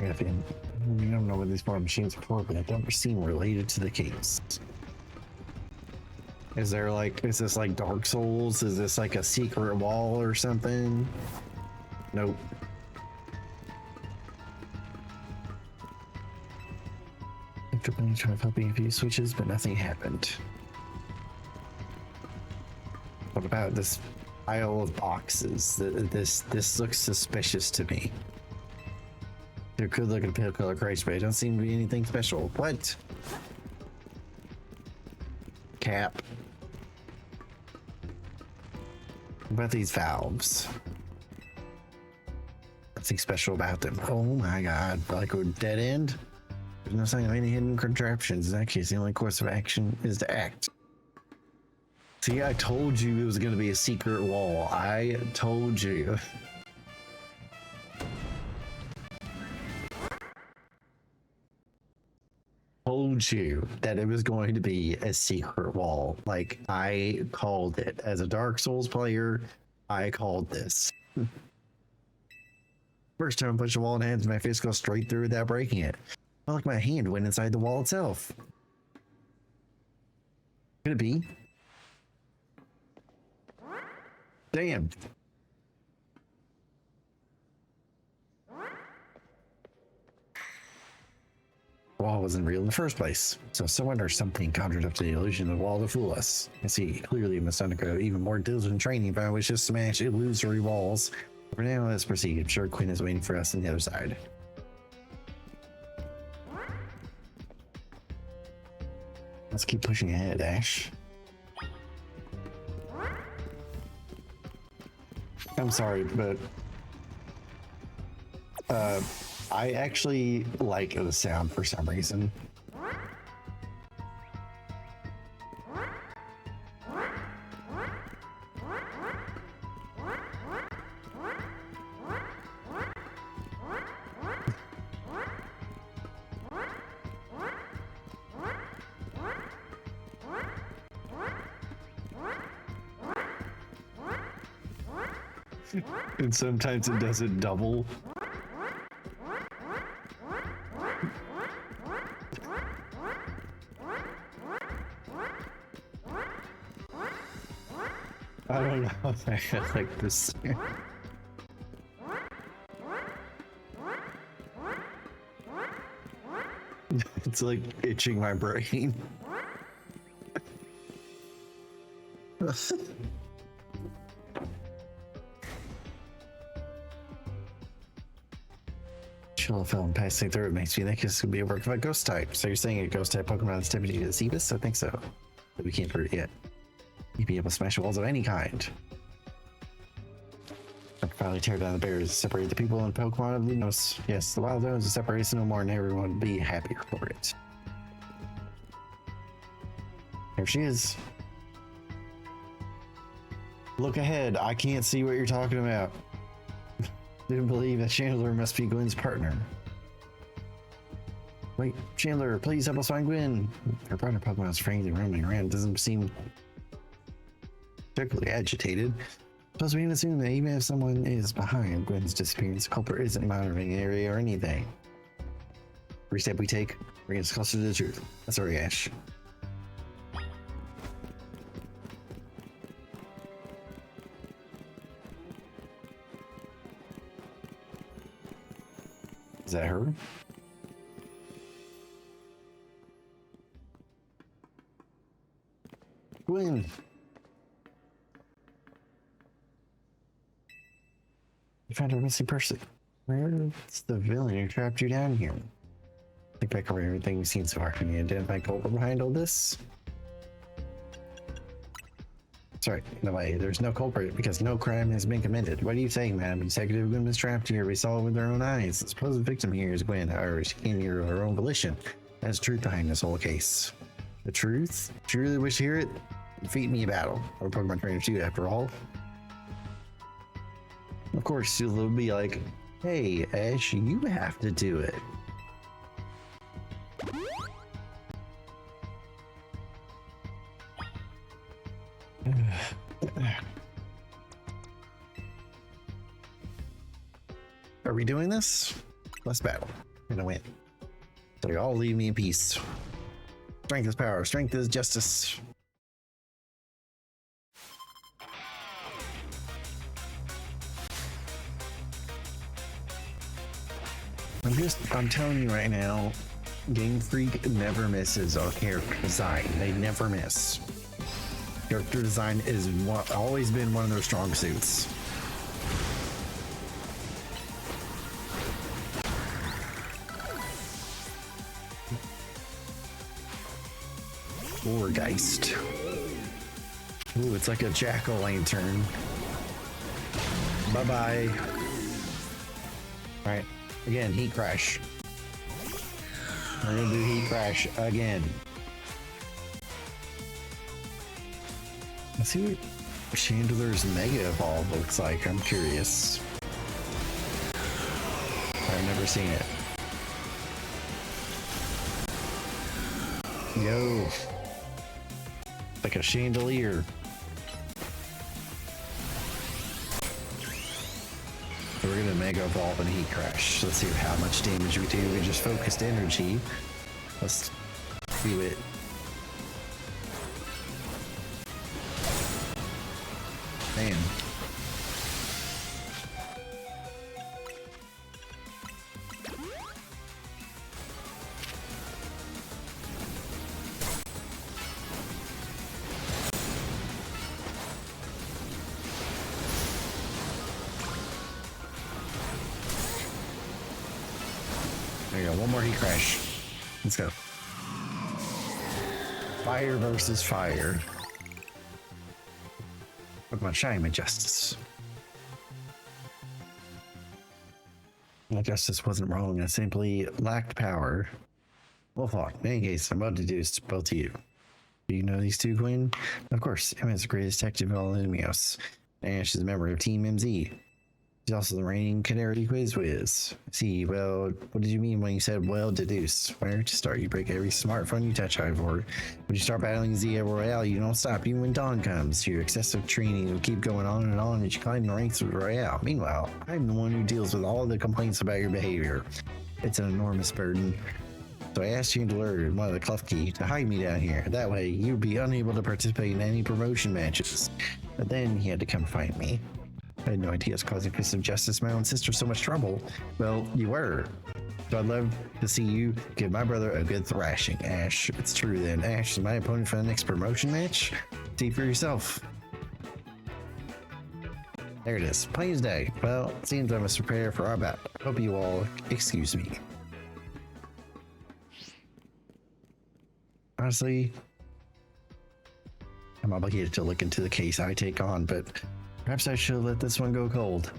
I don't know what these farm machines are for, but I've never seen related to the case. Is this like Dark Souls? Is this like a secret wall or something? Nope. Actively tried helping a few switches, but nothing happened. What about this pile of boxes? This looks suspicious to me. There could look at a pale color crates, but it don't seem to be anything special. What? Cap. What about these valves? Nothing special about them. Oh my god, like a dead end? There's no sign of any hidden contraptions. In that case, the only course of action is to act. See, I told you it was going to be a secret wall. I told you. Told you that it was going to be a secret wall. Like, I called it. As a Dark Souls player, I called this. First time I punched a wall in hands, my fist goes straight through without breaking it. Felt like my hand went inside the wall itself. Could it be? Damn. The wall wasn't real in the first place, so someone or something conjured up the illusion of the wall to fool us. I see, clearly it must undergo even more diligent training if I wish to smash illusory walls. For now, let's proceed. I'm sure Quinn is waiting for us on the other side. Let's keep pushing ahead, Ash. I'm sorry, but I actually like the sound for some reason. And sometimes it does it double. I don't know if I like this. It's like itching my brain. Chill film passing through it makes me think this could be a work of a ghost type. So you're saying a ghost type Pokemon is typically the Cebus? I think so. But we can't prove it yet. You'd be able to smash walls of any kind. I could finally tear down the barriers to separate the people and Pokemon of Lunos. Yes, the wild zones of separation no more and everyone would be happier for it. There she is. Look ahead. I can't see what you're talking about. Didn't believe that Chandler must be Gwen's partner. Wait, Chandler, please help us find Gwen. Her partner Pokemon is frankly roaming around. Doesn't seem particularly agitated. Plus, we can assume that even if someone is behind Gwen's disappearance, the culprit isn't monitoring the area or anything. Every step we take brings us closer to the truth. That's our Ash. Is that her? Gwen! You found our missing person. Where's the villain who trapped you down here? Think back over everything you've seen so far. Can you identify the culprit behind all this? Sorry, no way. There's no culprit because no crime has been committed. What are you saying, madam? Detective Gwen was trapped here. We saw it with our own eyes. The supposed victim here is Gwen. However, she came here of her own volition. There's truth behind this whole case. The truth? Do you really wish to hear it? Defeat me a battle. I'm a Pokemon trainer too, after all. Of course, you'll be like, hey, Ash, you have to do it. Are we doing this? Let's battle. I'm gonna win. So you all leave me in peace. Strength is power. Strength is justice. I'm telling you right now, Game Freak never misses on character design. They never miss. Character design is always been one of their strong suits. Wargeist. Ooh, it's like a jack-o'-lantern. Bye-bye. Alright, again, Heat Crash. We're gonna do Heat Crash again. Let's see what Chandeler's Mega Evolve looks like. I'm curious. I've never seen it. Yo. Like a chandelier. So we're gonna Mega Evolve and Heat Crash. Let's see how much damage we do. We just focused energy. Let's do it. Man. There you go, one more Heat Crash. Let's go. Fire versus fire. Pokemon Shiny Justice. Justice wasn't wrong, I simply lacked power. Well fought. In any case, I'm about to do this to both of you. Do you know these two, Quinn? Of course, Emma is the greatest detective in all Lumios. And she's a member of Team MZ. She's also the reigning Canary Quiz Whiz. See, well, what did you mean when you said well deduce? Where to start? You break every smartphone you touch, Ivor. When you start battling Zia Royale, you don't stop even when dawn comes. Your excessive training will keep going on and on as you climb the ranks of Royale. Meanwhile, I'm the one who deals with all the complaints about your behavior. It's an enormous burden. So I asked you to learn one of the Klefki to hide me down here. That way, you'd be unable to participate in any promotion matches. But then he had to come find me. I had no idea it's causing Fist of Justice my own sister so much trouble. Well, you were. So I'd love to see you give my brother a good thrashing, Ash. It's true then. Ash is my opponent for the next promotion match. See for yourself. There it is. Plain as day. Well, it seems I must prepare for our battle. Hope you all excuse me. Honestly, I'm obligated to look into the case I take on, but perhaps I should let this one go cold.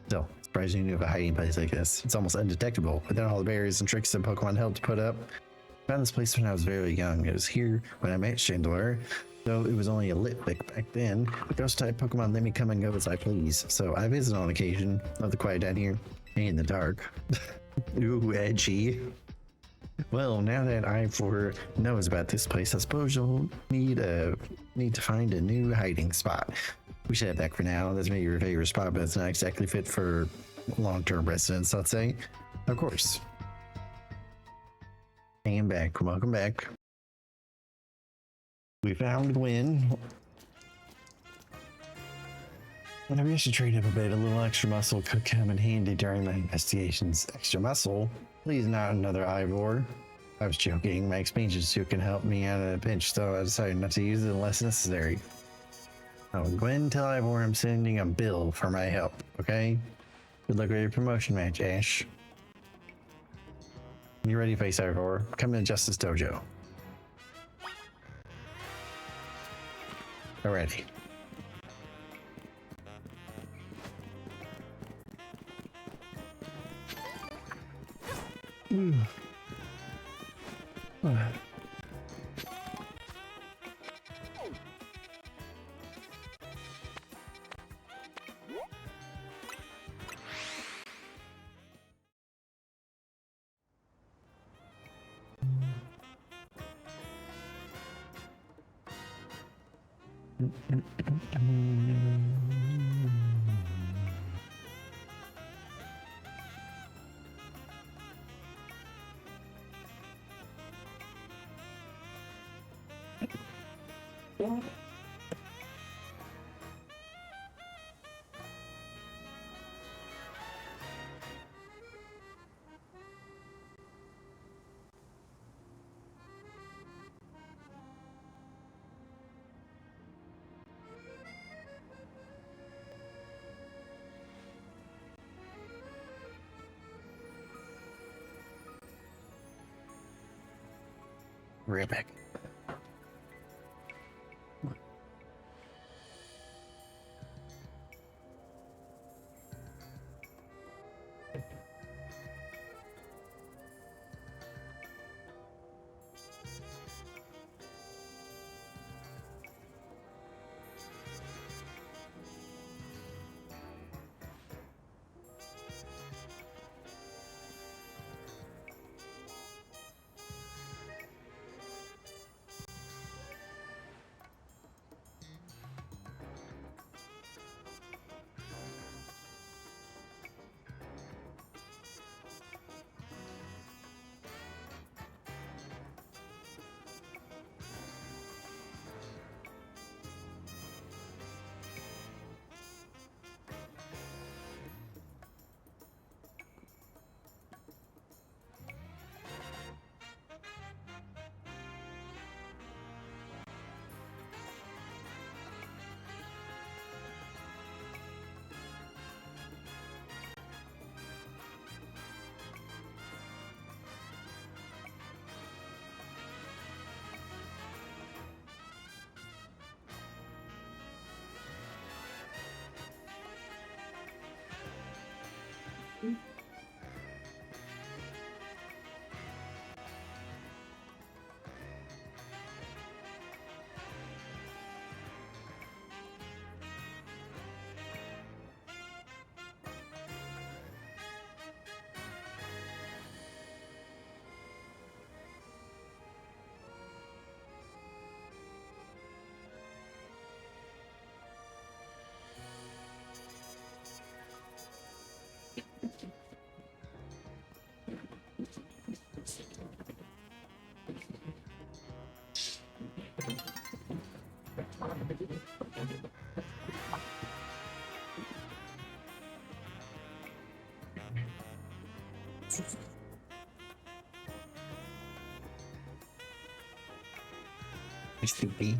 Still, surprising you knew of a hiding place like this. It's almost undetectable, within all the barriers and tricks that Pokemon helped to put up. I found this place when I was very young. It was here when I met Chandelure, though it was only a Litwick back then. But ghost type Pokemon let me come and go as I please, so I visit on occasion. Love the quiet down here, and in the dark. Ooh, edgy. Well, now that Ivor knows about this place, I suppose you'll need to find a new hiding spot. We should head back for now. That's maybe your favorite spot, but it's not exactly fit for long-term residence, I'd say. Of course. And back. Welcome back. We found Gwen. Maybe I should trade up a bit. A little extra muscle could come in handy during my investigations. Extra muscle? Please, not another Ivor. I was joking. My expansion suit can help me out of a pinch, so I decided not to use it unless necessary. Oh, Gwen, tell Ivor I'm sending a bill for my help, okay? Good luck with your promotion match, Ash. You ready, face Ivor? Come to Justice Dojo. Alrighty. Right back. Stupid.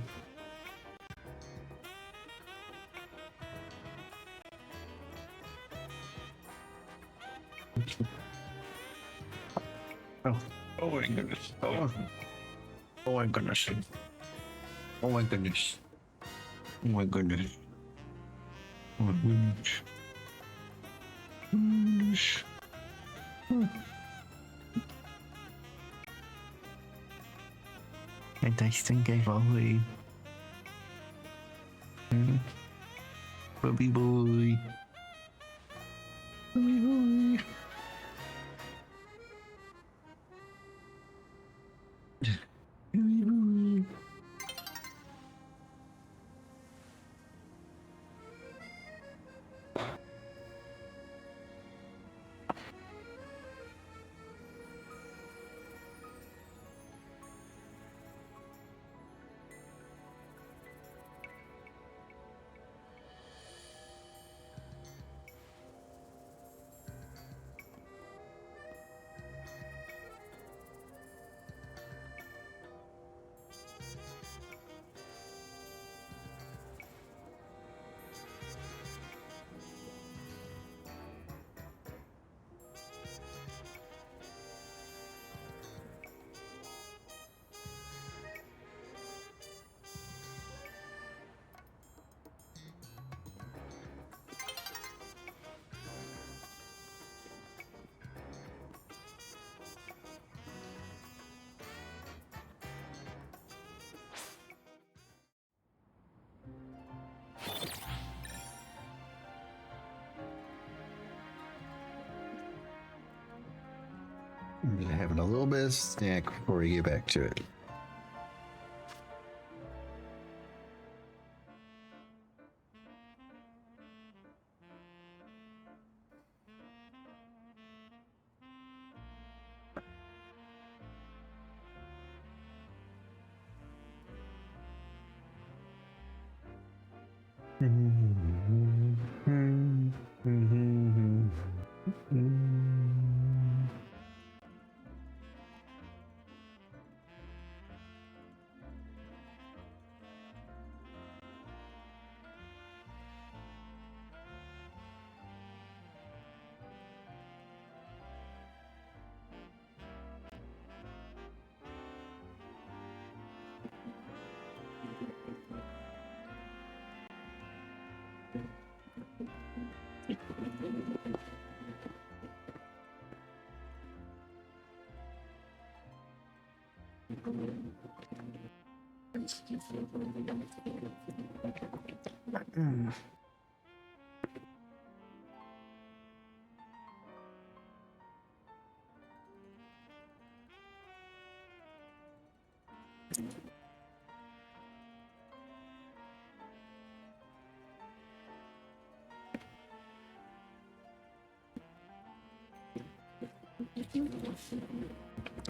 Oh, oh my goodness. Oh, oh my goodness. Oh my goodness. Oh my goodness. Oh my goodness. Goodness. And I think I've always. Bubby boy. Bubby boy. Bubby boy. I'm just having a little bit of snack before we get back to it.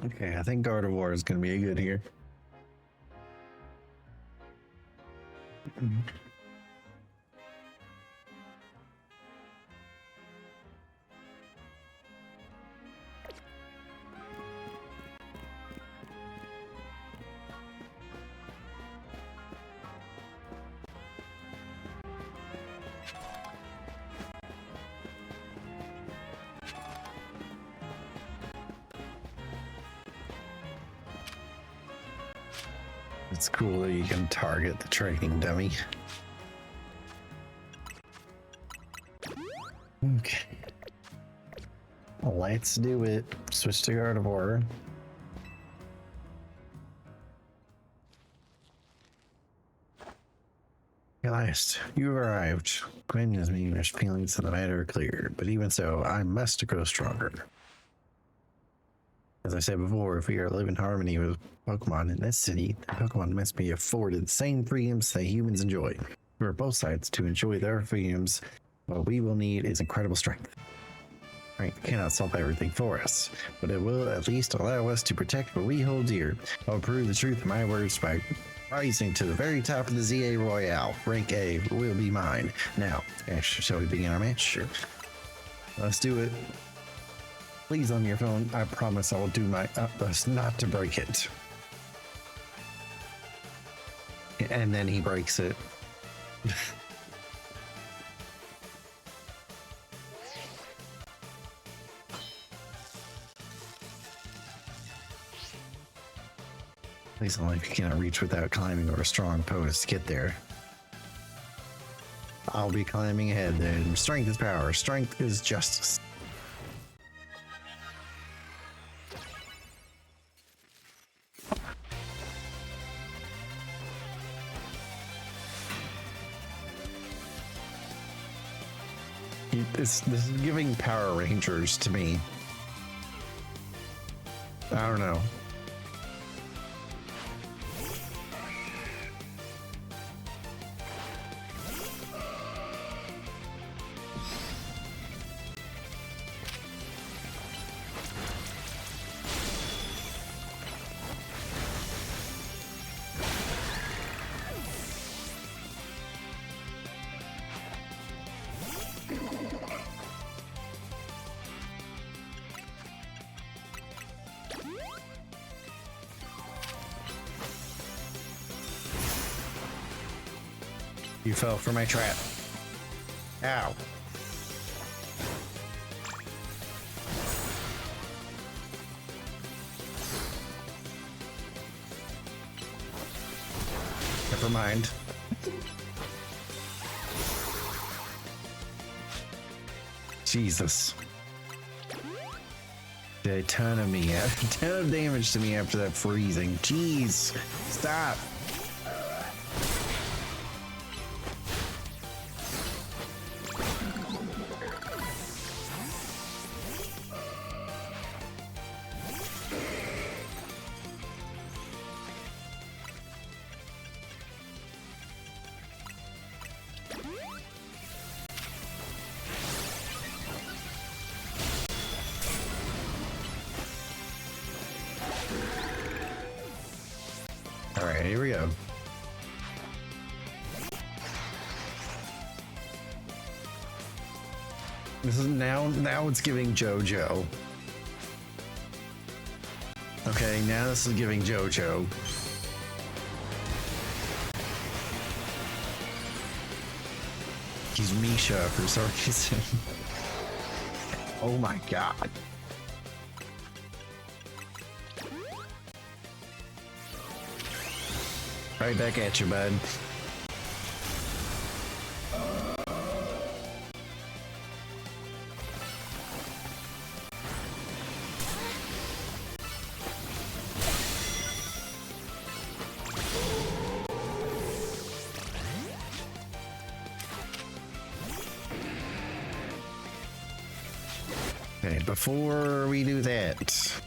Okay, I think God of War is going to be a good here. It's cool that you can target the training dummy. Okay. Let's do it. Switch to God of War. At last, you've arrived. Gwen has made your feelings in the matter clear, but even so, I must grow stronger. As I said before, if we are to live in harmony with Pokemon in this city, the Pokemon must be afforded the same freedoms that humans enjoy. For both sides to enjoy their freedoms, what we will need is incredible strength. Strength cannot solve everything for us, but it will at least allow us to protect what we hold dear. I'll prove the truth of my words by rising to the very top of the ZA Royale. Rank A will be mine. Now, Ash, shall we begin our match? Sure. Let's do it. Please on your phone, I promise I will do my utmost not to break it. and then he breaks it. Please only if you cannot reach without climbing over strong pose to get there. I'll be climbing ahead then. Strength is power. Strength is justice. This is giving Power Rangers to me. I don't know. You fell for my trap. Ow. Never mind. Jesus. Did a ton of me, a ton of damage to me after that freezing. Jeez. Stop. All right, here we go. This is now it's giving JoJo. Okay, now this is giving JoJo. He's Misha for some reason. Oh my god. Right back at you, bud. Okay, before we do that,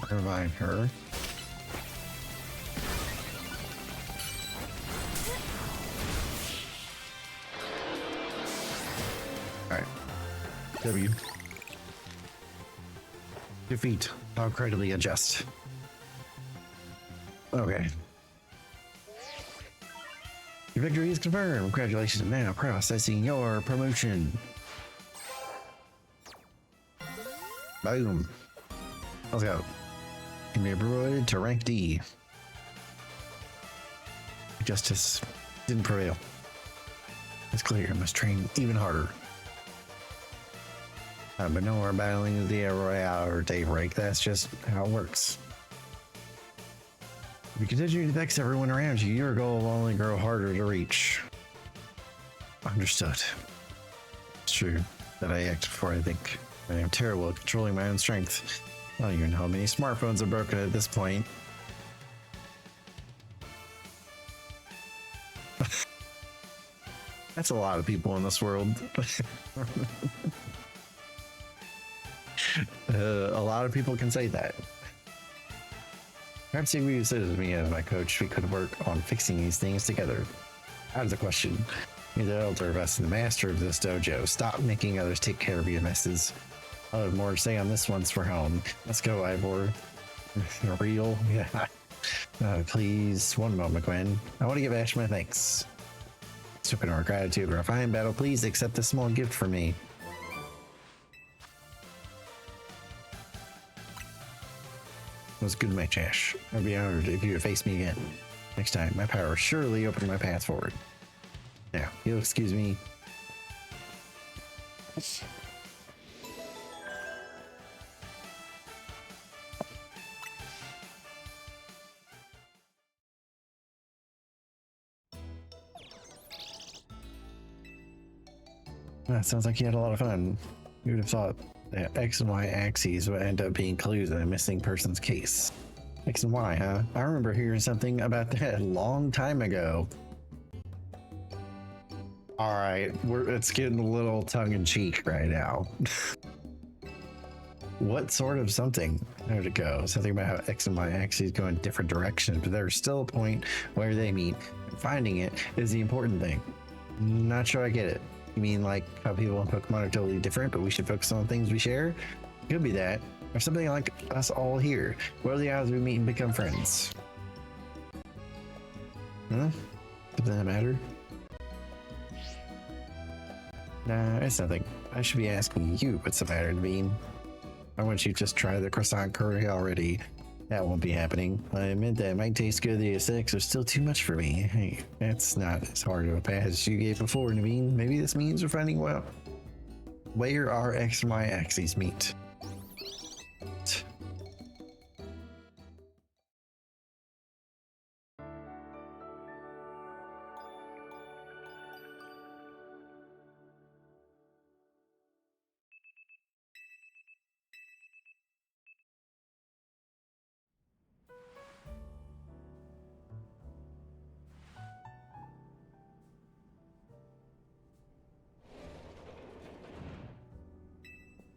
revive her. Alright. W. Defeat. I'll credibly adjust. Okay. Your victory is confirmed. Congratulations. Now processing your promotion. Boom. Let's go. You may be promoted to rank D. Justice didn't prevail. It's clear. I must train even harder. But no more battling the Royale or daybreak. That's just how it works. If you continue to vex everyone around you, your goal will only grow harder to reach. Understood. It's true that I act before I think. I am terrible at controlling my own strength. I don't even know how many smartphones are broken at this point. That's a lot of people in this world. A lot of people can say that. Perhaps if you said to me as my coach, we could work on fixing these things together. Out of the question. You're the elder of us and the master of this dojo. Stop making others take care of your messes. I'll have more to say on this once we're home. Let's go, Ivor. Real? Yeah. Please, one moment, Gwen. I want to give Ash my thanks. Token our gratitude for a fine battle. Please accept a small gift from me. It was a good match, Ash. I'd be honored if you would face me again. Next time, my power surely opened my path forward. Now, you'll excuse me. That sounds like you had a lot of fun. You would have thought that X and Y axes would end up being clues in a missing person's case. X and Y, huh? I remember hearing something about that a long time ago. All right, it's getting a little tongue-in-cheek right now. What sort of something? There to go. Something about how X and Y axes go in different directions, but there's still a point where they meet. Finding it is the important thing. Not sure I get it. You mean like how people in Pokemon are totally different, but we should focus on things we share? Could be that. Or something like us all here. What are the odds we meet and become friends? Huh? Does that matter? Nah, it's nothing. I should be asking you what's the matter, Naveen. Why won't you just try the croissant curry already? That won't be happening. I admit that it might taste good. The aesthetics are still too much for me. Hey, that's not as hard of a pass as you gave before, Naveen. Maybe this means we're finding well where our X and Y axes meet.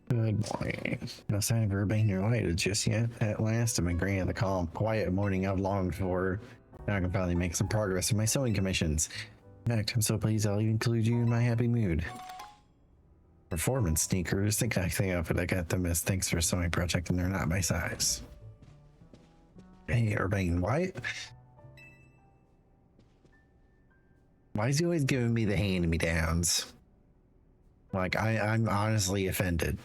Good morning. No sign of Urbane or Light just yet. At last, I'm agreeing the calm, quiet morning I've longed for. Now I can finally make some progress in my sewing commissions. In fact, I'm so pleased I'll even include you in my happy mood. Performance sneakers, think I of it. I got them as thanks for a sewing project, and they're not my size. Hey, Urbane, why is he always giving me the hand-me-downs? Like, I'm honestly offended.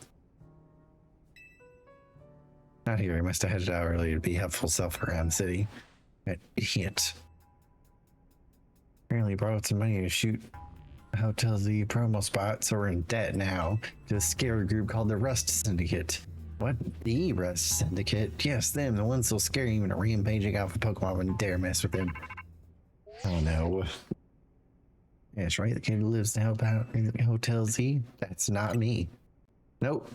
Not here. I must have headed out early to be helpful self around the city. That idiot. Apparently borrowed some money to shoot Hotel Z promo spot, so we're in debt now to a scary group called the Rust Syndicate. What? The Rust Syndicate? Yes, them. The ones so scary even rampaging out for Pokemon wouldn't dare mess with them. Oh no. That's right, the kid who lives to help out in Hotel Z. That's not me. Nope.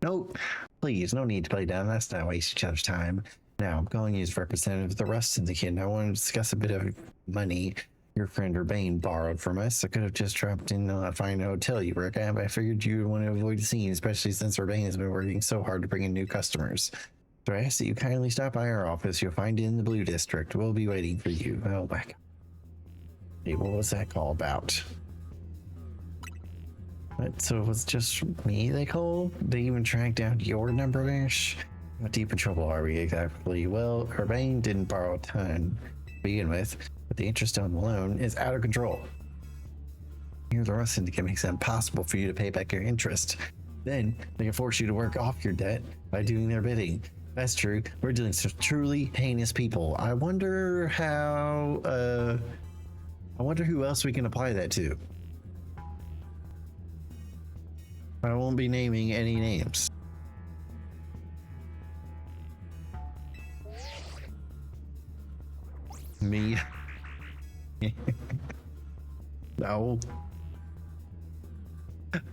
Nope. Please, no need to play down. Let's not waste each other's time. Now, I'm calling you as representative of the Rust Syndicate, and I want to discuss a bit of money your friend Urbane borrowed from us. I could have just dropped in to find a hotel you work at, but I figured you would want to avoid the scene, especially since Urbane has been working so hard to bring in new customers. So I ask that you kindly stop by our office. You'll find it in the Blue District. We'll be waiting for you. Oh my god. Hey, what was that call about? What, so it was just me they called? They even tracked down your number, Ash? How deep in trouble are we exactly? Well, Urbane didn't borrow a ton to begin with, but the interest on the loan is out of control. Here, the Rust Syndicate makes it impossible for you to pay back your interest. Then, they can force you to work off your debt by doing their bidding. That's true. We're dealing with some truly heinous people. I wonder how, I wonder who else we can apply that to. I won't be naming any names. Me. No.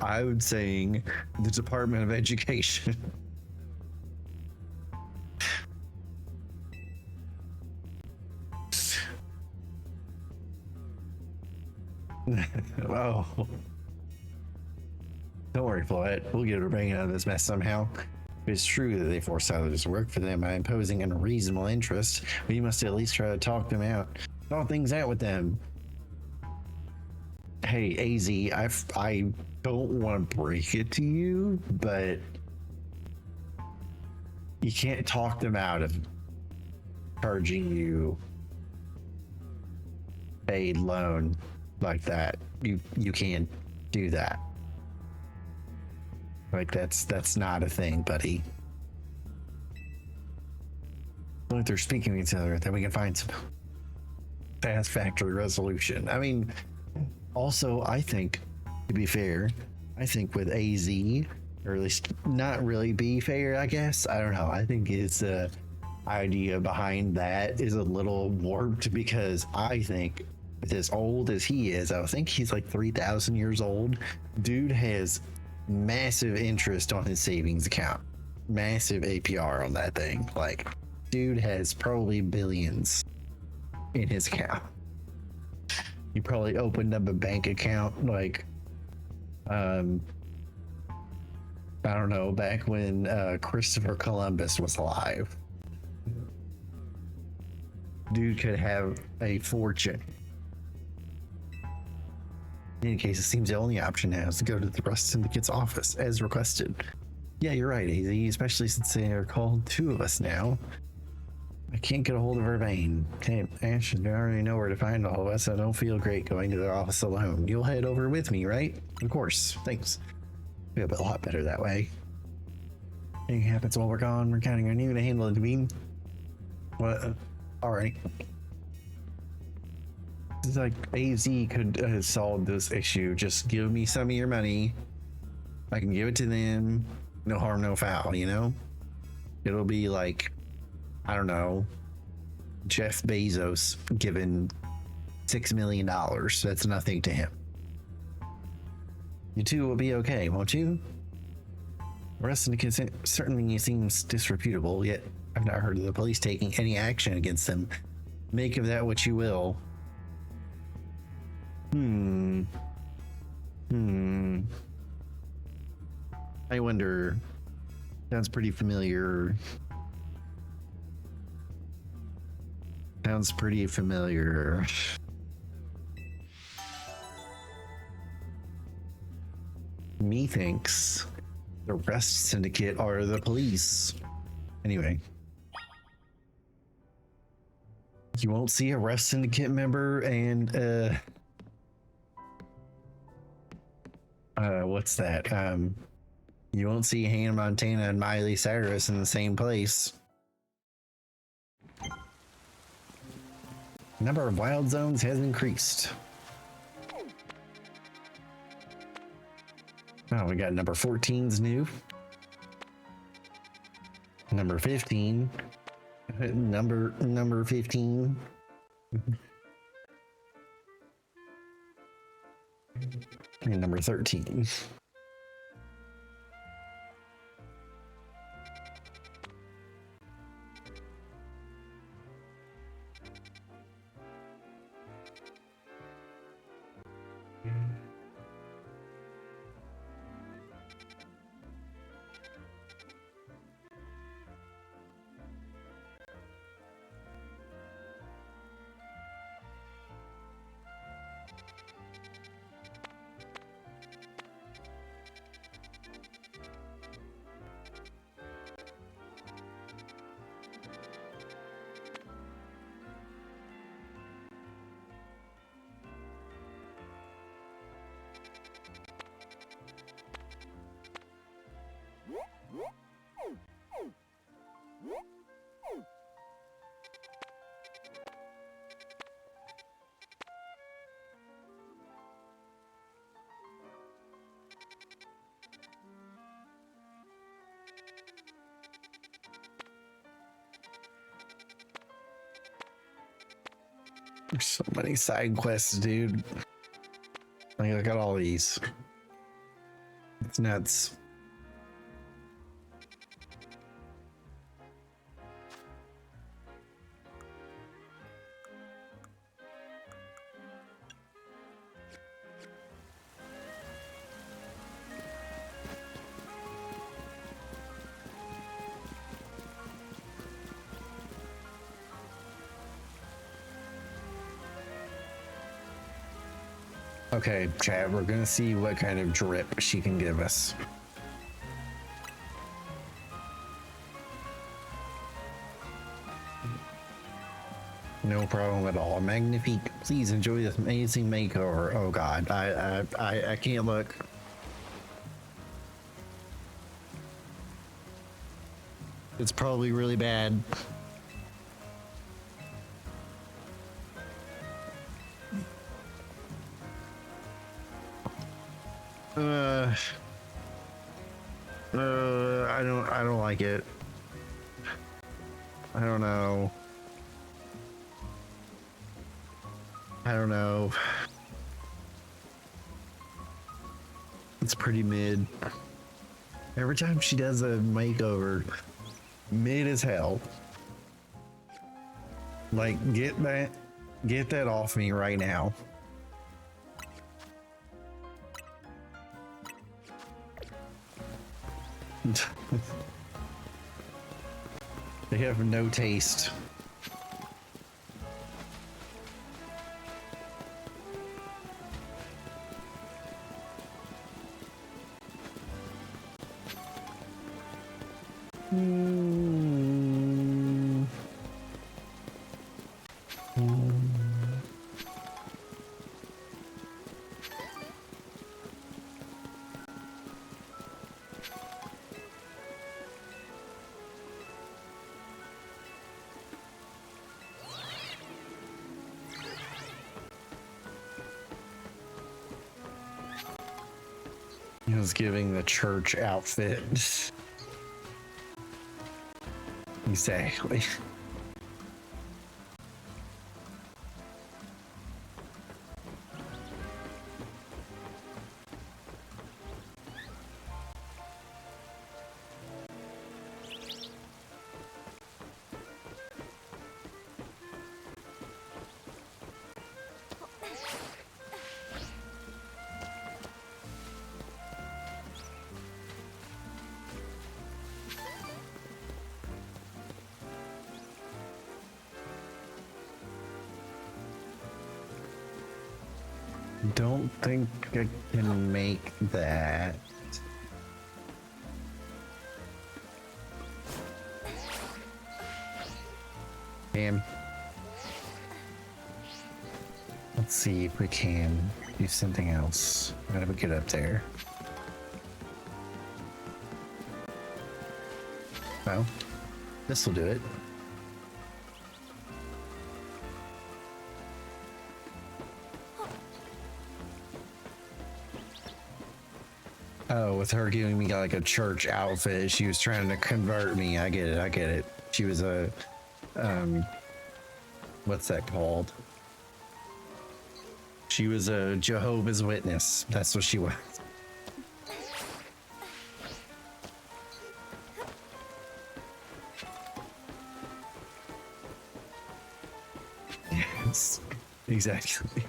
I would saying the Department of Education. Oh. Don't worry, Floyd. We'll get Urbane out of this mess somehow. It's true that they forced others to work for them by imposing unreasonable interest, but you must at least try to talk them out. Talk things out with them. Hey, AZ, I don't want to break it to you, but you can't talk them out of charging you a loan like that. You can't do that. Like that's not a thing, buddy. Well, if they're speaking to each other, then we can find some satisfactory resolution. I mean, also, I think, to be fair, I think with AZ, or at least not really be fair, I guess. I don't know. I think his idea behind that is a little warped because I think with as old as he is, I think he's like 3,000 years old. Dude has massive interest on his savings account, massive APR on that thing. Like, dude has probably billions in his account. He probably opened up a bank account like, I don't know, back when Christopher Columbus was alive. Dude could have a fortune. In any case, it seems the only option now is to go to the Rust Syndicate's office as requested. Yeah, you're right, AZ, especially since they are called two of us now. I can't get a hold of Urbane. Damn, Ash, I already know where to find all of us. I don't feel great going to their office alone. You'll head over with me, right? Of course, thanks. Feel a lot better that way. Anything happens while we're gone, we're counting on you to handle it, Devine. What? Alright. It's like AZ could solve this issue. Just give me some of your money. I can give it to them. No harm, no foul, you know? It'll be like, I don't know, Jeff Bezos given $6 million. That's nothing to him. You two will be okay, won't you? The rest of the kids certainly seems disreputable, yet I've not heard of the police taking any action against them. Make of that what you will. I wonder. Sounds pretty familiar. Sounds pretty familiar. Methinks the Rust Syndicate are the police. Anyway. You won't see a Rust Syndicate member and what's that? You won't see Hannah Montana and Miley Cyrus in the same place. Number of wild zones has increased. Oh, we got number 14's new. Number 15. Number 15. And number 13. There's so many side quests, dude. Like, look at all these. It's nuts. Okay, Chad, we're gonna see what kind of drip she can give us. No problem at all. Magnifique, please enjoy this amazing makeover. Oh God, I can't look. It's probably really bad. like it. I don't know. I don't know. It's pretty mid. Every time she does a makeover, mid as hell. Like, get that off me right now. They have no taste. He was giving the church outfit. Exactly. Don't think I can make that. Damn. Let's see if we can do something else. How do we get up there? Well, this will do it. Oh, with her giving me like a church outfit, she was trying to convert me. I get it. I get it. She was a, what's that called? She was a Jehovah's Witness. That's what she was. Yes, exactly.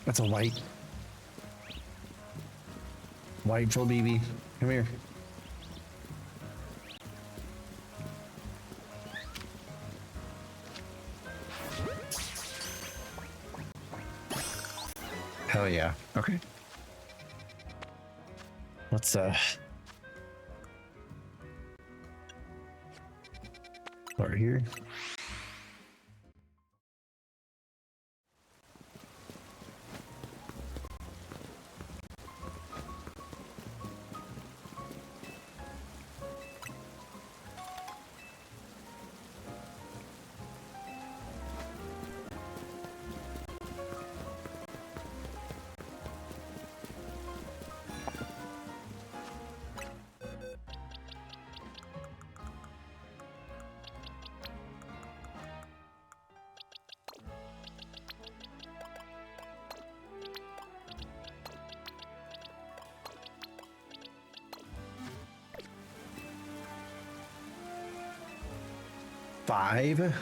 That's a white. White full BB. Come here. Hell yeah. Okay. Let's start here. Five.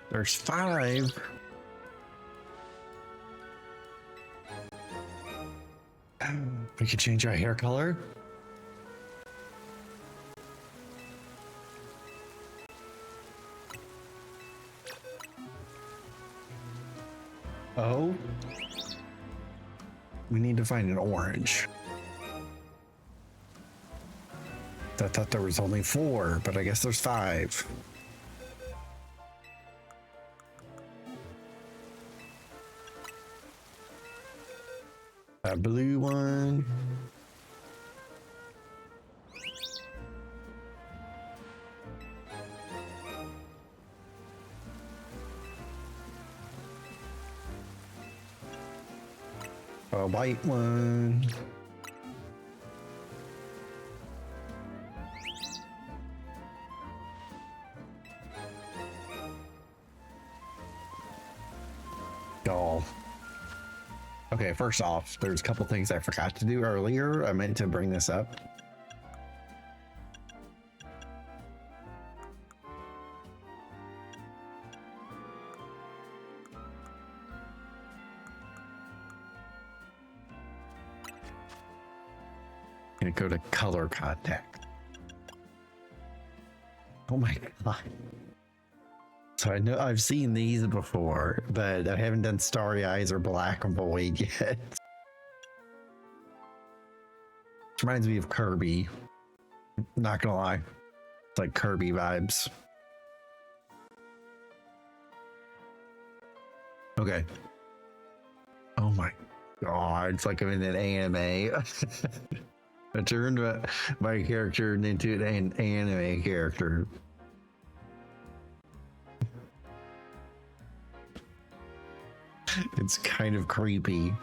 There's five. We could change our hair color. Oh. We need to find an orange. I thought there was only 4, but I guess there's 5. A blue one. A white one. Doll. Okay, first off, there's a couple things I forgot to do earlier. I meant to bring this up. Gonna go to color contact. Oh my god. So I know I've seen these before, but I haven't done Starry Eyes or Black and Void yet. Which reminds me of Kirby. Not gonna lie. It's like Kirby vibes. Okay. Oh my god, it's like I'm in an anime. I turned my character into an anime character. It's kind of creepy.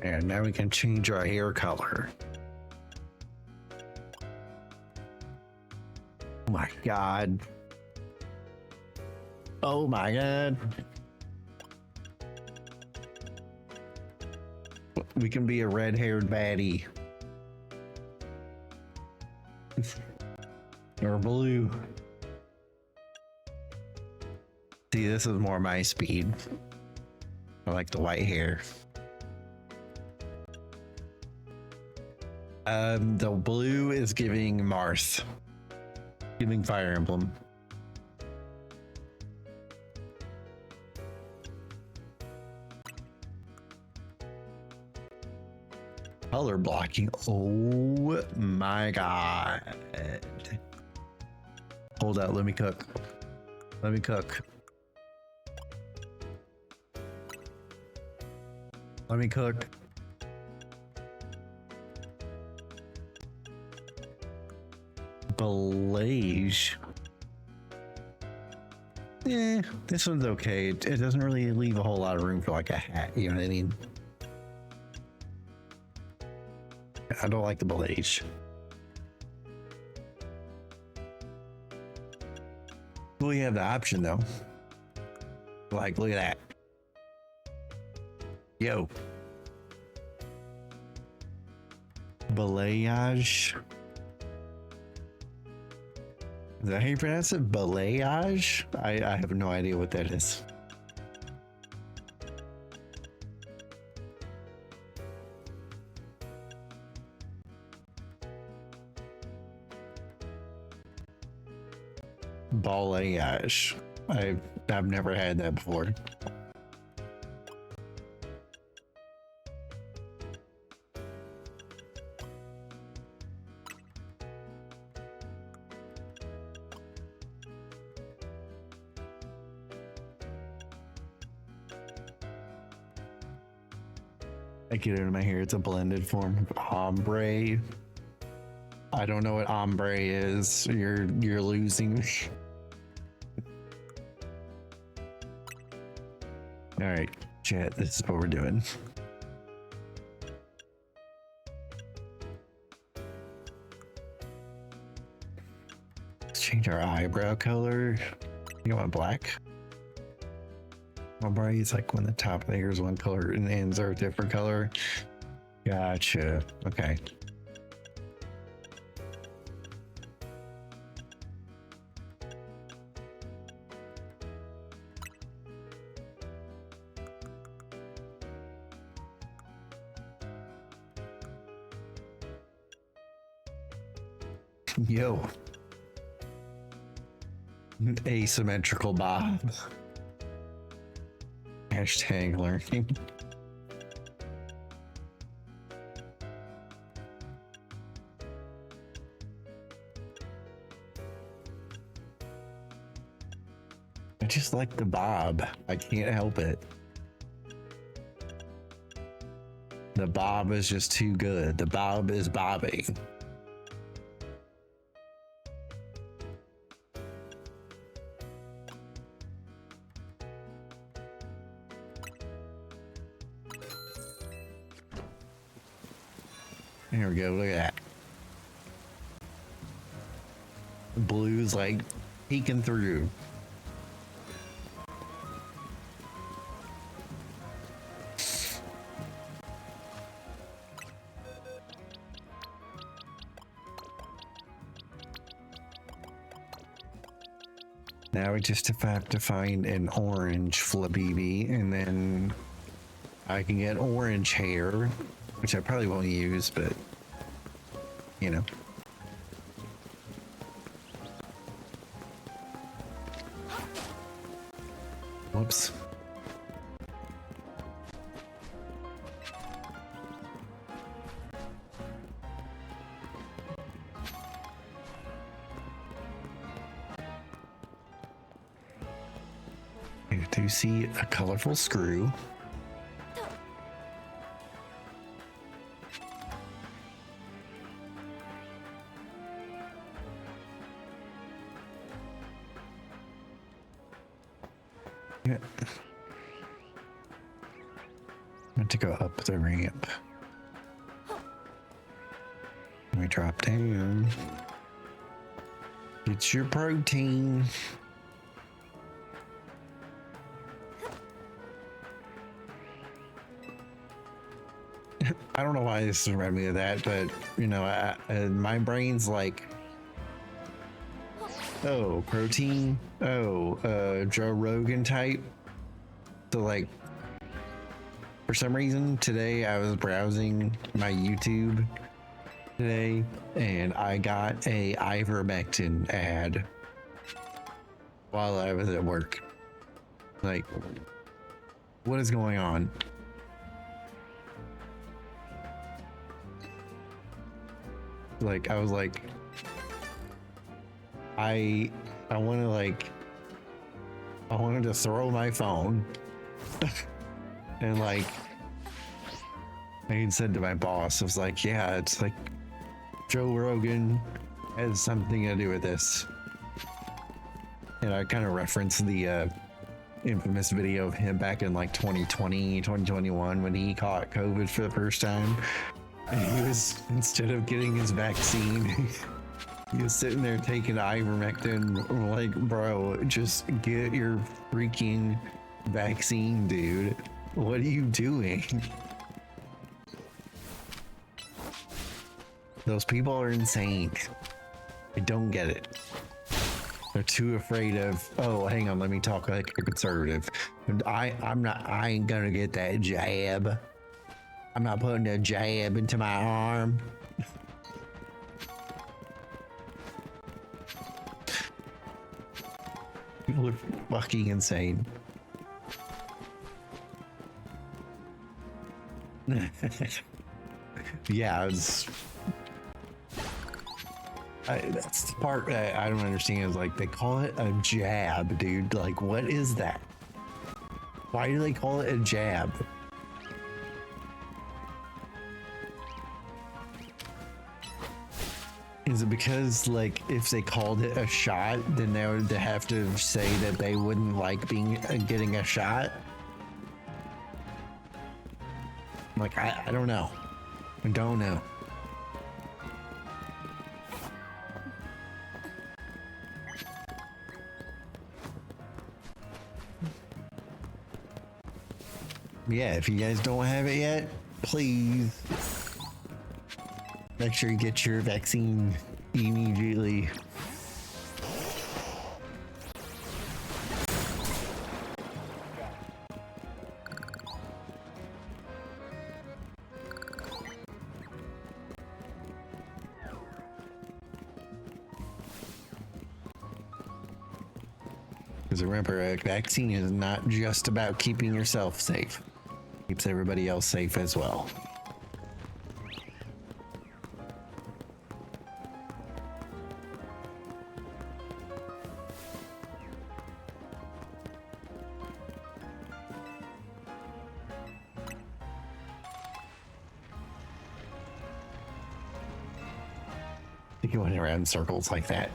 And now we can change our hair color. Oh my god. Oh my god. We can be a red-haired baddie. Or blue. See, this is more my speed. I like the white hair. The blue is giving Marth. Giving Fire Emblem. Color blocking. Oh my god. Hold out, let me cook. Let me cook. Let me cook. Beige. This one's okay. It doesn't really leave a whole lot of room for like a hat, you know what I mean? I don't like the beige. Well, you have the option though. Like, look at that. Yo. Balayage. Is that how you pronounce it? Balayage? I have no idea what that is. Balayage. I've never had that before. I get it in my hair. It's a blended form of ombre. I don't know what ombre is. You're losing me. All right, chat. This is what we're doing. Let's change our eyebrow color. You want black? Ombre is like when the top layer is one color and the ends are a different color. Gotcha. Okay. Yo. Asymmetrical bob. Hashtag learning. I just like the bob. I can't help it. The bob is just too good. The bob is bobbing. There we go, look at that. Blue's like peeking through. Now we just have to find an orange Flabibi, and then I can get orange hair, which I probably won't use, but you know. Whoops. I do see a colorful screw. Yeah. I have to go up the ramp. Let me drop down. Get your protein. I don't know why this reminded me of that, but you know, my brain's like, oh, protein. Oh, Joe Rogan type. So like, for some reason today I was browsing my YouTube today and I got a ivermectin ad while I was at work. Like, what is going on? Like, I was like, I wanted to throw my phone and like I had said to my boss, I was like, yeah, it's like Joe Rogan has something to do with this. And I kind of referenced the infamous video of him back in like 2020, 2021 when he caught COVID for the first time. And he was, instead of getting his vaccine, he was sitting there taking ivermectin. I'm like, bro, just get your freaking vaccine, dude. What are you doing? Those people are insane. I don't get it. They're too afraid of, oh, hang on, let me talk like a conservative. I ain't gonna get that jab. I'm not putting a jab into my arm. People are fucking insane. Yeah, that's the part that I don't understand is like they call it a jab, dude. Like, what is that? Why do they call it a jab? Is it because, like, if they called it a shot, then they would have to say that they wouldn't like getting a shot? Like, I don't know. I don't know. Yeah, if you guys don't have it yet, please make sure you get your vaccine immediately. Because remember, a vaccine is not just about keeping yourself safe. It keeps everybody else safe as well. Going around in circles like that.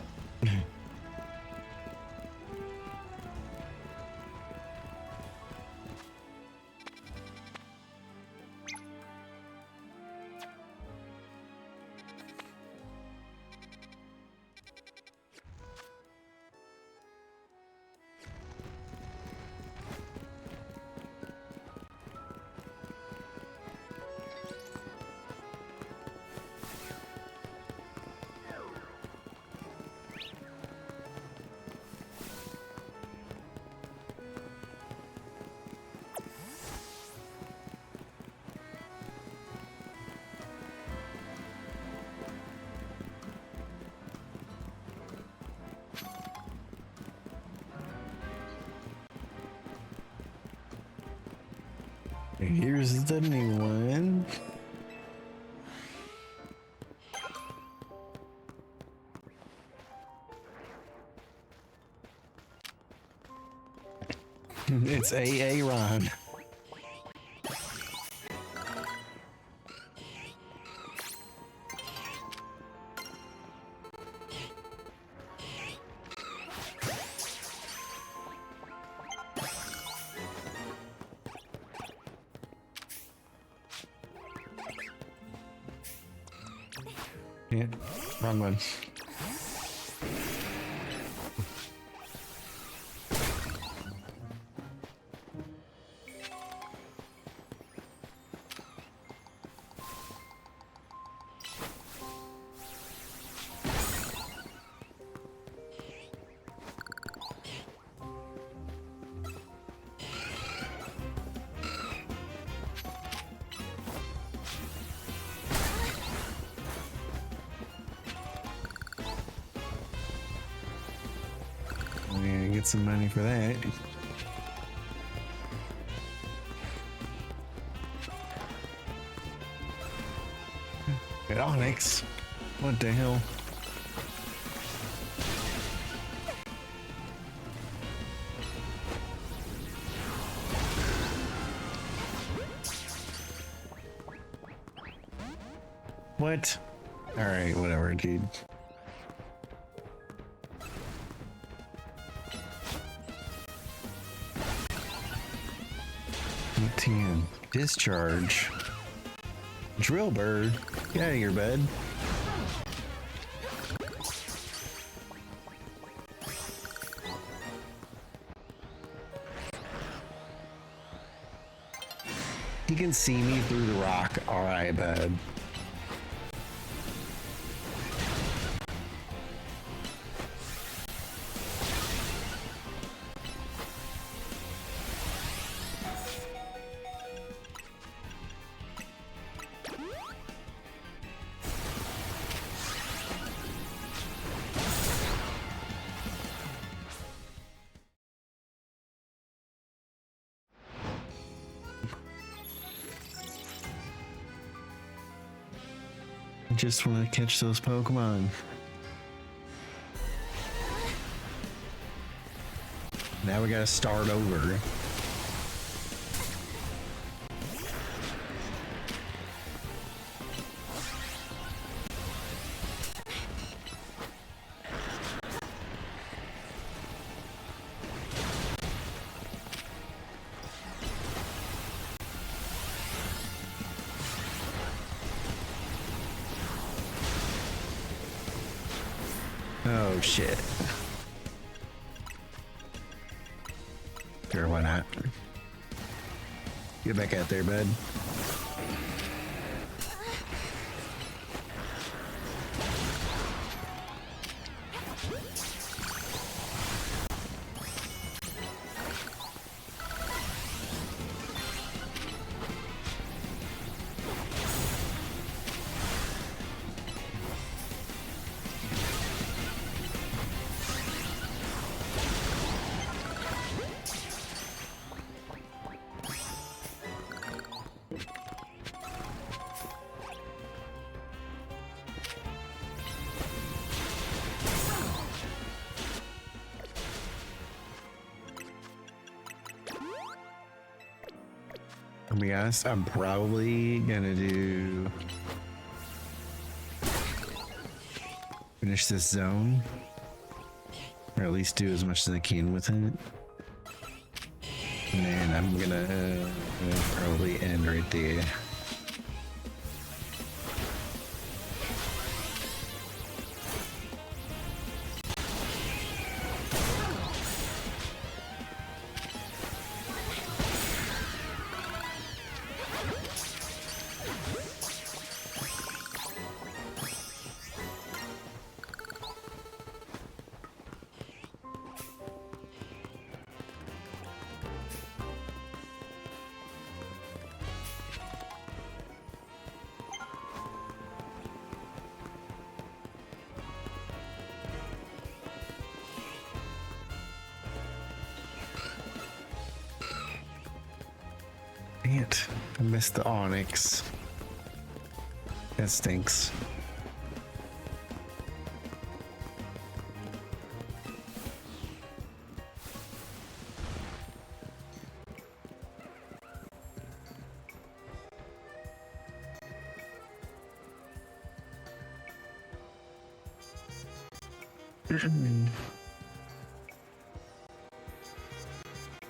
Here's the new one. It's AA Ron. Yeah, wrong one. Get some money for that. Get Onyx. What the hell? What? All right, whatever, dude. Discharge. Drill bird. Get out of your bed. You can see me through the rock. All right, bud. I just want to catch those Pokemon. Now we gotta start over. Oh shit. Sure, why not? Get back out there, bud. To be honest, I'm probably gonna finish this zone, or at least do as much as I can with it. And then I'm gonna probably end right there. Dang it. I missed the Onyx. That stinks.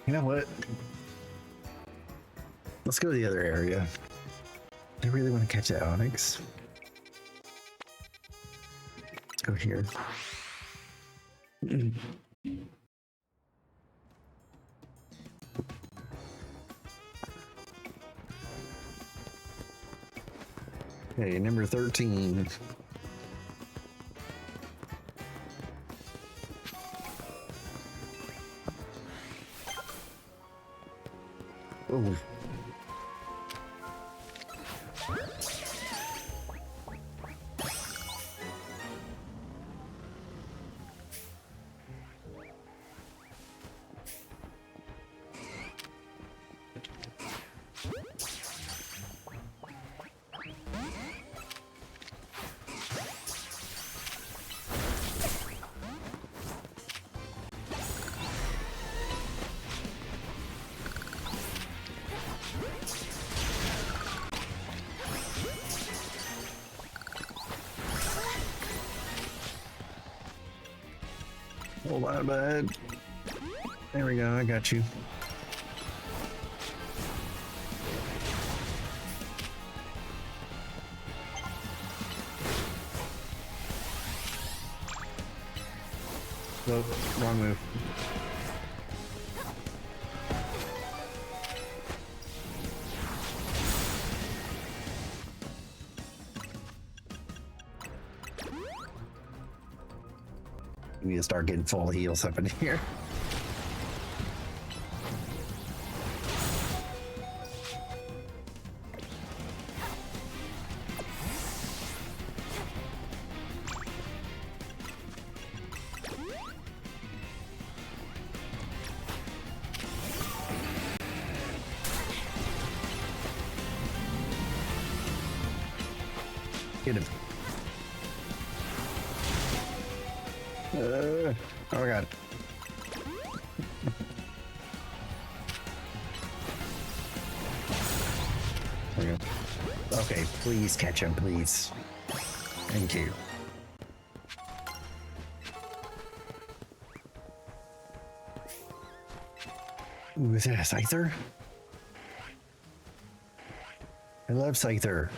You know what? Let's go to the other area. I really want to catch that Onyx. Let's go here. Okay, number 13. Oh. Hold on, bud. There we go. I got you. Nope, wrong move. We need to start getting full heals up in here. Get him. Oh my god. There we go. Okay, please catch him, please. Thank you. Ooh, is that a Scyther? I love Scyther.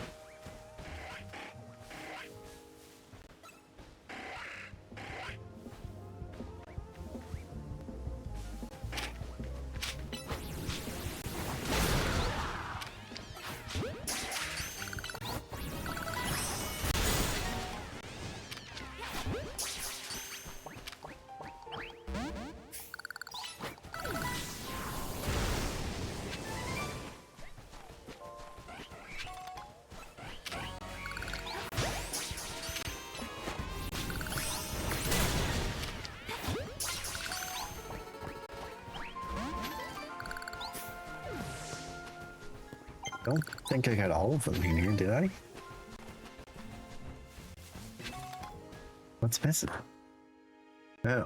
Don't think I got all of them in here, did I? What's missing? Oh.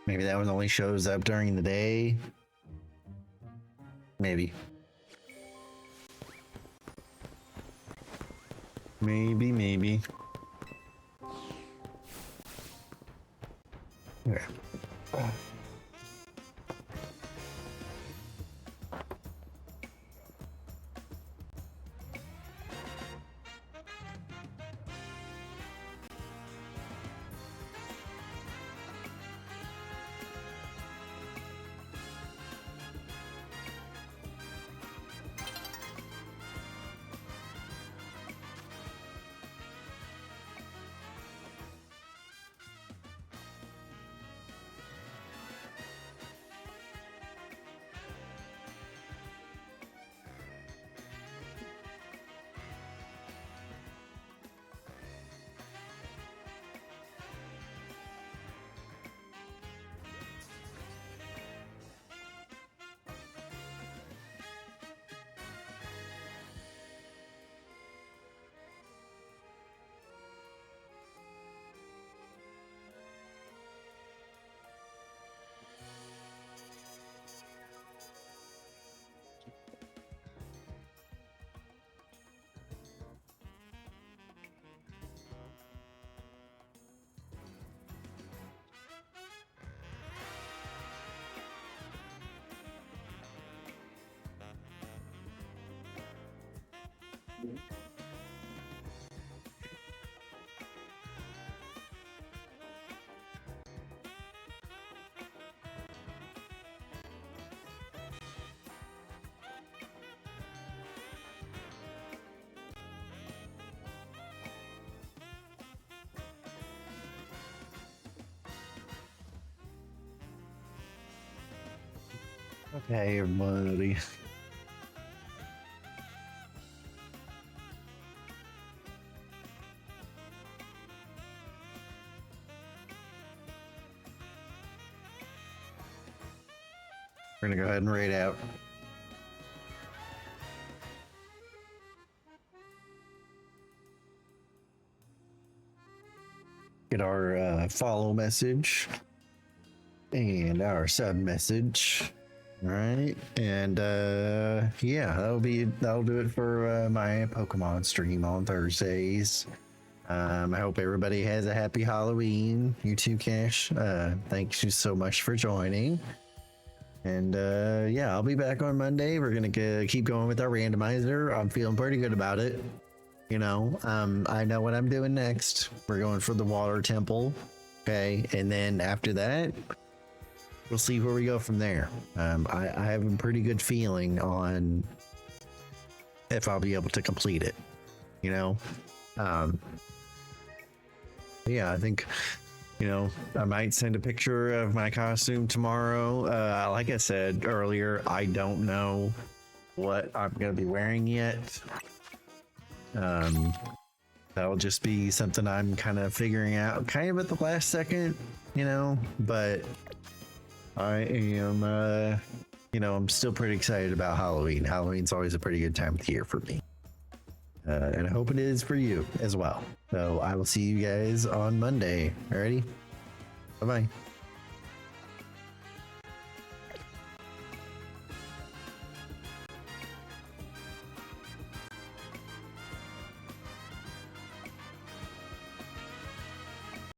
Maybe that one only shows up during the day. Maybe. Maybe. Okay. Okay, everybody. We're gonna go ahead and raid out. Get our follow message and our sub message. All right, and yeah, that'll do it for my Pokemon stream on Thursdays. I hope everybody has a happy Halloween. You too, Cash. Thank you so much for joining. And yeah, I'll be back on Monday. We're gonna keep going with our randomizer. I'm feeling pretty good about it. You know, I know what I'm doing next. We're going for the water temple. Okay, and then after that, we'll see where we go from there. I have a pretty good feeling on if I'll be able to complete it. You know, yeah, I think, you know, I might send a picture of my costume tomorrow. Like I said earlier, I don't know what I'm gonna be wearing yet. That'll just be something I'm kind of figuring out kind of at the last second, you know, but I am, you know, I'm still pretty excited about Halloween. Halloween's always a pretty good time of the year for me. And I hope it is for you as well. So I will see you guys on Monday. Alrighty? Bye-bye.